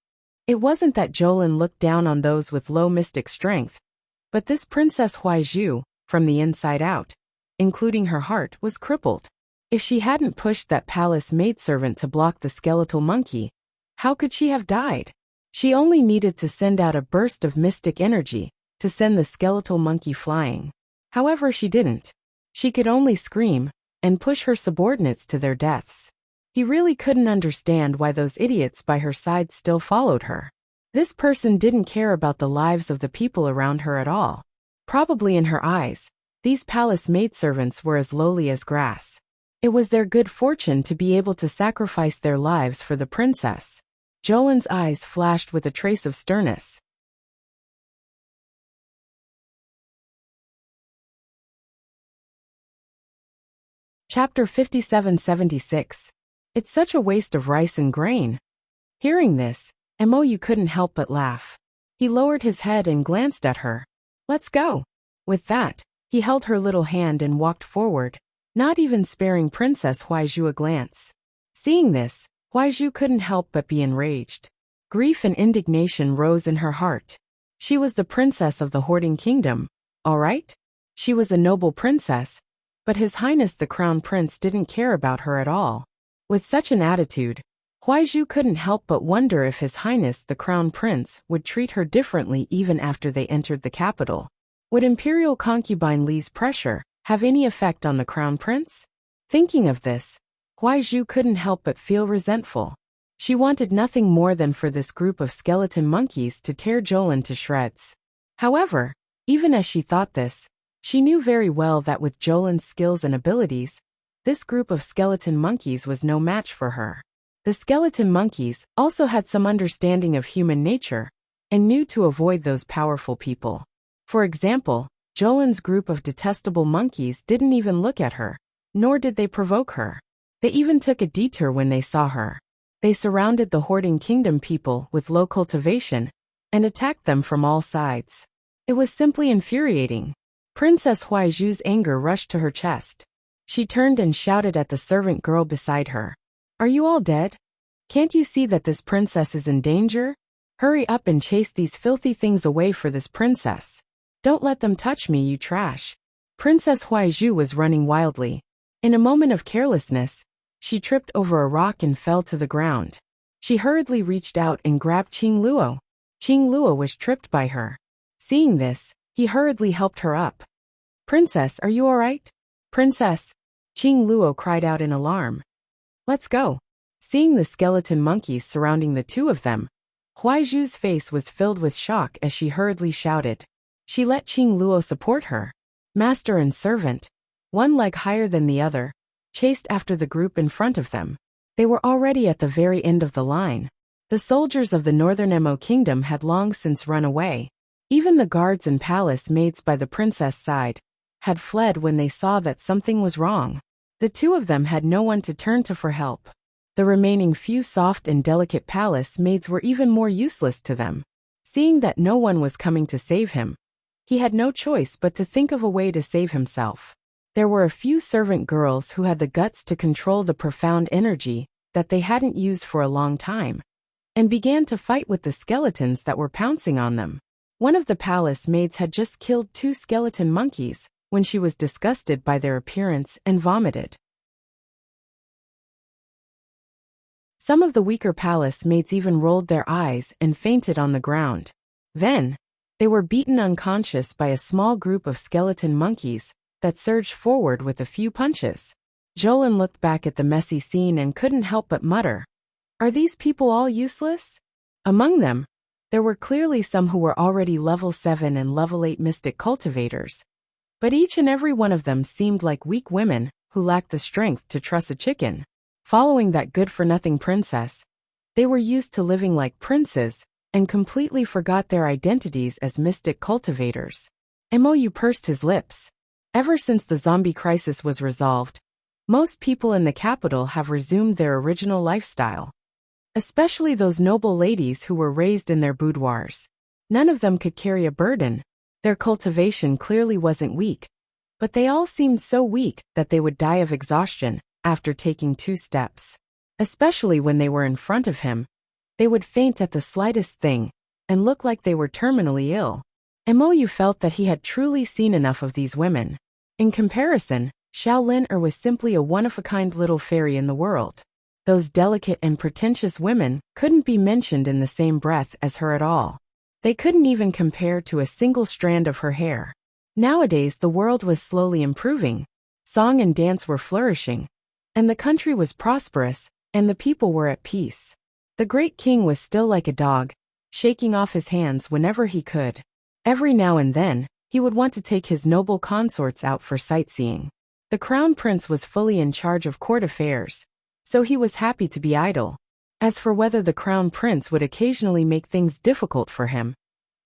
It wasn't that Jolin looked down on those with low mystic strength, but this Princess Huaizhu, from the inside out, including her heart, was crippled. If she hadn't pushed that palace maidservant to block the skeletal monkey, how could she have died? She only needed to send out a burst of mystic energy to send the skeletal monkey flying. However, she didn't. She could only scream and push her subordinates to their deaths. He really couldn't understand why those idiots by her side still followed her. This person didn't care about the lives of the people around her at all. Probably in her eyes, these palace maidservants were as lowly as grass. It was their good fortune to be able to sacrifice their lives for the princess. Jolin's eyes flashed with a trace of sternness. Chapter 5776. It's such a waste of rice and grain. Hearing this, Mou couldn't help but laugh. He lowered his head and glanced at her. "Let's go." With that, he held her little hand and walked forward, not even sparing Princess Huaizhu a glance. Seeing this, Huaizhu couldn't help but be enraged. Grief and indignation rose in her heart. She was the princess of the Hoarding Kingdom, all right? She was a noble princess, but His Highness the Crown Prince didn't care about her at all. With such an attitude, Huaizhu couldn't help but wonder if His Highness the Crown Prince would treat her differently even after they entered the capital. Would Imperial concubine Li's pressure have any effect on the Crown Prince? Thinking of this, Huaizhu couldn't help but feel resentful. She wanted nothing more than for this group of skeleton monkeys to tear Jolin to shreds. However, even as she thought this, she knew very well that with Jolin's skills and abilities, this group of skeleton monkeys was no match for her. The skeleton monkeys also had some understanding of human nature and knew to avoid those powerful people. For example, Jolin's group of detestable monkeys didn't even look at her, nor did they provoke her. They even took a detour when they saw her. They surrounded the Hoarding Kingdom people with low cultivation and attacked them from all sides. It was simply infuriating. Princess Huaizhu's anger rushed to her chest. She turned and shouted at the servant girl beside her. "Are you all dead? Can't you see that this princess is in danger? Hurry up and chase these filthy things away for this princess. Don't let them touch me, you trash." Princess Huaizhu was running wildly. In a moment of carelessness, she tripped over a rock and fell to the ground. She hurriedly reached out and grabbed Qing Luo. Qing Luo was tripped by her. Seeing this, he hurriedly helped her up. "Princess, are you all right?" "Princess!" Qing Luo cried out in alarm. "Let's go." Seeing the skeleton monkeys surrounding the two of them, Huaizhu's face was filled with shock as she hurriedly shouted. She let Qing Luo support her. Master and servant, one leg higher than the other, chased after the group in front of them. They were already at the very end of the line. The soldiers of the Northern Mo Kingdom had long since run away. Even the guards and palace maids by the princess' side had fled when they saw that something was wrong. The two of them had no one to turn to for help. The remaining few soft and delicate palace maids were even more useless to them. Seeing that no one was coming to save him, he had no choice but to think of a way to save himself. There were a few servant girls who had the guts to control the profound energy that they hadn't used for a long time, and began to fight with the skeletons that were pouncing on them. One of the palace maids had just killed 2 skeleton monkeys when she was disgusted by their appearance and vomited. Some of the weaker palace maids even rolled their eyes and fainted on the ground. Then, they were beaten unconscious by a small group of skeleton monkeys that surged forward with a few punches. Jolin looked back at the messy scene and couldn't help but mutter, "Are these people all useless?" Among them, there were clearly some who were already level 7 and level 8 mystic cultivators, but each and every one of them seemed like weak women who lacked the strength to truss a chicken. Following that good-for-nothing princess, they were used to living like princes and completely forgot their identities as mystic cultivators. Mou pursed his lips. Ever since the zombie crisis was resolved, most people in the capital have resumed their original lifestyle. Especially those noble ladies who were raised in their boudoirs. None of them could carry a burden. Their cultivation clearly wasn't weak, but they all seemed so weak that they would die of exhaustion after taking 2 steps. Especially when they were in front of him, they would faint at the slightest thing and look like they were terminally ill. Mou felt that he had truly seen enough of these women. In comparison, Shaolin was simply a one-of-a-kind little fairy in the world. Those delicate and pretentious women couldn't be mentioned in the same breath as her at all. They couldn't even compare to a single strand of her hair. Nowadays the world was slowly improving. Song and dance were flourishing, and the country was prosperous, and the people were at peace. The great king was still like a dog, shaking off his hands whenever he could. Every now and then, he would want to take his noble consorts out for sightseeing. The crown prince was fully in charge of court affairs, so he was happy to be idle. As for whether the crown prince would occasionally make things difficult for him,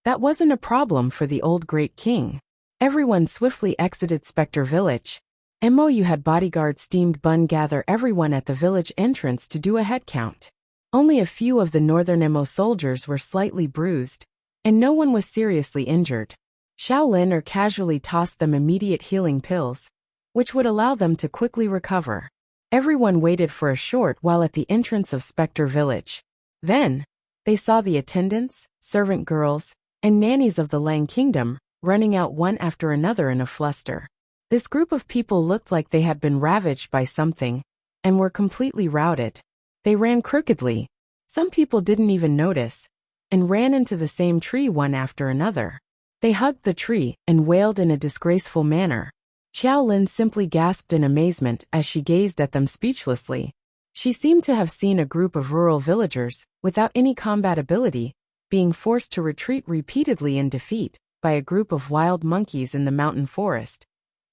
that wasn't a problem for the old great king. Everyone swiftly exited Spectre Village. Mou had bodyguard Steamed Bun gather everyone at the village entrance to do a head count. Only a few of the northern Mou soldiers were slightly bruised, and no one was seriously injured. Shaolin casually tossed them immediate healing pills, which would allow them to quickly recover. Everyone waited for a short while at the entrance of Spectre Village. Then, they saw the attendants, servant girls, and nannies of the Lang Kingdom running out one after another in a fluster. This group of people looked like they had been ravaged by something and were completely routed. They ran crookedly. Some people didn't even notice and ran into the same tree one after another. They hugged the tree and wailed in a disgraceful manner. Xiaolin simply gasped in amazement as she gazed at them speechlessly. She seemed to have seen a group of rural villagers, without any combat ability, being forced to retreat repeatedly in defeat by a group of wild monkeys in the mountain forest,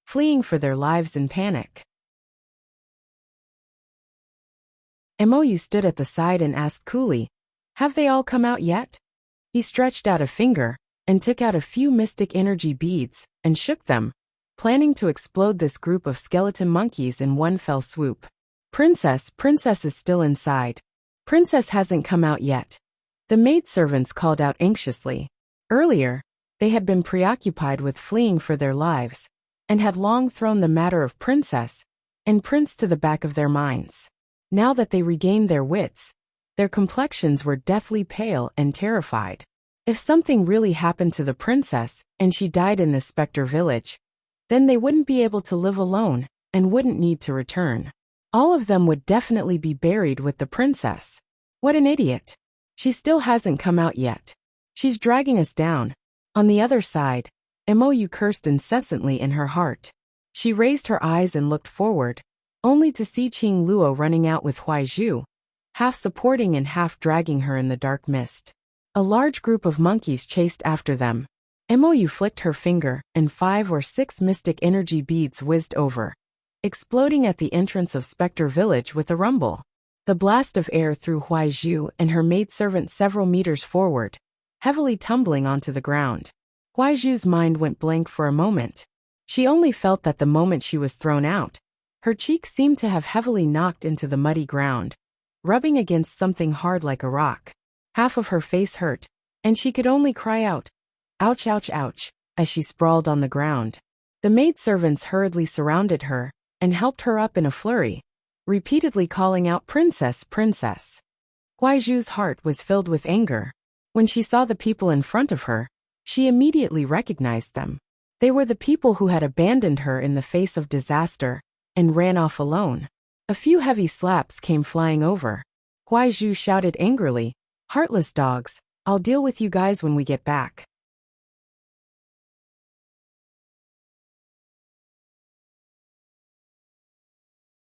fleeing for their lives in panic. Mou stood at the side and asked coolly, "Have they all come out yet?" He stretched out a finger and took out a few mystic energy beads and shook them, planning to explode this group of skeleton monkeys in one fell swoop. Princess is still inside. Princess hasn't come out yet." The maidservants called out anxiously. Earlier, they had been preoccupied with fleeing for their lives, and had long thrown the matter of princess and prince to the back of their minds. Now that they regained their wits, their complexions were deathly pale and terrified. If something really happened to the princess and she died in this Spectre Village, then they wouldn't be able to live alone and wouldn't need to return. All of them would definitely be buried with the princess. What an idiot. She still hasn't come out yet. She's dragging us down. On the other side, Mou cursed incessantly in her heart. She raised her eyes and looked forward, only to see Qing Luo running out with Huai Zhu, half supporting and half dragging her in the dark mist. A large group of monkeys chased after them. Mou flicked her finger, and 5 or 6 mystic energy beads whizzed over, exploding at the entrance of Spectre Village with a rumble. The blast of air threw Huai Zhu and her maidservant several meters forward, heavily tumbling onto the ground. Huai Zhu's mind went blank for a moment. She only felt that the moment she was thrown out, her cheeks seemed to have heavily knocked into the muddy ground, rubbing against something hard like a rock. Half of her face hurt, and she could only cry out, "Ouch, ouch, ouch," as she sprawled on the ground. The maidservants hurriedly surrounded her and helped her up in a flurry, repeatedly calling out, "Princess, princess." Huaiju's heart was filled with anger. When she saw the people in front of her, she immediately recognized them. They were the people who had abandoned her in the face of disaster and ran off alone. A few heavy slaps came flying over. Huaiju shouted angrily, "Heartless dogs, I'll deal with you guys when we get back."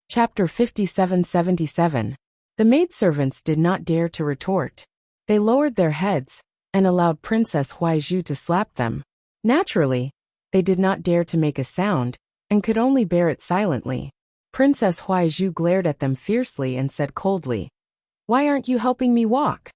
Chapter 5777. The maidservants did not dare to retort. They lowered their heads and allowed Princess Huaiju to slap them. Naturally, they did not dare to make a sound and could only bear it silently. Princess Huaiju glared at them fiercely and said coldly, "Why aren't you helping me walk?"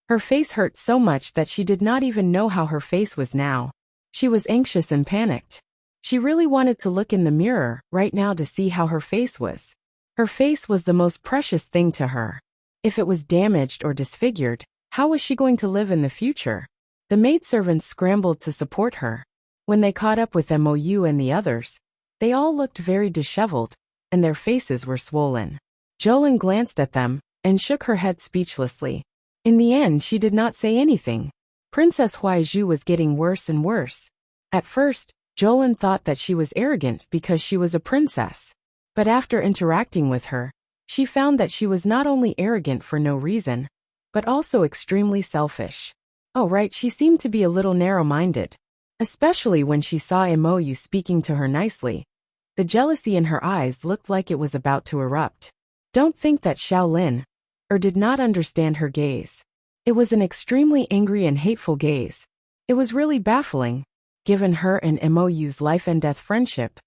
Her face hurt so much that she did not even know how her face was now. She was anxious and panicked. She really wanted to look in the mirror right now to see how her face was. Her face was the most precious thing to her. If it was damaged or disfigured, how was she going to live in the future? The maidservants scrambled to support her. When they caught up with Mou and the others, they all looked very disheveled, and their faces were swollen. Jolin glanced at them and shook her head speechlessly. In the end, she did not say anything. Princess Huaiju was getting worse and worse. At first, Jolin thought that she was arrogant because she was a princess. But after interacting with her, she found that she was not only arrogant for no reason, but also extremely selfish. Oh right, she seemed to be a little narrow-minded. Especially when she saw Mou speaking to her nicely. The jealousy in her eyes looked like it was about to erupt. Don't think that Xiaolin did not understand her gaze. It was an extremely angry and hateful gaze. It was really baffling. Given her and Mou's life and death friendship,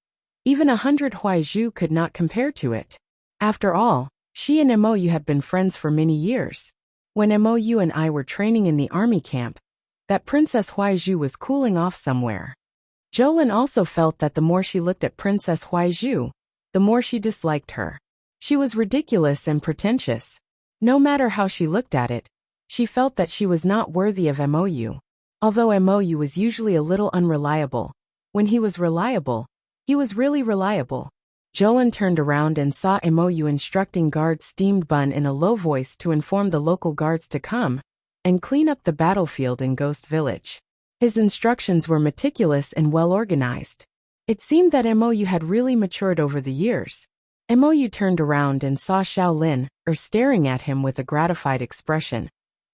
even 100 Huaiju could not compare to it. After all, she and Mou had been friends for many years. When Mou and I were training in the army camp, that Princess Huaiju was cooling off somewhere. Jolin also felt that the more she looked at Princess Huaiju, the more she disliked her. She was ridiculous and pretentious. No matter how she looked at it, she felt that she was not worthy of Mou. Although Mou was usually a little unreliable, when he was reliable, he was really reliable. Jolin turned around and saw Mou instructing guard Steamed Bun in a low voice to inform the local guards to come and clean up the battlefield in Ghost Village. His instructions were meticulous and well organized. It seemed that Mou had really matured over the years. Mou turned around and saw Xiaolin staring at him with a gratified expression,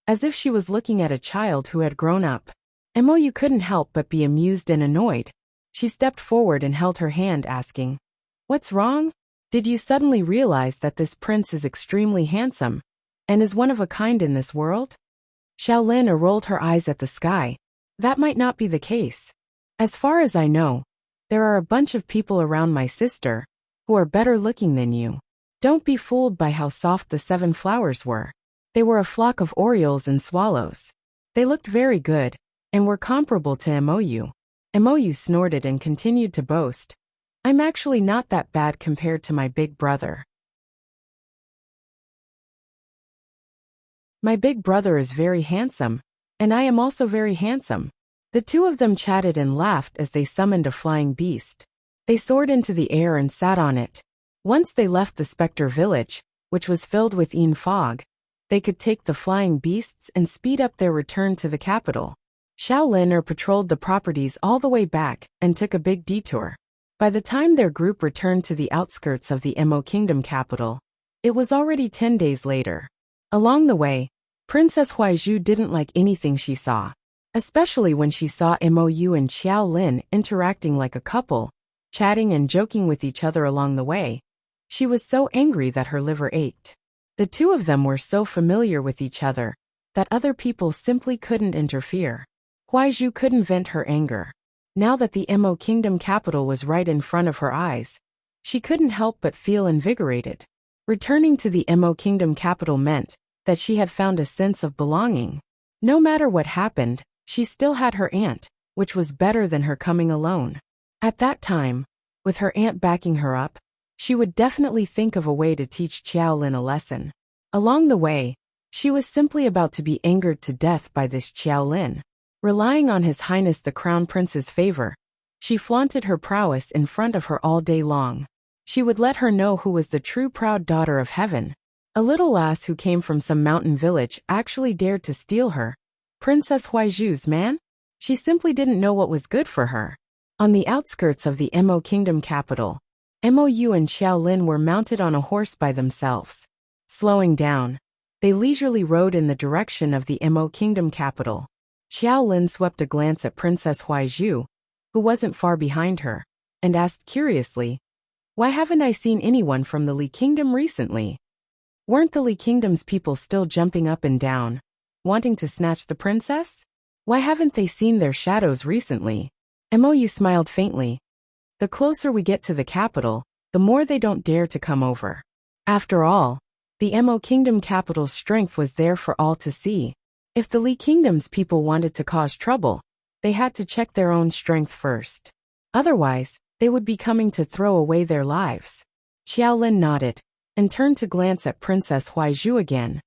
as if she was looking at a child who had grown up. Mou couldn't help but be amused and annoyed. She stepped forward and held her hand, asking, "What's wrong? Did you suddenly realize that this prince is extremely handsome and is one of a kind in this world?" Xiaolin rolled her eyes at the sky. "That might not be the case. As far as I know, there are a bunch of people around my sister who are better looking than you. Don't be fooled by how soft the 7 flowers were. They were a flock of orioles and swallows. They looked very good and were comparable to Mou." Mou snorted and continued to boast, "I'm actually not that bad compared to my big brother. My big brother is very handsome, and I am also very handsome." The two of them chatted and laughed as they summoned a flying beast. They soared into the air and sat on it. Once they left the Spectre Village, which was filled with fog, they could take the flying beasts and speed up their return to the capital. Xiaolin patrolled the properties all the way back and took a big detour. By the time their group returned to the outskirts of the Mo Kingdom capital, it was already 10 days later. Along the way, Princess Huaiju didn't like anything she saw, especially when she saw Mou and Xiaolin interacting like a couple, chatting and joking with each other along the way. She was so angry that her liver ached. The two of them were so familiar with each other that other people simply couldn't interfere. Huaiju couldn't vent her anger. Now that the Mo Kingdom capital was right in front of her eyes, she couldn't help but feel invigorated. Returning to the Mo Kingdom capital meant that she had found a sense of belonging. No matter what happened, she still had her aunt, which was better than her coming alone. At that time, with her aunt backing her up, she would definitely think of a way to teach Xiaolin a lesson. Along the way, she was simply about to be angered to death by this Xiaolin. Relying on His Highness the Crown Prince's favor, she flaunted her prowess in front of her all day long. She would let her know who was the true proud daughter of heaven. A little lass who came from some mountain village actually dared to steal her. Princess Huaiju's man? She simply didn't know what was good for her. On the outskirts of the Mo Kingdom capital, Mou and Xiaolin were mounted on a horse by themselves. Slowing down, they leisurely rode in the direction of the Mo Kingdom capital. Xiaolin swept a glance at Princess Huaiju, who wasn't far behind her, and asked curiously, "Why haven't I seen anyone from the Li Kingdom recently? Weren't the Li Kingdom's people still jumping up and down, wanting to snatch the princess? Why haven't they seen their shadows recently?" Mou smiled faintly. "The closer we get to the capital, the more they don't dare to come over. After all, the Mo Kingdom capital's strength was there for all to see. If the Li Kingdom's people wanted to cause trouble, they had to check their own strength first. Otherwise, they would be coming to throw away their lives." Xiaolin nodded and turned to glance at Princess Huaiju again.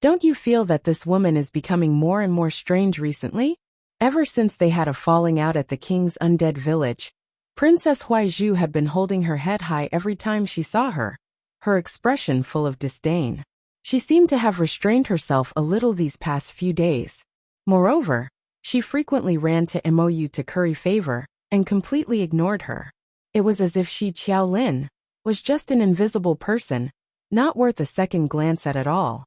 "Don't you feel that this woman is becoming more and more strange recently? Ever since they had a falling out at the king's undead village, Princess Huaiju had been holding her head high every time she saw her, her expression full of disdain. She seemed to have restrained herself a little these past few days. Moreover, she frequently ran to Mou to curry favor and completely ignored her. It was as if she, Xiaolin, was just an invisible person, not worth a second glance at all.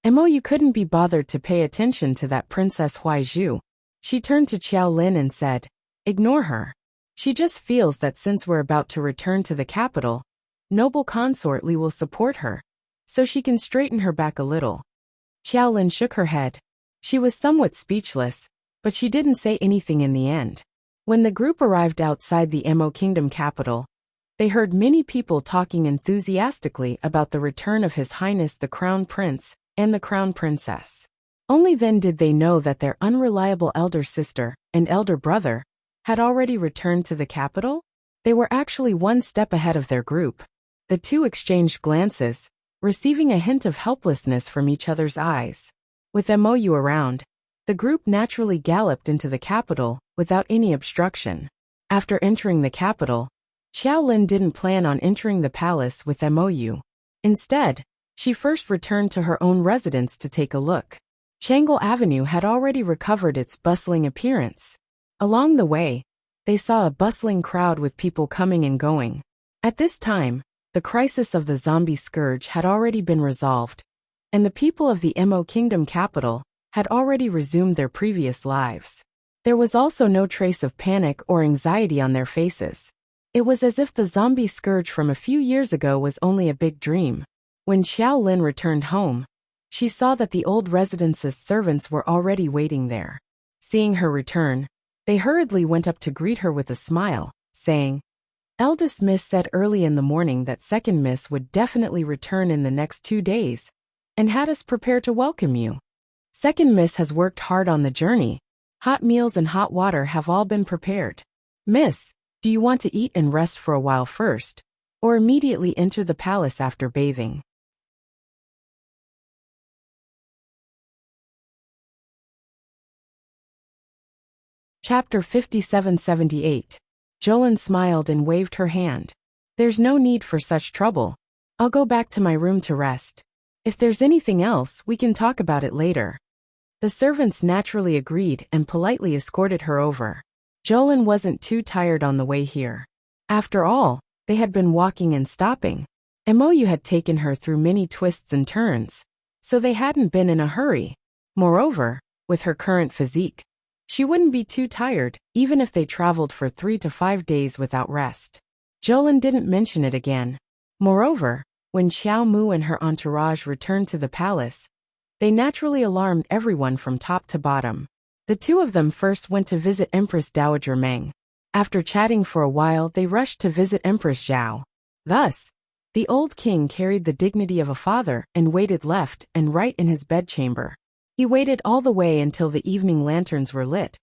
Mou couldn't be bothered to pay attention to that Princess Huaiju. She turned to Xiaolin and said, "Ignore her. She just feels that since we're about to return to the capital, noble Consort Li will support her, so she can straighten her back a little." Xiaolin shook her head. She was somewhat speechless, but she didn't say anything in the end. When the group arrived outside the Mo Kingdom capital, they heard many people talking enthusiastically about the return of His Highness the Crown Prince and the Crown Princess. Only then did they know that their unreliable elder sister and elder brother had already returned to the capital. They were actually one step ahead of their group. The two exchanged glances, receiving a hint of helplessness from each other's eyes. With Mou around, the group naturally galloped into the capital without any obstruction. After entering the capital, Xiaolin didn't plan on entering the palace with Mou. Instead, she first returned to her own residence to take a look. Changle Avenue had already recovered its bustling appearance. Along the way, they saw a bustling crowd with people coming and going. At this time, the crisis of the zombie scourge had already been resolved, and the people of the Mo Kingdom capital had already resumed their previous lives. There was also no trace of panic or anxiety on their faces. It was as if the zombie scourge from a few years ago was only a big dream. When Xiaolin returned home, she saw that the old residence's servants were already waiting there. Seeing her return, they hurriedly went up to greet her with a smile, saying, "Eldest Miss said early in the morning that Second Miss would definitely return in the next 2 days, and had us prepare to welcome you. Second Miss has worked hard on the journey. Hot meals and hot water have all been prepared. Miss, do you want to eat and rest for a while first, or immediately enter the palace after bathing?" Chapter 5778. Jolin smiled and waved her hand. "There's no need for such trouble. I'll go back to my room to rest. If there's anything else, we can talk about it later." The servants naturally agreed and politely escorted her over. Jolin wasn't too tired on the way here. After all, they had been walking and stopping. Mou had taken her through many twists and turns, so they hadn't been in a hurry. Moreover, with her current physique, she wouldn't be too tired, even if they traveled for 3 to 5 days without rest. Jolin didn't mention it again. Moreover, when Xiao Mu and her entourage returned to the palace, they naturally alarmed everyone from top to bottom. The two of them first went to visit Empress Dowager Meng. After chatting for a while, they rushed to visit Empress Zhao. Thus, the old king carried the dignity of a father and waited left and right in his bedchamber. He waited all the way until the evening lanterns were lit.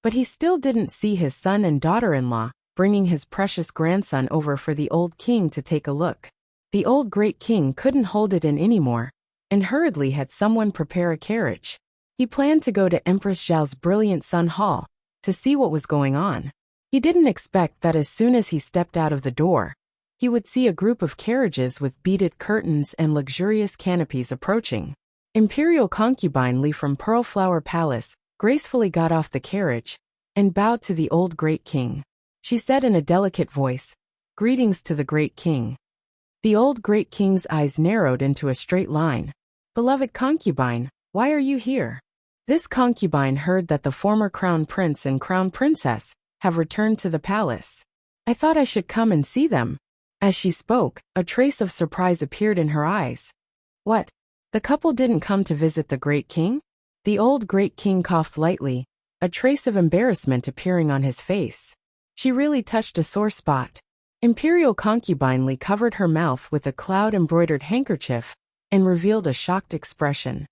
But he still didn't see his son and daughter-in-law, bringing his precious grandson over for the old king to take a look. The old great king couldn't hold it in anymore, and hurriedly had someone prepare a carriage. He planned to go to Empress Zhao's brilliant Sun Hall to see what was going on. He didn't expect that as soon as he stepped out of the door, he would see a group of carriages with beaded curtains and luxurious canopies approaching. Imperial concubine Li from Pearlflower Palace gracefully got off the carriage and bowed to the old great king. She said in a delicate voice, "Greetings to the great king." The old great king's eyes narrowed into a straight line. "Beloved concubine, why are you here?" This concubine heard that the former crown prince and crown princess have returned to the palace. "I thought I should come and see them." As she spoke, a trace of surprise appeared in her eyes. "What? The couple didn't come to visit the great king?" The old great king coughed lightly, a trace of embarrassment appearing on his face. She really touched a sore spot. Imperial concubine Li covered her mouth with a cloud-embroidered handkerchief and revealed a shocked expression.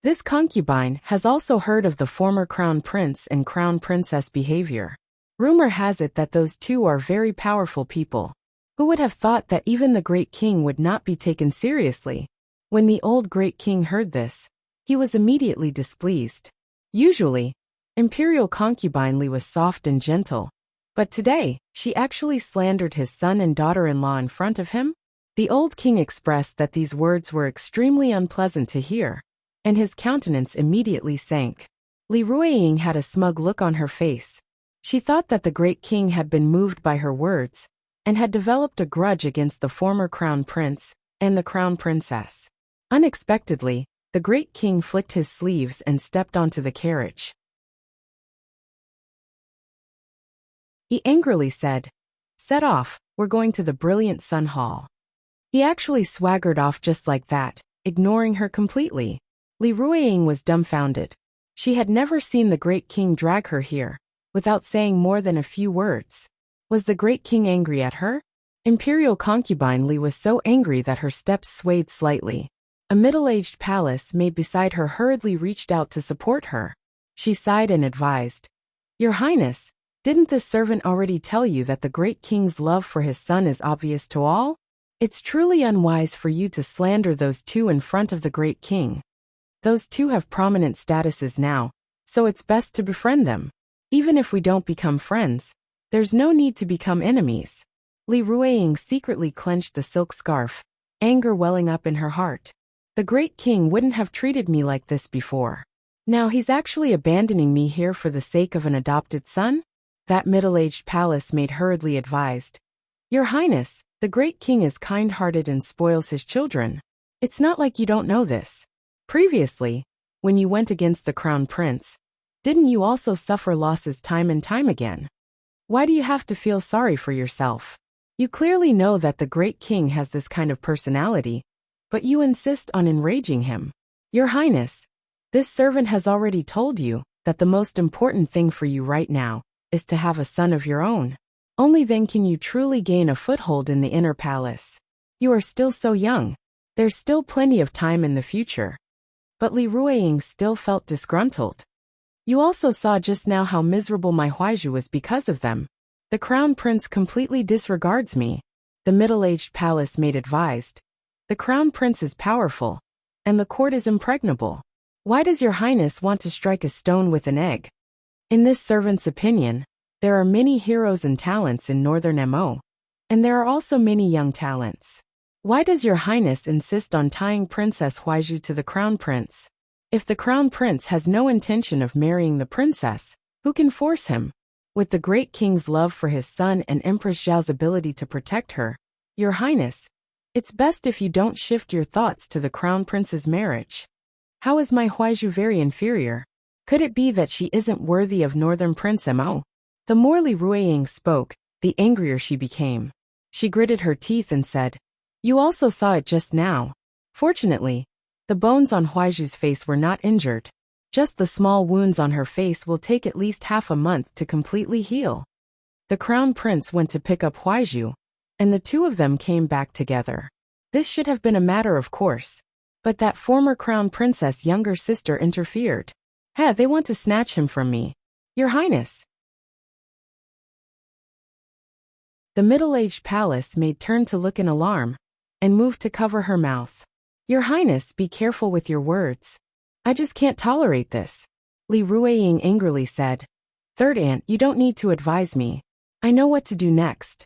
This concubine has also heard of the former crown prince and crown princess behavior. Rumor has it that those two are very powerful people. Who would have thought that even the great king would not be taken seriously? When the old great king heard this, he was immediately displeased. Usually, Imperial concubine Li was soft and gentle, but today, she actually slandered his son and daughter-in-law in front of him. The old king expressed that these words were extremely unpleasant to hear, and his countenance immediately sank. Li Ruiying had a smug look on her face. She thought that the great king had been moved by her words, and had developed a grudge against the former crown prince and the crown princess. Unexpectedly, the great king flicked his sleeves and stepped onto the carriage. He angrily said, "Set off, we're going to the brilliant Sun Hall." He actually swaggered off just like that, ignoring her completely. Li Ruiying was dumbfounded. She had never seen the great king drag her here, without saying more than a few words. Was the great king angry at her? Imperial concubine Li was so angry that her steps swayed slightly. A middle-aged palace maid beside her hurriedly reached out to support her. She sighed and advised, "Your Highness, didn't this servant already tell you that the great king's love for his son is obvious to all? It's truly unwise for you to slander those two in front of the great king. Those two have prominent statuses now, so it's best to befriend them. Even if we don't become friends, there's no need to become enemies." Li Ruiying secretly clenched the silk scarf, anger welling up in her heart. The great king wouldn't have treated me like this before. Now he's actually abandoning me here for the sake of an adopted son? That middle-aged palace maid hurriedly advised, "Your Highness, the great king is kind-hearted and spoils his children. It's not like you don't know this. Previously, when you went against the crown prince, didn't you also suffer losses time and time again? Why do you have to feel sorry for yourself? You clearly know that the great king has this kind of personality, but you insist on enraging him. Your Highness, this servant has already told you that the most important thing for you right now is to have a son of your own. Only then can you truly gain a foothold in the inner palace. You are still so young. There's still plenty of time in the future." But Li Ruiying still felt disgruntled. "You also saw just now how miserable my Huaizhu was because of them. The crown prince completely disregards me," the middle-aged palace maid advised. "The crown prince is powerful, and the court is impregnable. Why does your Highness want to strike a stone with an egg?" In this servant's opinion, there are many heroes and talents in northern Mo, and there are also many young talents. Why does your Highness insist on tying Princess Huaizhu to the crown prince? If the crown prince has no intention of marrying the princess, who can force him? With the great king's love for his son and Empress Zhao's ability to protect her, your Highness, it's best if you don't shift your thoughts to the crown prince's marriage. How is my Huaizhu very inferior? Could it be that she isn't worthy of northern Prince Mo? The more Li Ruiying spoke, the angrier she became. She gritted her teeth and said, "You also saw it just now. Fortunately, the bones on Huaizhu's face were not injured. Just the small wounds on her face will take at least half a month to completely heal." The crown prince went to pick up Huaizhu, and the two of them came back together. This should have been a matter of course, but that former crown princess' younger sister interfered. "They want to snatch him from me. Your Highness. The middle-aged palace maid turned to look in alarm and moved to cover her mouth. Your Highness, be careful with your words. I just can't tolerate this, Li Ruiying angrily said. Third Aunt, you don't need to advise me. I know what to do next.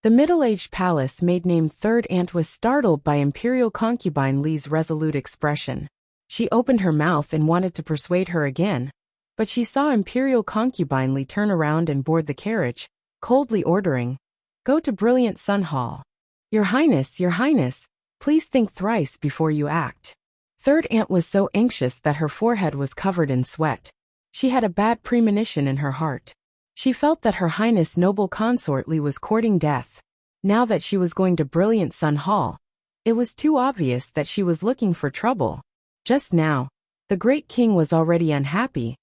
The middle-aged palace maid named Third Aunt was startled by Imperial concubine Li's resolute expression. She opened her mouth and wanted to persuade her again, but she saw Imperial concubine Li turn around and board the carriage, coldly ordering, "Go to Brilliant Sun Hall. Your Highness, please think thrice before you act." Third Aunt was so anxious that her forehead was covered in sweat. She had a bad premonition in her heart. She felt that Her Highness Noble Consort Li was courting death. Now that she was going to Brilliant Sun Hall, it was too obvious that she was looking for trouble. Just now, the great king was already unhappy,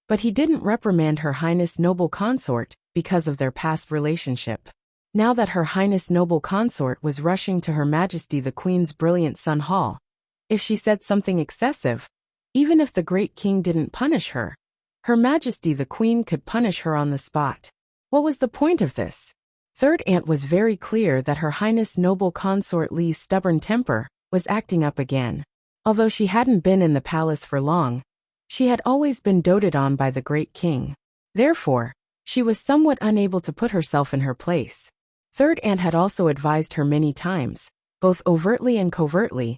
but he didn't reprimand Her Highness Noble Consort because of their past relationship. Now that Her Highness Noble Consort was rushing to Her Majesty the Queen's Brilliant Sun Hall, if she said something excessive, even if the great king didn't punish her, Her Majesty the Queen could punish her on the spot. What was the point of this? Third Aunt was very clear that Her Highness Noble Consort Li's stubborn temper was acting up again. Although she hadn't been in the palace for long, she had always been doted on by the great king. Therefore, she was somewhat unable to put herself in her place. Third Aunt had also advised her many times, both overtly and covertly.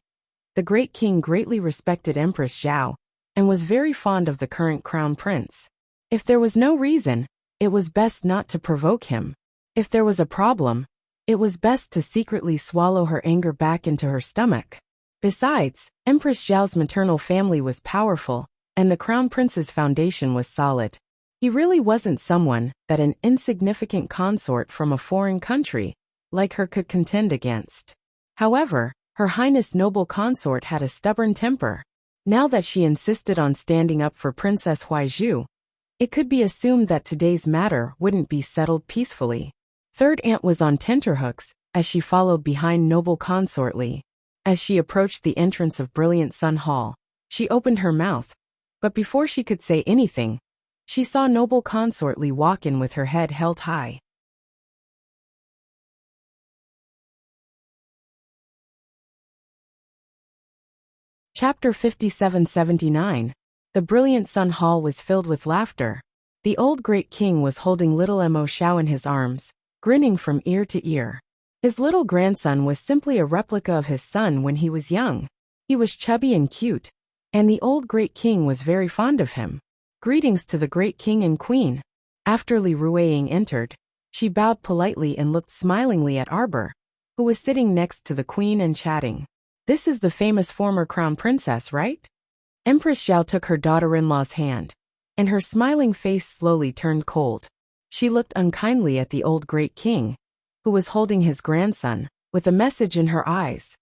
The great king greatly respected Empress Zhao and was very fond of the current crown prince. If there was no reason, it was best not to provoke him. If there was a problem, it was best to secretly swallow her anger back into her stomach. Besides, Empress Zhao's maternal family was powerful, and the crown prince's foundation was solid. He really wasn't someone that an insignificant consort from a foreign country like her could contend against. However, Her Highness Noble Consort had a stubborn temper. Now that she insisted on standing up for Princess Huaizhu, it could be assumed that today's matter wouldn't be settled peacefully. Third Aunt was on tenterhooks as she followed behind Noble Consort Li. As she approached the entrance of Brilliant Sun Hall, she opened her mouth, but before she could say anything, she saw Noble Consort Li walk in with her head held high. Chapter 57-79. The Brilliant Sun Hall was filled with laughter. The old great king was holding little Mo Xiao in his arms, grinning from ear to ear. His little grandson was simply a replica of his son when he was young. He was chubby and cute, and the old great king was very fond of him. Greetings to the great king and queen. After Li Ruiying entered, she bowed politely and looked smilingly at Arbor, who was sitting next to the queen and chatting. This is the famous former crown princess, right? Empress Zhao took her daughter-in-law's hand, and her smiling face slowly turned cold. She looked unkindly at the old great king, who was holding his grandson, with a message in her eyes.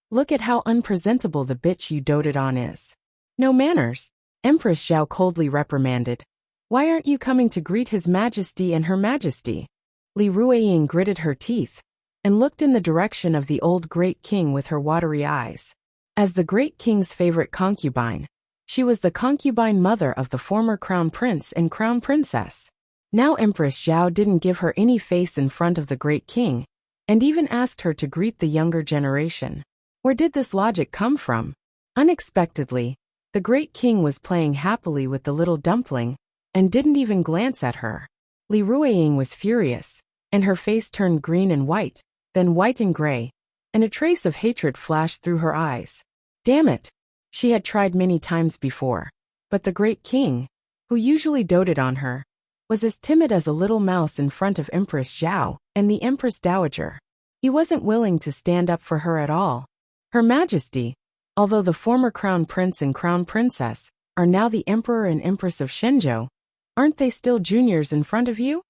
Look at how unpresentable the bitch you doted on is. No manners, Empress Zhao coldly reprimanded. Why aren't you coming to greet His Majesty and Her Majesty? Li Ruiying gritted her teeth and looked in the direction of the old great king with her watery eyes. As the great king's favorite concubine, she was the concubine mother of the former crown prince and crown princess. Now Empress Zhao didn't give her any face in front of the great king, and even asked her to greet the younger generation. Where did this logic come from? Unexpectedly, the great king was playing happily with the little dumpling, and didn't even glance at her. Li Ruiying was furious, and her face turned green and white, then white and gray, and a trace of hatred flashed through her eyes. Damn it! She had tried many times before, but the great king, who usually doted on her, was as timid as a little mouse in front of Empress Zhao and the Empress Dowager. He wasn't willing to stand up for her at all. Her Majesty, although the former crown prince and crown princess are now the emperor and empress of Shenzhou, aren't they still juniors in front of you?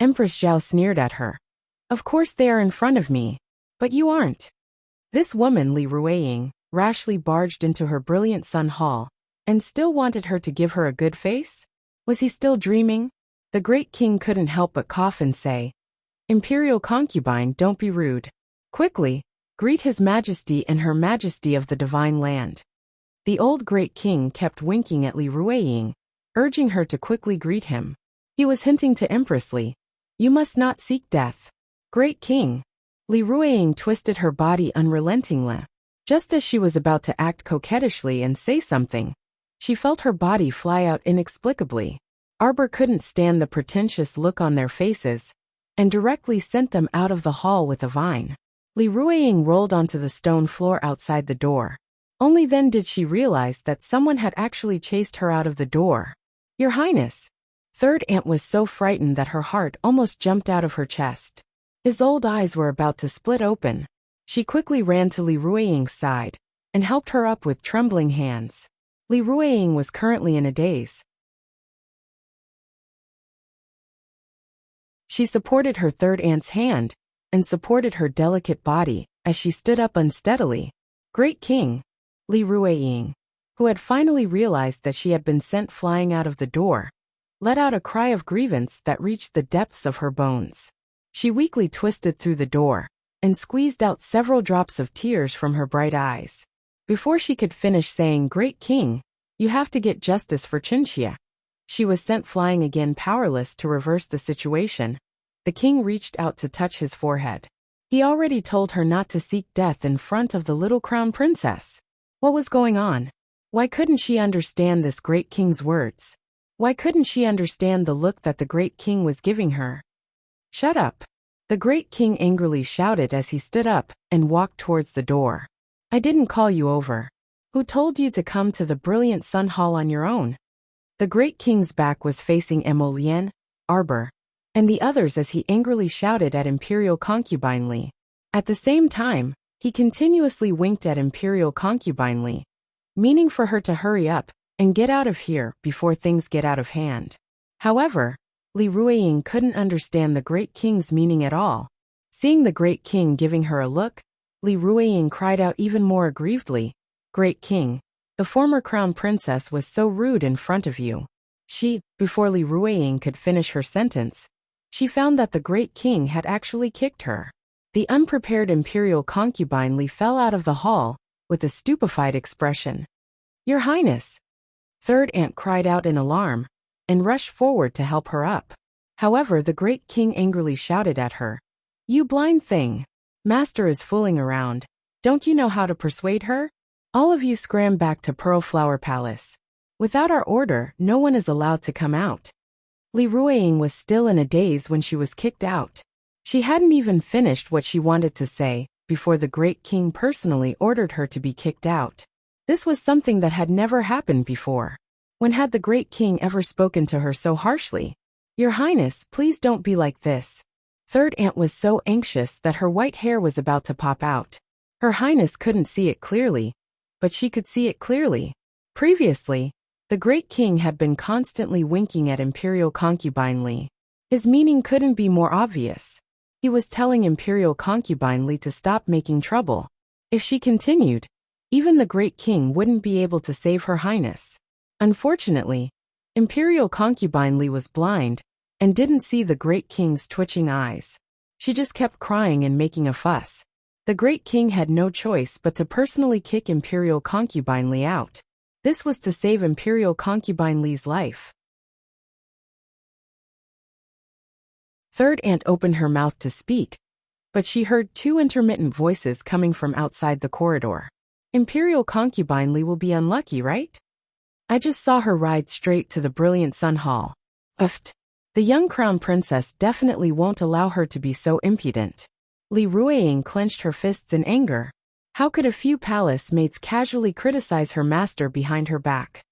Empress Zhao sneered at her. Of course they are in front of me, but you aren't. This woman, Li Ruiying, rashly barged into her Brilliant Sun Hall, and still wanted her to give her a good face? Was he still dreaming? The great king couldn't help but cough and say, Imperial concubine, don't be rude. Quickly, greet His Majesty and Her Majesty of the divine land. The old great king kept winking at Li Ruiying, urging her to quickly greet him. He was hinting to Empress Li. You must not seek death. Great King. Li Ruiying twisted her body unrelentingly. Just as she was about to act coquettishly and say something, she felt her body fly out inexplicably. Arbor couldn't stand the pretentious look on their faces, and directly sent them out of the hall with a vine. Li Ruiying rolled onto the stone floor outside the door. Only then did she realize that someone had actually chased her out of the door. Your Highness. Third Aunt was so frightened that her heart almost jumped out of her chest. His old eyes were about to split open. She quickly ran to Li Ruiying's side and helped her up with trembling hands. Li Ruiying was currently in a daze. She supported her third aunt's hand and supported her delicate body as she stood up unsteadily. Great King. Li Ruiying, who had finally realized that she had been sent flying out of the door, let out a cry of grievance that reached the depths of her bones. She weakly twisted through the door and squeezed out several drops of tears from her bright eyes. Before she could finish saying, Great King, you have to get justice for Chinxia, she was sent flying again, powerless to reverse the situation. The king reached out to touch his forehead. He already told her not to seek death in front of the little crown princess. What was going on? Why couldn't she understand this great king's words? Why couldn't she understand the look that the great king was giving her? Shut up. The great king angrily shouted as he stood up and walked towards the door. I didn't call you over. Who told you to come to the Brilliant Sun Hall on your own? The great king's back was facing Emolian, Arbor, and the others as he angrily shouted at Imperial Concubine Li. At the same time, he continuously winked at Imperial Concubine Li, meaning for her to hurry up and get out of here before things get out of hand. However, Li Ruiying couldn't understand the great king's meaning at all. Seeing the great king giving her a look, Li Ruiying cried out even more aggrievedly, Great King, the former crown princess was so rude in front of you. Before Li Ruiying could finish her sentence, she found that the great king had actually kicked her. The unprepared Imperial Concubine Li fell out of the hall with a stupefied expression. Your Highness! Third Aunt cried out in alarm and rushed forward to help her up. However, the great king angrily shouted at her. You blind thing! Master is fooling around. Don't you know how to persuade her? All of you scram back to Pearl Flower Palace. Without our order, no one is allowed to come out. Li Ruiying was still in a daze when she was kicked out. She hadn't even finished what she wanted to say before the great king personally ordered her to be kicked out. This was something that had never happened before. When had the great king ever spoken to her so harshly? Your Highness, please don't be like this. Third Aunt was so anxious that her white hair was about to pop out. Her Highness couldn't see it clearly, but she could see it clearly. Previously, the great king had been constantly winking at Imperial Concubine Li. His meaning couldn't be more obvious. He was telling Imperial Concubine Li to stop making trouble. If she continued, even the great king wouldn't be able to save her Highness. Unfortunately, Imperial Concubine Li was blind and didn't see the great king's twitching eyes. She just kept crying and making a fuss. The great king had no choice but to personally kick Imperial Concubine Li out. This was to save Imperial Concubine Li's life. Third Aunt opened her mouth to speak, but she heard two intermittent voices coming from outside the corridor. Imperial Concubine Li will be unlucky, right? I just saw her ride straight to the Brilliant Sun Hall. Uft. The young crown princess definitely won't allow her to be so impudent. Li Ruiying clenched her fists in anger. How could a few palace mates casually criticize her master behind her back?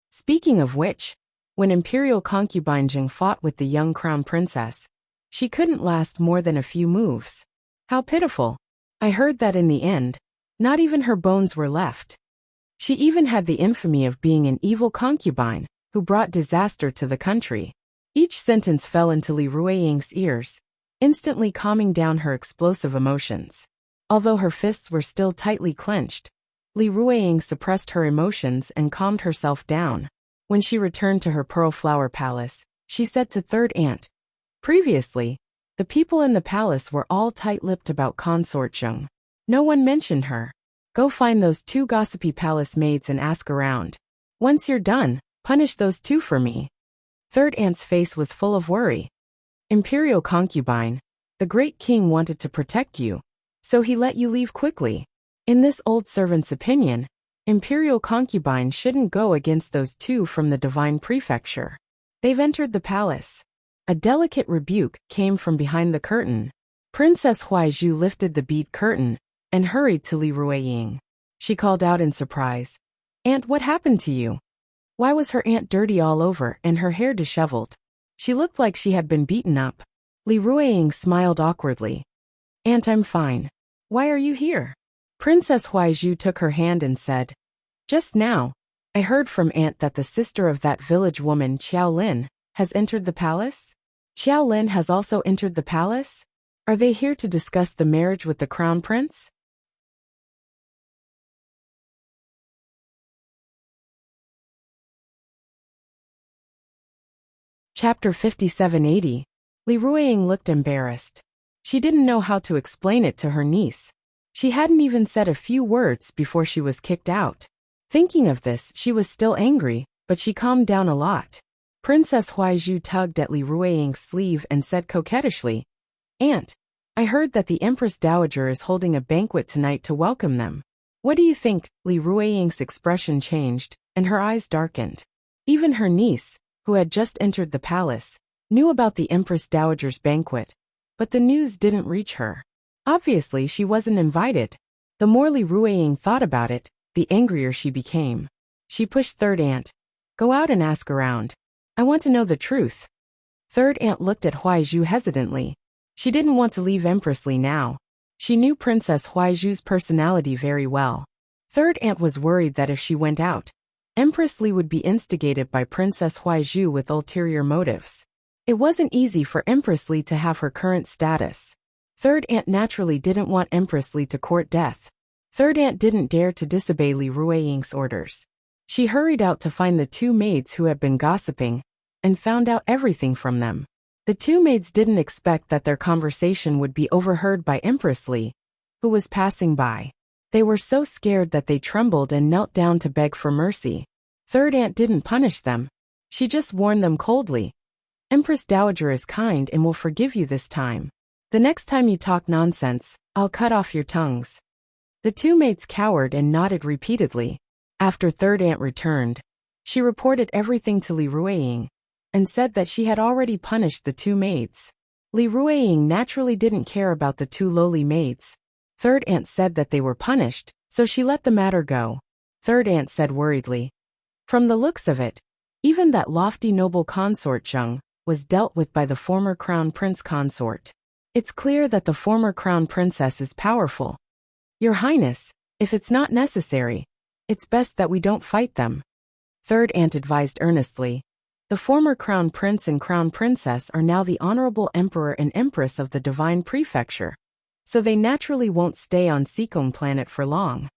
Speaking of which, when Imperial Concubine Jing fought with the young crown princess, she couldn't last more than a few moves. How pitiful. I heard that in the end, not even her bones were left. She even had the infamy of being an evil concubine who brought disaster to the country. Each sentence fell into Li Ruiying's ears, instantly calming down her explosive emotions. Although her fists were still tightly clenched, Li Ruiying suppressed her emotions and calmed herself down. When she returned to her Pearl Flower Palace, she said to Third Aunt, previously, the people in the palace were all tight-lipped about Consort Zheng. No one mentioned her. Go find those two gossipy palace maids and ask around. Once you're done, punish those two for me. Third aunt's face was full of worry. Imperial concubine, the great king wanted to protect you, so he let you leave quickly. In this old servant's opinion, imperial concubine shouldn't go against those two from the divine prefecture. They've entered the palace. A delicate rebuke came from behind the curtain. Princess Huaizhu lifted the bead curtain and hurried to Li Ruiying. She called out in surprise, "Aunt, what happened to you? Why was her aunt dirty all over and her hair disheveled? She looked like she had been beaten up." Li Ruiying smiled awkwardly. "Aunt, I'm fine. Why are you here?" Princess Huaizhu took her hand and said, "Just now, I heard from aunt that the sister of that village woman Xiao Lin has entered the palace." "Xiao Lin has also entered the palace? Are they here to discuss the marriage with the crown prince?" Chapter 5780. Li Ruiying looked embarrassed. She didn't know how to explain it to her niece. She hadn't even said a few words before she was kicked out. Thinking of this, she was still angry, but she calmed down a lot. Princess Huaizhu tugged at Li Ruiying's sleeve and said coquettishly, "Aunt, I heard that the Empress Dowager is holding a banquet tonight to welcome them. What do you think?" Li Ruiying's expression changed, and her eyes darkened. Even her niece, who had just entered the palace, knew about the Empress Dowager's banquet, but the news didn't reach her. Obviously, she wasn't invited. The more Li Ruiying thought about it, the angrier she became. She pushed third aunt. "Go out and ask around. I want to know the truth." Third aunt looked at Huaizhu hesitantly. She didn't want to leave Empress Li now. She knew Princess Huaizhu's personality very well. Third aunt was worried that if she went out, Empress Li would be instigated by Princess Huaizhu with ulterior motives. It wasn't easy for Empress Li to have her current status. Third aunt naturally didn't want Empress Li to court death. Third aunt didn't dare to disobey Li Ruiying's orders. She hurried out to find the two maids who had been gossiping, and found out everything from them. The two maids didn't expect that their conversation would be overheard by Empress Li, who was passing by. They were so scared that they trembled and knelt down to beg for mercy. Third aunt didn't punish them. She just warned them coldly. "Empress Dowager is kind and will forgive you this time. The next time you talk nonsense, I'll cut off your tongues." The two maids cowered and nodded repeatedly. After third aunt returned, she reported everything to Li Ruiying, and said that she had already punished the two maids. Li Ruiying naturally didn't care about the two lowly maids. Third aunt said that they were punished, so she let the matter go. Third aunt said worriedly, "From the looks of it, even that lofty noble consort Zheng was dealt with by the former crown prince consort. It's clear that the former crown princess is powerful. Your Highness, if it's not necessary, it's best that we don't fight them." Third aunt advised earnestly. The former crown prince and crown princess are now the honorable emperor and empress of the divine prefecture, so they naturally won't stay on Seacombe planet for long.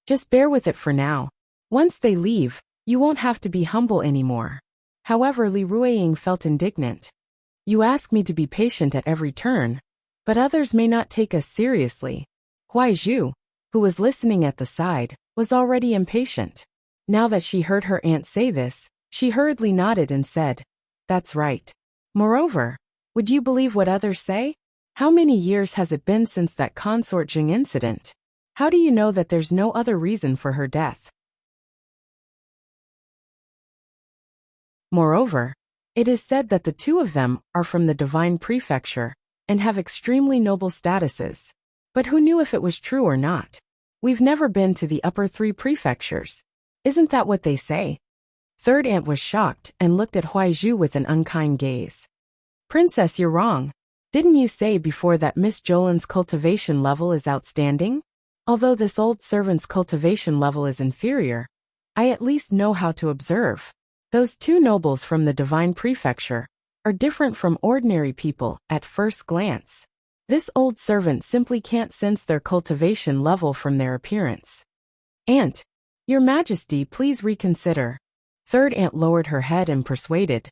Just bear with it for now. Once they leave, you won't have to be humble anymore. However, Li Ruiying felt indignant. "You ask me to be patient at every turn, but others may not take us seriously." Huaizhu, who was listening at the side, was already impatient. Now that she heard her aunt say this, she hurriedly nodded and said, "That's right. Moreover, would you believe what others say? How many years has it been since that Consort Jing incident? How do you know that there's no other reason for her death? Moreover, it is said that the two of them are from the divine prefecture and have extremely noble statuses. But who knew if it was true or not? We've never been to the upper three prefectures. Isn't that what they say?" Third aunt was shocked and looked at Huaizhu with an unkind gaze. "Princess, you're wrong. Didn't you say before that Miss Jolin's cultivation level is outstanding? Although this old servant's cultivation level is inferior, I at least know how to observe. Those two nobles from the divine prefecture are different from ordinary people at first glance. This old servant simply can't sense their cultivation level from their appearance. Aunt, Your Majesty, please reconsider." Third aunt lowered her head and persuaded,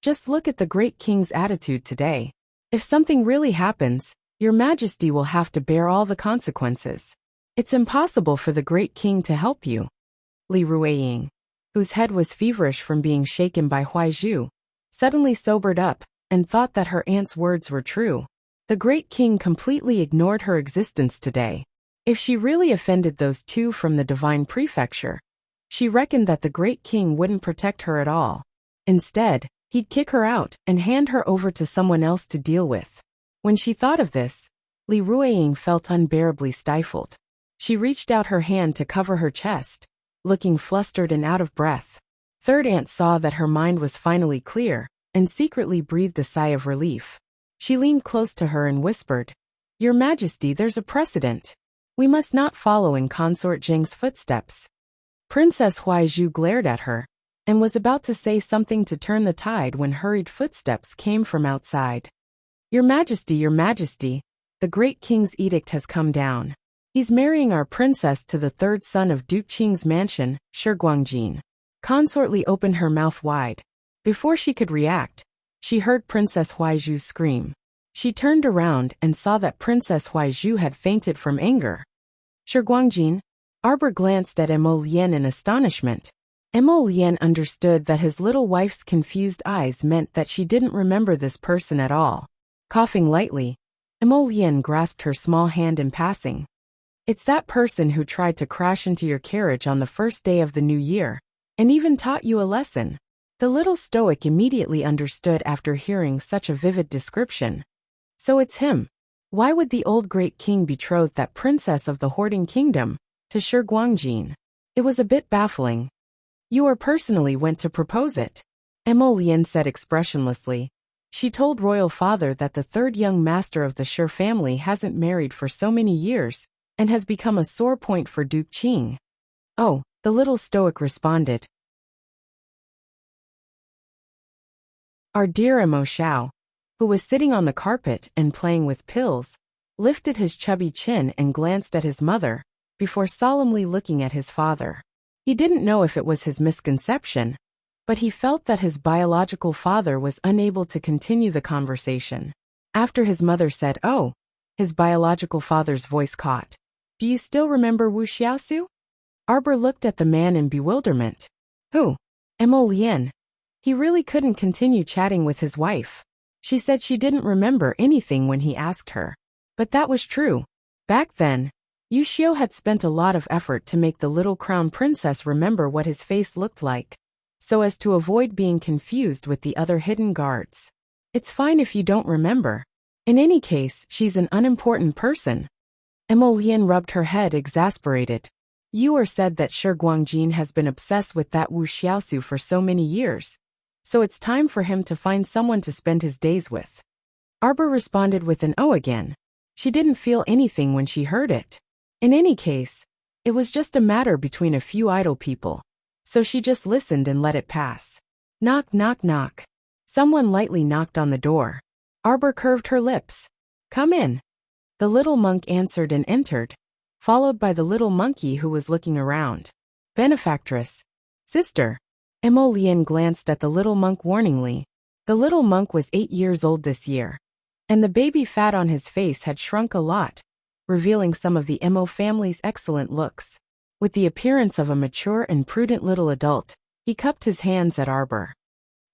"Just look at the great king's attitude today. If something really happens, Your Majesty will have to bear all the consequences. It's impossible for the great king to help you." Li Ruiying, whose head was feverish from being shaken by Huaizhu, suddenly sobered up, and thought that her aunt's words were true. The great king completely ignored her existence today. If she really offended those two from the divine prefecture, she reckoned that the great king wouldn't protect her at all. Instead, he'd kick her out and hand her over to someone else to deal with. When she thought of this, Li Ruiying felt unbearably stifled. She reached out her hand to cover her chest, looking flustered and out of breath. Third aunt saw that her mind was finally clear, and secretly breathed a sigh of relief. She leaned close to her and whispered, "Your Majesty, there's a precedent. We must not follow in Consort Zheng's footsteps." Princess Huaizhu glared at her, and was about to say something to turn the tide when hurried footsteps came from outside. Your Majesty, the great king's edict has come down. He's marrying our princess to the third son of Duke Qing's mansion, Shiguangjin." Consort Li opened her mouth wide. Before she could react, she heard Princess Huaizhu scream. She turned around and saw that Princess Huaizhu had fainted from anger. "Shiguangjin?" Arbor glanced at Emo Lien in astonishment. Emo Lien understood that his little wife's confused eyes meant that she didn't remember this person at all. Coughing lightly, Emo Lien grasped her small hand in passing. "It's that person who tried to crash into your carriage on the first day of the new year, and even taught you a lesson." The little stoic immediately understood after hearing such a vivid description. So it's him. Why would the old great king betroth that princess of the hoarding kingdom to Shiguangjin? It was a bit baffling. "You or personally went to propose it?" Emo Lien said expressionlessly. She told royal father that the third young master of the Shi family hasn't married for so many years, and has become a sore point for Duke Qing. "Oh," the little stoic responded. Our dear Emo Xiao, who was sitting on the carpet and playing with pills, lifted his chubby chin and glanced at his mother, before solemnly looking at his father. He didn't know if it was his misconception, but he felt that his biological father was unable to continue the conversation. After his mother said, "Oh," his biological father's voice caught. "Do you still remember Wu Xiaosu?" Arbor looked at the man in bewilderment. "Who?" "Emo Lien." He really couldn't continue chatting with his wife. She said she didn't remember anything when he asked her. But that was true. Back then, Yu Xiu had spent a lot of effort to make the little crown princess remember what his face looked like, so as to avoid being confused with the other hidden guards. "It's fine if you don't remember. In any case, she's an unimportant person." Emo Lien rubbed her head exasperated. "You said that Shiguangjin has been obsessed with that Wu Xiaosu for so many years, so it's time for him to find someone to spend his days with." Arbor responded with an "oh" again. She didn't feel anything when she heard it. In any case, it was just a matter between a few idle people, so she just listened and let it pass. Knock, knock, knock. Someone lightly knocked on the door. Arbor curved her lips. "Come in." The little monk answered and entered, followed by the little monkey who was looking around. "Benefactress." "Sister." Emo Lien glanced at the little monk warningly. The little monk was 8 years old this year, and the baby fat on his face had shrunk a lot, revealing some of the Emo family's excellent looks. With the appearance of a mature and prudent little adult, he cupped his hands at Arbor.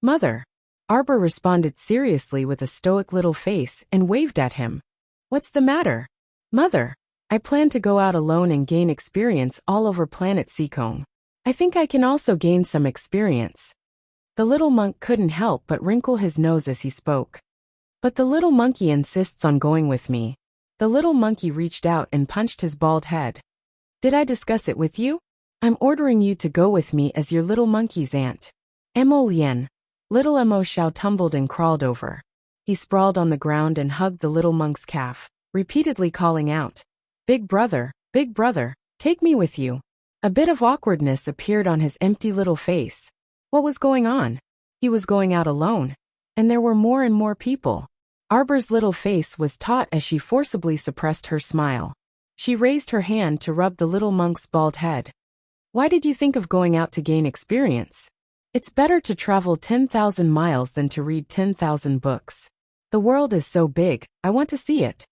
"Mother." Arbor responded seriously with a stoic little face and waved at him. "What's the matter?" "Mother, I plan to go out alone and gain experience all over planet Seikong. I think I can also gain some experience." The little monk couldn't help but wrinkle his nose as he spoke. "But the little monkey insists on going with me." The little monkey reached out and punched his bald head. "Did I discuss it with you? I'm ordering you to go with me as your little monkey's aunt." Emo Lien. Little Emo Xiao tumbled and crawled over. He sprawled on the ground and hugged the little monk's calf, repeatedly calling out, big brother, take me with you." A bit of awkwardness appeared on his empty little face. What was going on? He was going out alone, and there were more and more people. Arbor's little face was taut as she forcibly suppressed her smile. She raised her hand to rub the little monk's bald head. "Why did you think of going out to gain experience? It's better to travel 10,000 miles than to read 10,000 books. The world is so big, I want to see it."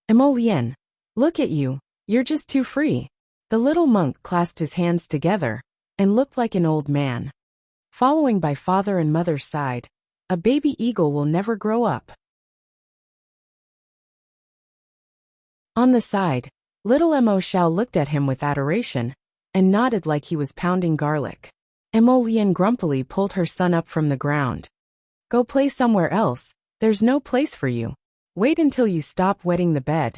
"Emo Lien, look at you, you're just too free." The little monk clasped his hands together and looked like an old man. Following by father and mother's side, A baby eagle will never grow up. On the side, little Mo Xiao looked at him with adoration and nodded like he was pounding garlic. Mo Lian grumpily pulled her son up from the ground. Go play somewhere else, there's no place for you. Wait until you stop wetting the bed.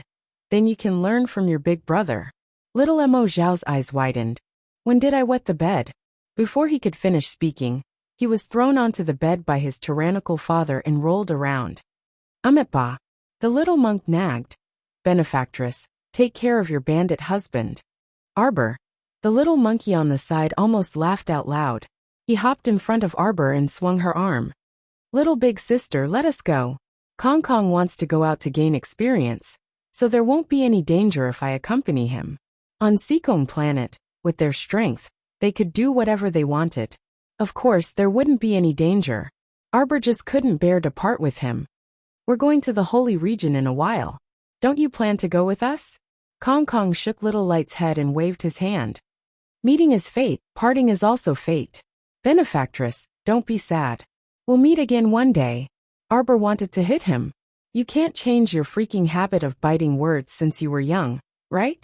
Then you can learn from your big brother. Little Mo Xiao's eyes widened. When did I wet the bed? Before he could finish speaking, he was thrown onto the bed by his tyrannical father and rolled around. Ba. The little monk nagged. Benefactress, take care of your bandit husband. Arbor. The little monkey on the side almost laughed out loud. He hopped in front of Arbor and swung her arm. Little big sister, let us go. Kong Kong wants to go out to gain experience, so there won't be any danger if I accompany him. On Seacombe Planet, with their strength, they could do whatever they wanted. Of course, there wouldn't be any danger. Arbor just couldn't bear to part with him. We're going to the Holy Region in a while. Don't you plan to go with us? Kong Kong shook Little Light's head and waved his hand. Meeting is fate, parting is also fate. Benefactress, don't be sad. We'll meet again one day. Arbor wanted to hit him. You can't change your freaking habit of biting words since you were young, right?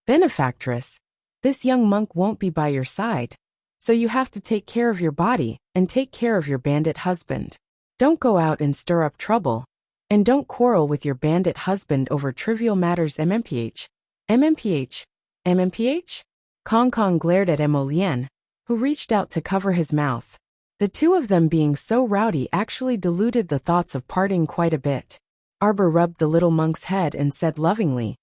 Benefactress, this young monk won't be by your side. So you have to take care of your body and take care of your bandit husband. Don't go out and stir up trouble. And don't quarrel with your bandit husband over trivial matters. MMPH. MMPH. MMPH? Kong Kong glared at Mo Lian, who reached out to cover his mouth. The two of them being so rowdy actually diluted the thoughts of parting quite a bit. Arbor rubbed the little monk's head and said lovingly,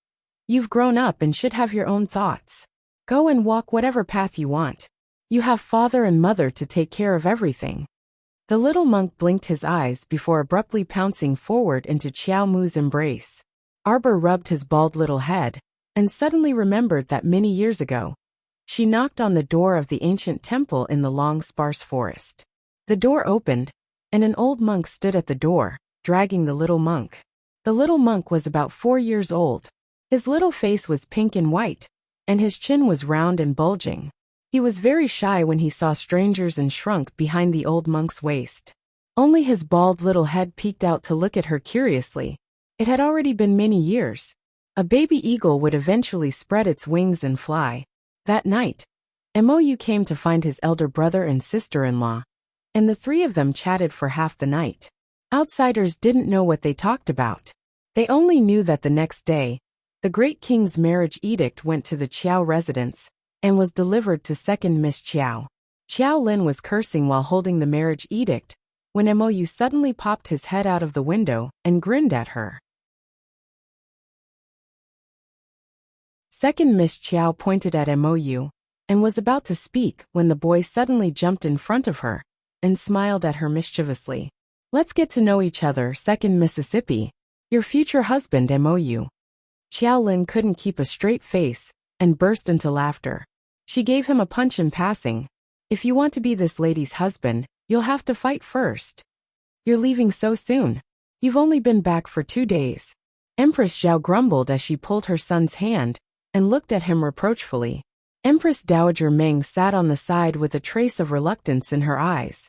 You've grown up and should have your own thoughts. Go and walk whatever path you want. You have father and mother to take care of everything. The little monk blinked his eyes before abruptly pouncing forward into Qiao Mu's embrace. Arbor rubbed his bald little head and suddenly remembered that many years ago, she knocked on the door of the ancient temple in the long sparse forest. The door opened, and an old monk stood at the door, dragging the little monk. The little monk was about 4 years old. His little face was pink and white, and his chin was round and bulging. He was very shy when he saw strangers and shrunk behind the old monk's waist. Only his bald little head peeked out to look at her curiously. It had already been many years. A baby eagle would eventually spread its wings and fly. That night, Mou came to find his elder brother and sister-in-law, and the three of them chatted for half the night. Outsiders didn't know what they talked about. They only knew that the next day, the great king's marriage edict went to the Qiao residence and was delivered to second Miss Qiao. Qiao Lin was cursing while holding the marriage edict when Mou suddenly popped his head out of the window and grinned at her. Second Miss Qiao pointed at Mou and was about to speak when the boy suddenly jumped in front of her and smiled at her mischievously. Let's get to know each other, Second Mississippi. Your future husband, Mou. Qiao Lin couldn't keep a straight face and burst into laughter. She gave him a punch in passing. If you want to be this lady's husband, you'll have to fight first. You're leaving so soon. You've only been back for 2 days. Empress Zhao grumbled as she pulled her son's hand and looked at him reproachfully. Empress Dowager Meng sat on the side with a trace of reluctance in her eyes.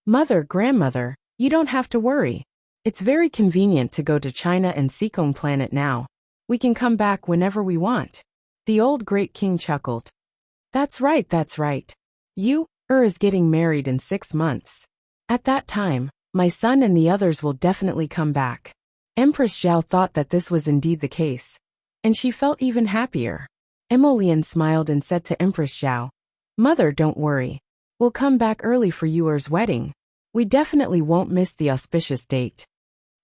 Mother, grandmother, you don't have to worry. It's very convenient to go to China and Seacombe Planet now. We can come back whenever we want. The old great king chuckled. That's right, that's right. You, is getting married in 6 months. At that time, my son and the others will definitely come back. Empress Zhao thought that this was indeed the case, and she felt even happier. Emolian smiled and said to Empress Zhao, Mother, don't worry. We'll come back early for yours wedding. We definitely won't miss the auspicious date.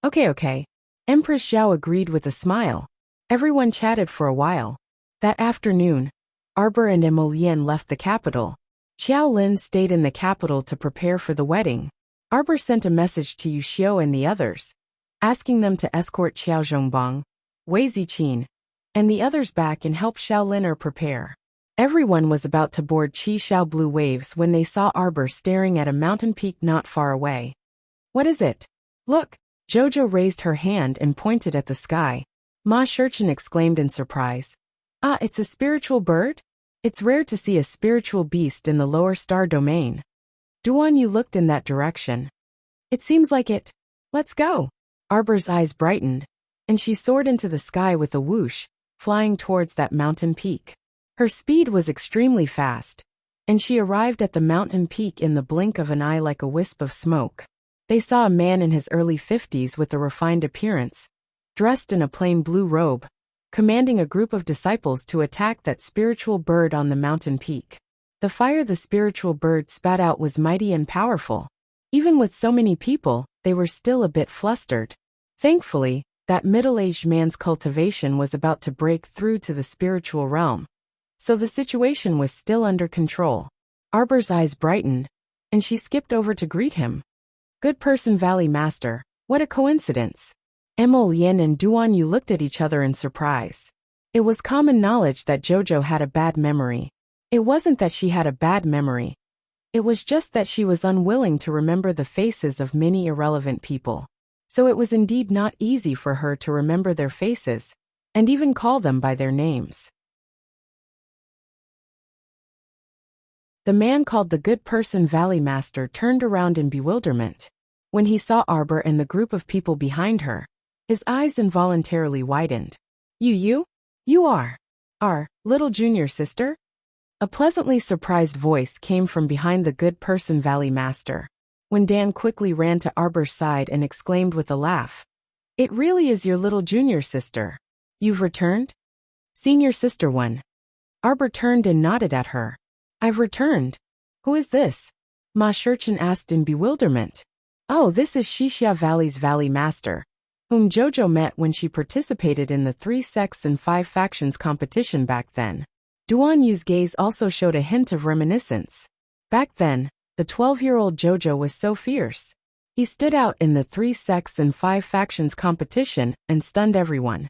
Okay. Empress Zhao agreed with a smile. Everyone chatted for a while. That afternoon, Arbor and Emolian left the capital. Qiao Lin stayed in the capital to prepare for the wedding. Arbor sent a message to Yu Xiu and the others, asking them to escort Xiao Zhongbang, Wei Ziqin, and the others back and help Xiao Lin prepare. Everyone was about to board Qi Xiao Blue Waves when they saw Arbor staring at a mountain peak not far away. What is it? Look! Jojo raised her hand and pointed at the sky. Ma Shurchen exclaimed in surprise. Ah, it's a spiritual bird? It's rare to see a spiritual beast in the lower star domain. Duan Yu looked in that direction. It seems like it. Let's go. Arbor's eyes brightened, and she soared into the sky with a whoosh, flying towards that mountain peak. Her speed was extremely fast, and she arrived at the mountain peak in the blink of an eye like a wisp of smoke. They saw a man in his early 50s with a refined appearance, dressed in a plain blue robe, commanding a group of disciples to attack that spiritual bird on the mountain peak. The fire the spiritual bird spat out was mighty and powerful. Even with so many people, they were still a bit flustered. Thankfully, that middle-aged man's cultivation was about to break through to the spiritual realm, so the situation was still under control. Arbor's eyes brightened, and she skipped over to greet him. Good person, Valley Master. What a coincidence. Emil Yin and Duan Yu looked at each other in surprise. It was common knowledge that Jojo had a bad memory. It wasn't that she had a bad memory. It was just that she was unwilling to remember the faces of many irrelevant people. So it was indeed not easy for her to remember their faces, and even call them by their names. The man called the good person Valley Master turned around in bewilderment. When he saw Arbor and the group of people behind her, his eyes involuntarily widened. You are our little junior sister? A pleasantly surprised voice came from behind the good person Valley Master. When Dan quickly ran to Arbor's side and exclaimed with a laugh, "It really is your little junior sister. You've returned? Senior sister one." Arbor turned and nodded at her. "I've returned. Who is this?" Ma Shurchin asked in bewilderment. "Oh, this is Wuxia Valley's Valley Master, whom Jojo met when she participated in the 3 sects and 5 factions competition back then." Duan Yu's gaze also showed a hint of reminiscence. Back then, the 12-year-old Jojo was so fierce. He stood out in the 3 sects and 5 factions competition and stunned everyone.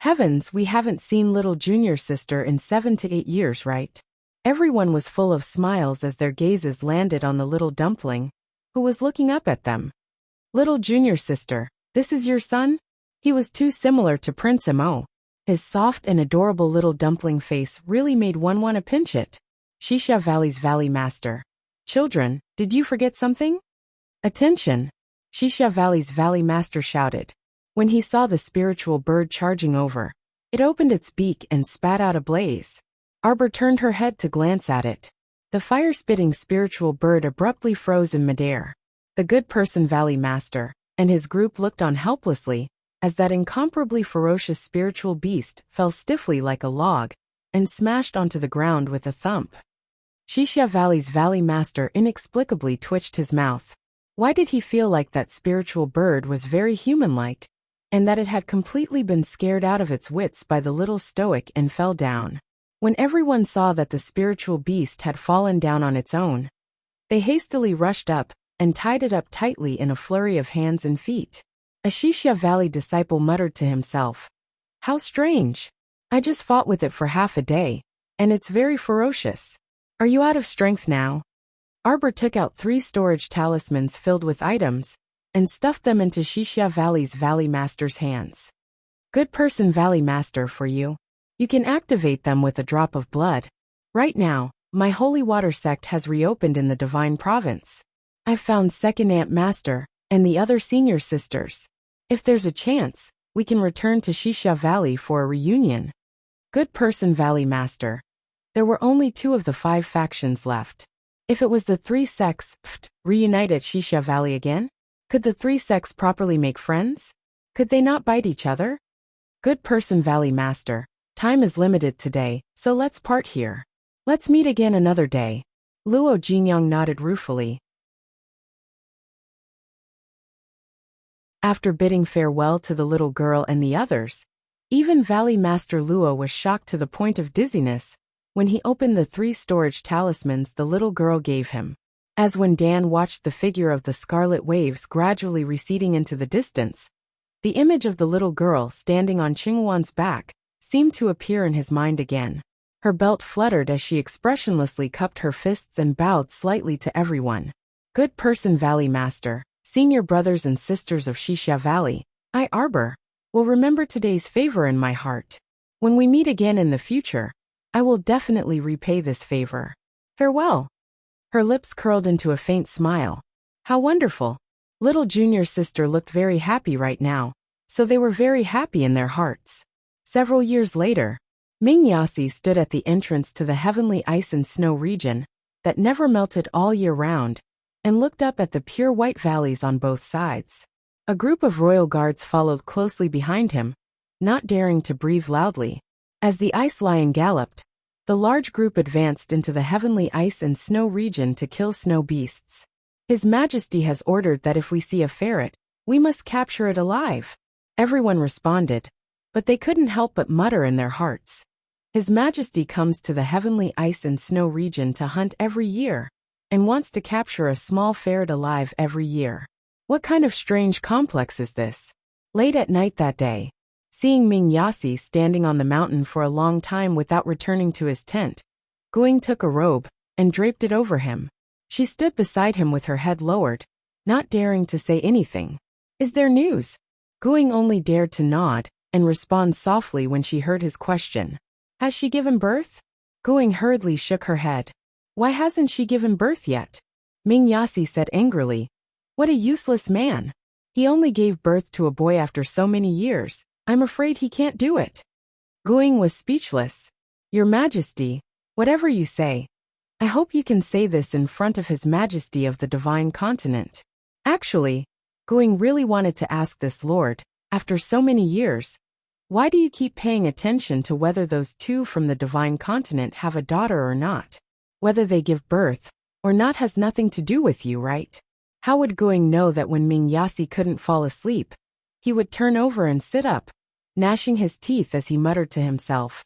Heavens, we haven't seen little junior sister in 7 to 8 years, right? Everyone was full of smiles as their gazes landed on the little dumpling, who was looking up at them. "Little junior sister, this is your son?" He was too similar to Prince Mo. His soft and adorable little dumpling face really made one want to pinch it. Wuxia Valley's Valley Master. "Children, did you forget something?" "Attention!" Wuxia Valley's Valley Master shouted. When he saw the spiritual bird charging over, it opened its beak and spat out a blaze. Arbor turned her head to glance at it. The fire-spitting spiritual bird abruptly froze in midair. The good person Valley Master and his group looked on helplessly as that incomparably ferocious spiritual beast fell stiffly like a log and smashed onto the ground with a thump. Wuxia Valley's Valley Master inexplicably twitched his mouth. Why did he feel like that spiritual bird was very human-like, and that it had completely been scared out of its wits by the little stoic and fell down? When everyone saw that the spiritual beast had fallen down on its own, they hastily rushed up and tied it up tightly in a flurry of hands and feet. A Wuxia Valley disciple muttered to himself, "How strange. I just fought with it for half a day, and it's very ferocious. Are you out of strength now?" Arbor took out 3 storage talismans filled with items and stuffed them into Wuxia Valley's Valley Master's hands. "Good person Valley Master for you. You can activate them with a drop of blood. Right now, my holy water sect has reopened in the Divine Province. I've found Second Ant Master and the other senior sisters. If there's a chance, we can return to Wuxia Valley for a reunion." Good person Valley Master. There were only 2 of the 5 factions left. If it was the 3 sects reunite at Wuxia Valley again? Could the 3 sects properly make friends? Could they not bite each other? Good person Valley Master. Time is limited today, so let's part here. Let's meet again another day. Luo Jinyang nodded ruefully. After bidding farewell to the little girl and the others, even Valley Master Luo was shocked to the point of dizziness when he opened the 3 storage talismans the little girl gave him. As when Dan watched the figure of the scarlet waves gradually receding into the distance, the image of the little girl standing on Qinghuan's back seemed to appear in his mind again. Her belt fluttered as she expressionlessly cupped her fists and bowed slightly to everyone. Good person Valley Master, senior brothers and sisters of Wuxia Valley, I, Arbor, will remember today's favor in my heart. When we meet again in the future, I will definitely repay this favor. Farewell. Her lips curled into a faint smile. How wonderful. Little junior sister looked very happy right now, so they were very happy in their hearts. Several years later, Mingyasi stood at the entrance to the heavenly ice and snow region that never melted all year round, and looked up at the pure white valleys on both sides. A group of royal guards followed closely behind him, not daring to breathe loudly. As the ice lion galloped, the large group advanced into the heavenly ice and snow region to kill snow beasts. His Majesty has ordered that if we see a ferret, we must capture it alive. Everyone responded, but they couldn't help but mutter in their hearts. His Majesty comes to the heavenly ice and snow region to hunt every year, and wants to capture a small ferret alive every year. What kind of strange complex is this? Late at night that day, seeing Mingyasi standing on the mountain for a long time without returning to his tent, Guing took a robe and draped it over him. She stood beside him with her head lowered, not daring to say anything. Is there news? Guing only dared to nod and respond softly when she heard his question. Has she given birth? Guing hurriedly shook her head. Why hasn't she given birth yet? Mingyasi said angrily. What a useless man. He only gave birth to a boy after so many years. I'm afraid he can't do it. Guing was speechless. Your Majesty, whatever you say, I hope you can say this in front of His Majesty of the Divine Continent. Actually, Guing really wanted to ask this lord, after so many years, why do you keep paying attention to whether those two from the Divine Continent have a daughter or not? Whether they give birth or not has nothing to do with you, right? How would Guing know that when Mingyasi couldn't fall asleep, he would turn over and sit up, gnashing his teeth as he muttered to himself,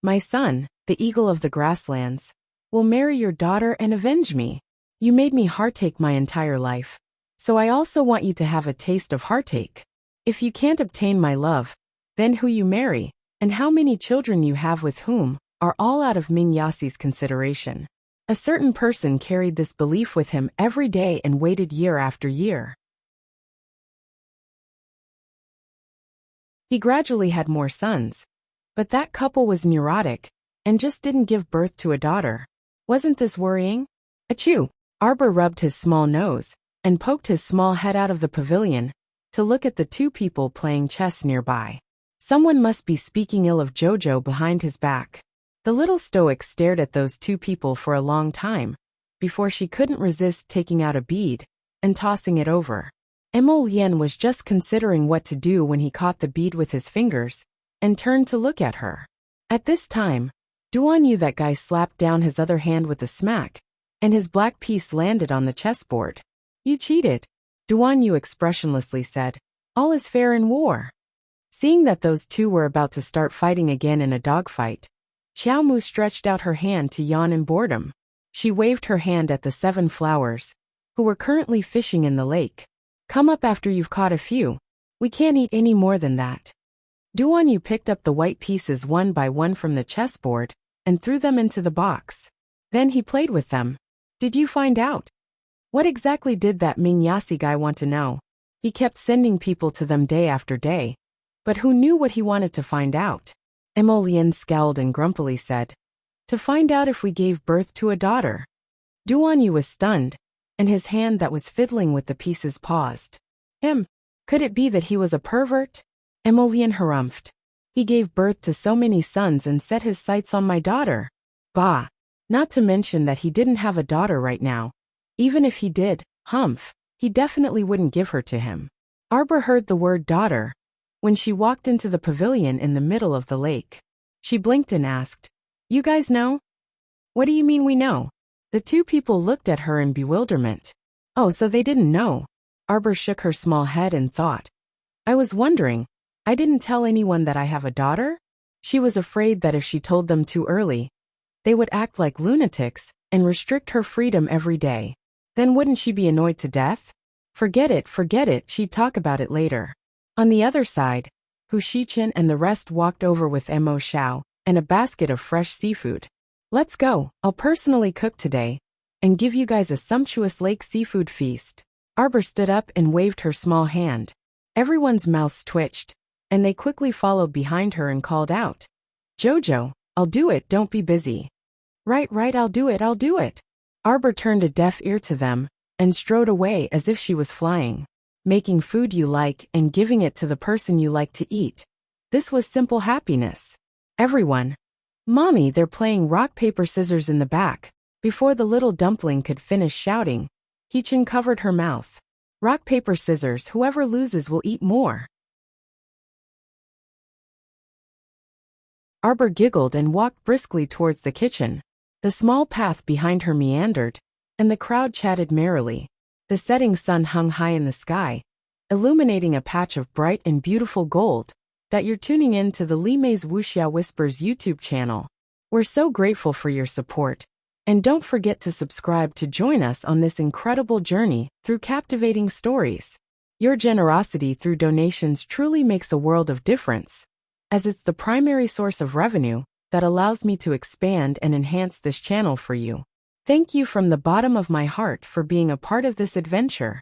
My son, the eagle of the grasslands, will marry your daughter and avenge me. You made me heartache my entire life, so I also want you to have a taste of heartache. If you can't obtain my love, then who you marry, and how many children you have with whom, are all out of Mingyasi's consideration. A certain person carried this belief with him every day and waited year after year. He gradually had more sons, but that couple was neurotic and just didn't give birth to a daughter. Wasn't this worrying? Achoo! Arbor rubbed his small nose and poked his small head out of the pavilion to look at the two people playing chess nearby. Someone must be speaking ill of Jojo behind his back. The little stoic stared at those two people for a long time, before she couldn't resist taking out a bead and tossing it over. Emolien was just considering what to do when he caught the bead with his fingers and turned to look at her. At this time, Duan that guy slapped down his other hand with a smack, and his black piece landed on the chessboard. You cheated, Duan expressionlessly said. All is fair in war. Seeing that those two were about to start fighting again in a dogfight, Xiaomu stretched out her hand to yawn in boredom. She waved her hand at the 7 flowers, who were currently fishing in the lake. Come up after you've caught a few. We can't eat any more than that. Duan picked up the white pieces one by one from the chessboard and threw them into the box. Then he played with them. Did you find out? What exactly did that Mingyasi guy want to know? He kept sending people to them day after day, but who knew what he wanted to find out? Emolien scowled and grumpily said, To find out if we gave birth to a daughter. Duan was stunned, and his hand that was fiddling with the pieces paused. Could it be that he was a pervert? Emolien harumphed. He gave birth to so many sons and set his sights on my daughter. Bah! Not to mention that he didn't have a daughter right now. Even if he did, he definitely wouldn't give her to him. Arbor heard the word daughter when she walked into the pavilion in the middle of the lake. She blinked and asked, You guys know? What do you mean we know? The two people looked at her in bewilderment. Oh, so they didn't know. Arbor shook her small head and thought. I was wondering, I didn't tell anyone that I have a daughter? She was afraid that if she told them too early, they would act like lunatics and restrict her freedom every day. Then wouldn't she be annoyed to death? Forget it, she'd talk about it later. On the other side, Hu Shichen and the rest walked over with Mo Xiao and a basket of fresh seafood. Let's go, I'll personally cook today and give you guys a sumptuous lake seafood feast. Arbor stood up and waved her small hand. Everyone's mouths twitched, and they quickly followed behind her and called out, Jojo, I'll do it, don't be busy. Right, I'll do it. Arbor turned a deaf ear to them and strode away as if she was flying. making food you like and giving it to the person you like to eat. This was simple happiness. Everyone. Mommy, they're playing rock, paper, scissors in the back. Before the little dumpling could finish shouting, Hee-chan covered her mouth. Rock, paper, scissors, whoever loses will eat more. Arbor giggled and walked briskly towards the kitchen. The small path behind her meandered, and the crowd chatted merrily. The setting sun hung high in the sky, illuminating a patch of bright and beautiful gold. That you're tuning in to the Li Mei's Wuxia Whispers YouTube channel. We're so grateful for your support. And don't forget to subscribe to join us on this incredible journey through captivating stories. Your generosity through donations truly makes a world of difference, as it's the primary source of revenue that allows me to expand and enhance this channel for you. Thank you from the bottom of my heart for being a part of this adventure.